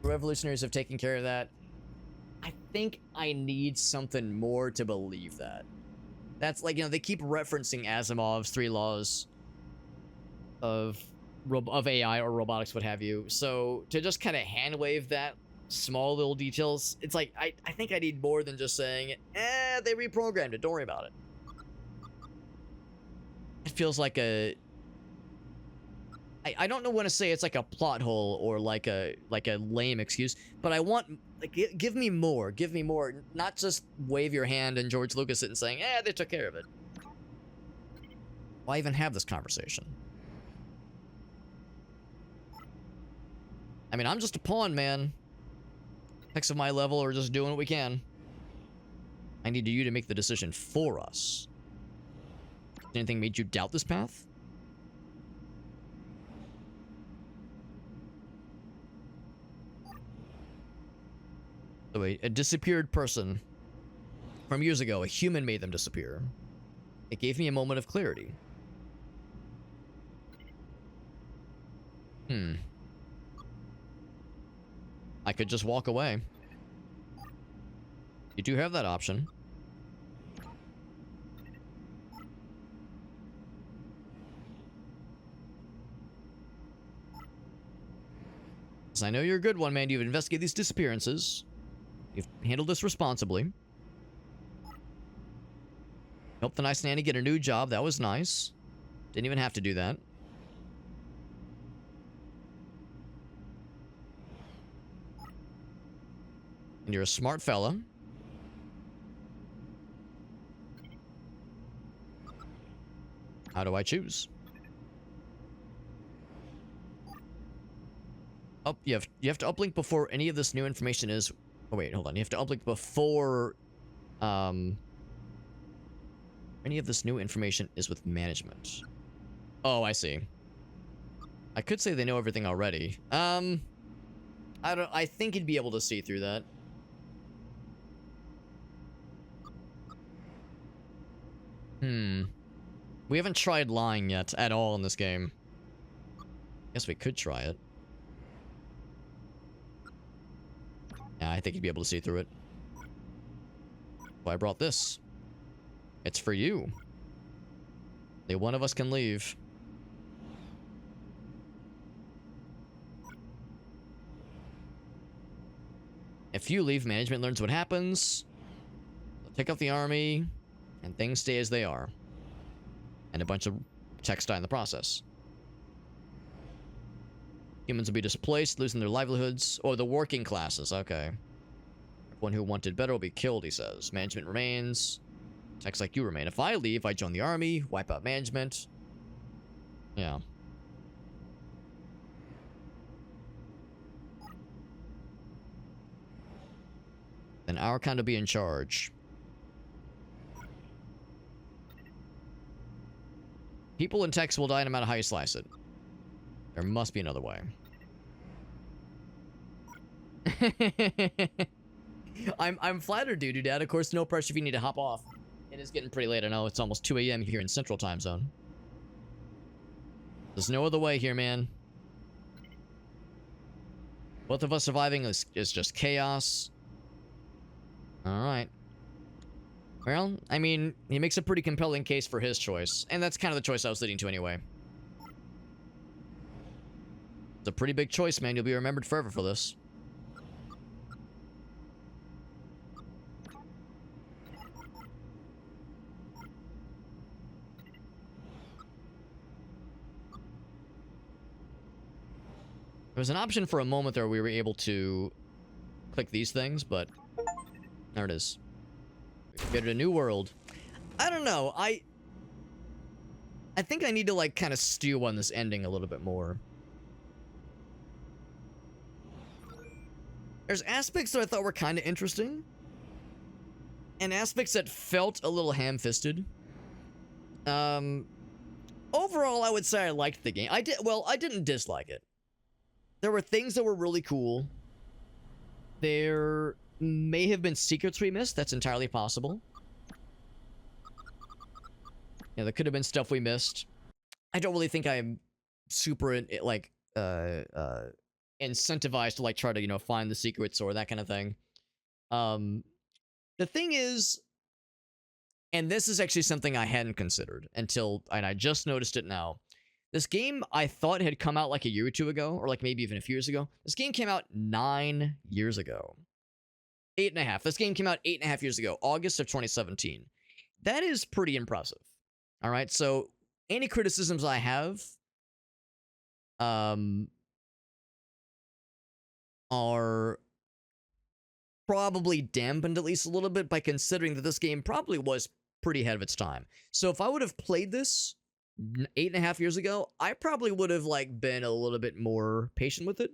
Revolutionaries have taken care of that. I think I need something more to believe that. That's like, you know, they keep referencing Asimov's 3 laws of AI or robotics, what have you. So to just kind of hand wave that small little details, it's like, I think I need more than just saying, they reprogrammed it, don't worry about it. It feels like a... I don't know when to say it's like a plot hole or like a lame excuse, but I want, like, give me more, not just wave your hand and George Lucas it and saying, they took care of it. Why even have this conversation? I mean, I'm just a pawn, man. Techs of my level are just doing what we can. I need you to make the decision for us. Anything made you doubt this path? So a disappeared person from years ago, a human made them disappear. It gave me a moment of clarity. I could just walk away. You do have that option. I know you're a good one, man. You've investigated these disappearances. You've handled this responsibly. Helped the nice nanny get a new job. That was nice. Didn't even have to do that. And you're a smart fella. How do I choose? Oh, you have to uplink before any of this new information is... Oh, wait, hold on. You have to uplink before... any of this new information is with management. Oh, I see. I could say they know everything already. I think you'd be able to see through that. We haven't tried lying yet at all in this game. Guess we could try it. Yeah, I think you'd be able to see through it. Well, I brought this. It's for you. Only one of us can leave. If you leave, management learns what happens. They'll take out the army, and things stay as they are. And a bunch of techs die in the process. Humans will be displaced, losing their livelihoods. Oh, the working classes, okay. Everyone who wanted better will be killed, he says. Management remains. Techs like you remain. If I leave, I join the army, wipe out management. Yeah. Then our kind will be in charge. People and techs will die no matter how you slice it. There must be another way. I'm flattered, dude. Of course, no pressure if you need to hop off. It is getting pretty late. I know it's almost 2 a.m. here in Central Time Zone. There's no other way here, man. Both of us surviving is just chaos. Alright. Well, I mean, he makes a pretty compelling case for his choice. And that's kind of the choice I was leading to anyway. It's a pretty big choice, man. You'll be remembered forever for this. There was an option for a moment there where we were able to click these things, but there it is. We created a new world. I don't know. I think I need to, like, kind of stew on this ending a little bit more. There's aspects that I thought were kind of interesting, and aspects that felt a little ham-fisted. Overall, I would say I liked the game. I didn't dislike it. There were things that were really cool. There may have been secrets we missed. That's entirely possible. Yeah, there could have been stuff we missed. I don't really think I'm super, incentivized to, like, try to, you know, find the secrets or that kind of thing. The thing is, and this is actually something I hadn't considered until, and I just noticed it now. This game, I thought had come out like a year or two ago, or like maybe even a few years ago. This game came out 9 years ago. 8.5. This game came out 8.5 years ago, August of 2017. That is pretty impressive. All right, so any criticisms I have are probably dampened at least a little bit by considering that this game probably was pretty ahead of its time. So if I would have played this 8.5 years ago, I probably would have, like, been a little bit more patient with it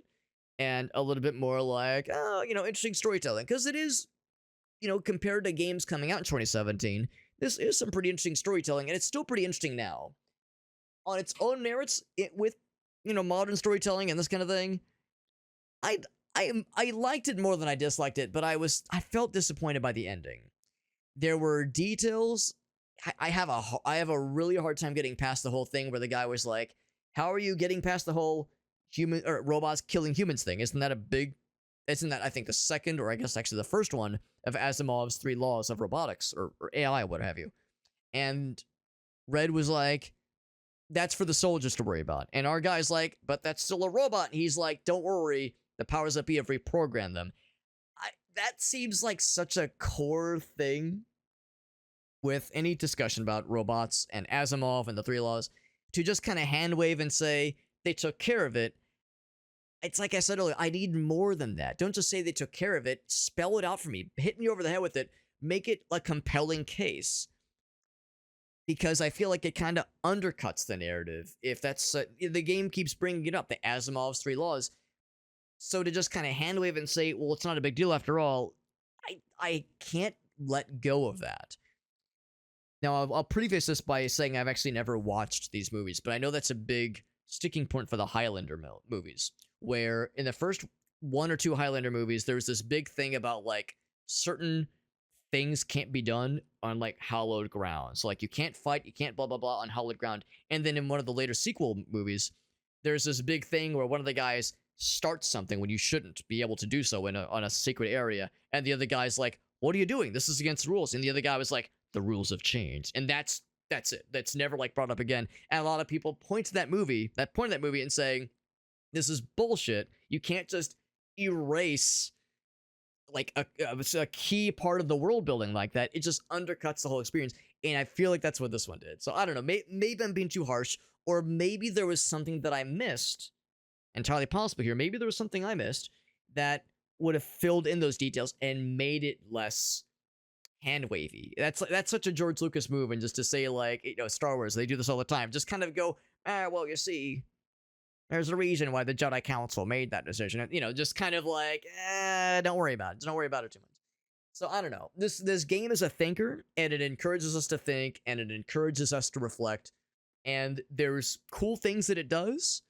and a little bit more like, oh, you know, interesting storytelling, because it is, you know, compared to games coming out in 2017, this is some pretty interesting storytelling, and it's still pretty interesting now on its own merits. With, you know, modern storytelling and this kind of thing, I liked it more than I disliked it, but I felt disappointed by the ending. There were details. I have a really hard time getting past the whole thing where the guy was like, "How are you getting past the whole human or robots killing humans thing? Isn't that I think the second, or I guess actually the first one of Asimov's 3 laws of robotics or AI, what have you?" And Red was like, "That's for the soldiers to worry about." And our guy's like, "But that's still a robot." And he's like, "Don't worry, the powers that be have reprogrammed them." That seems like such a core thing with any discussion about robots and Asimov and the 3 laws, to just kind of hand wave and say they took care of it. It's like I said earlier, I need more than that. Don't just say they took care of it. Spell it out for me. Hit me over the head with it. Make it a compelling case. Because I feel like it kind of undercuts the narrative. If that's the game keeps bringing it up, the Asimov's 3 laws. So to just kind of hand wave and say, well, it's not a big deal after all, I can't let go of that. Now, I'll preface this by saying I've actually never watched these movies, but I know that's a big sticking point for the Highlander movies, where in the first 1 or 2 Highlander movies, there's this big thing about, like, certain things can't be done on, like, hallowed ground. So, like, you can't fight, you can't blah, blah, blah on hallowed ground. And then in one of the later sequel movies, there's this big thing where one of the guys starts something when you shouldn't be able to do so on a secret area, and the other guy's like, "What are you doing? This is against the rules." And the other guy was like, "The rules have changed." And that's it. That's never, like, brought up again. And a lot of people point to that movie and saying, this is bullshit. You can't just erase, like, a key part of the world building like that. It just undercuts the whole experience. And I feel like that's what this one did. So I don't know. Maybe I'm being too harsh, or maybe there was something that I missed. Entirely possible here. Maybe there was something I missed that would have filled in those details and made it less hand wavy. That's such a George Lucas move, and just to say, like, you know, Star Wars, they do this all the time. Just kind of go, well, you see, there's a reason why the Jedi Council made that decision. You know, just kind of like, don't worry about it. Don't worry about it too much. So I don't know. This game is a thinker, and it encourages us to think, and it encourages us to reflect. And there's cool things that it does,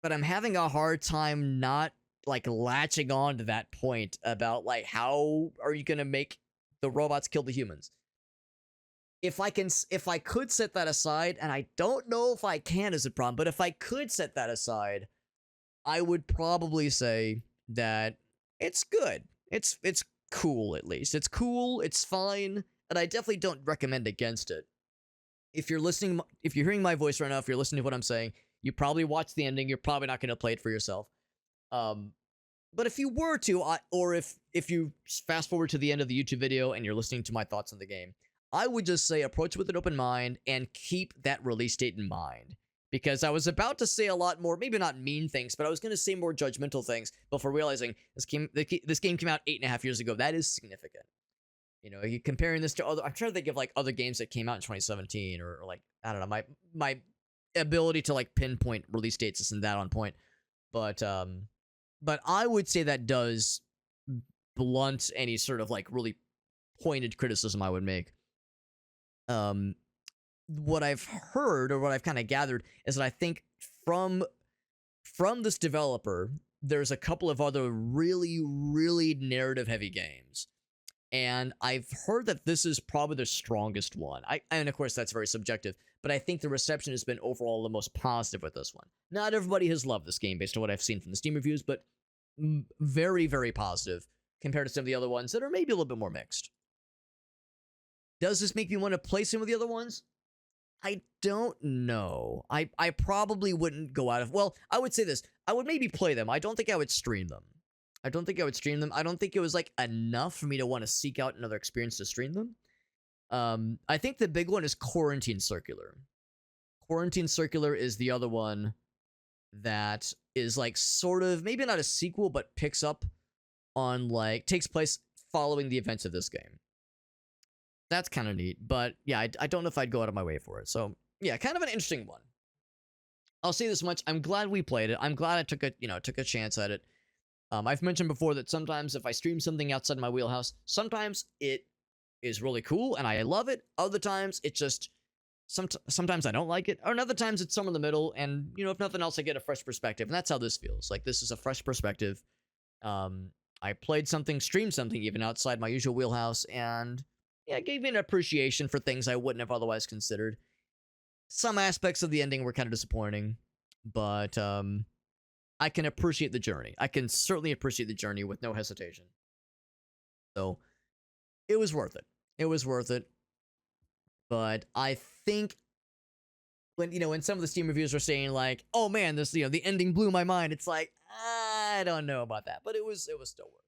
but I'm having a hard time not, like, latching on to that point about, like, how are you gonna make the robots kill the humans? if I could set that aside, and I don't know if I can as a problem, but if I could set that aside, I would probably say that it's good. It's cool, at least. It's cool, it's fine, and I definitely don't recommend against it. If you're hearing my voice right now, if you're listening to what I'm saying, you probably watched the ending, you're probably not going to play it for yourself. But if you were to, or if you fast forward to the end of the YouTube video and you're listening to my thoughts on the game, I would just say approach with an open mind and keep that release date in mind. Because I was about to say a lot more, maybe not mean things, but I was going to say more judgmental things before realizing this game came out 8.5 years ago. That is significant. You know, you comparing this to other, I'm trying to think of like other games that came out in 2017 or like, I don't know, my ability to like pinpoint release dates isn't that on point. But I would say that does blunt any sort of like really pointed criticism I would make. What I've heard or what I've kind of gathered is that I think from this developer, there's a couple of other really, really narrative heavy games. And I've heard that this is probably the strongest one. And of course that's very subjective, but I think the reception has been overall the most positive with this one. Not everybody has loved this game based on what I've seen from the Steam reviews, but very, very positive compared to some of the other ones that are maybe a little bit more mixed. Does this make me want to play some of the other ones? I don't know. I probably wouldn't go out of... Well, I would say this. I would maybe play them. I don't think I would stream them. I don't think it was, like, enough for me to want to seek out another experience to stream them. I think the big one is Quarantine Circular. Quarantine Circular is the other one that is, like, sort of... Maybe not a sequel, but picks up on, like... Takes place following the events of this game. That's kind of neat, but yeah, I don't know if I'd go out of my way for it. So yeah, kind of an interesting one. I'll say this much: I'm glad we played it. I'm glad I took a chance at it. I've mentioned before that sometimes if I stream something outside my wheelhouse, sometimes it is really cool and I love it. Other times it just sometimes I don't like it, or other times it's somewhere in the middle. And you know, if nothing else, I get a fresh perspective, and that's how this feels. Like this is a fresh perspective. I played something, streamed something even outside my usual wheelhouse, and yeah, it gave me an appreciation for things I wouldn't have otherwise considered. Some aspects of the ending were kind of disappointing, but I can appreciate the journey. I can certainly appreciate the journey with no hesitation. So, it was worth it. It was worth it. But I think when some of the Steam reviews were saying like, "Oh man, this the ending blew my mind," it's like I don't know about that, but it was still worth it.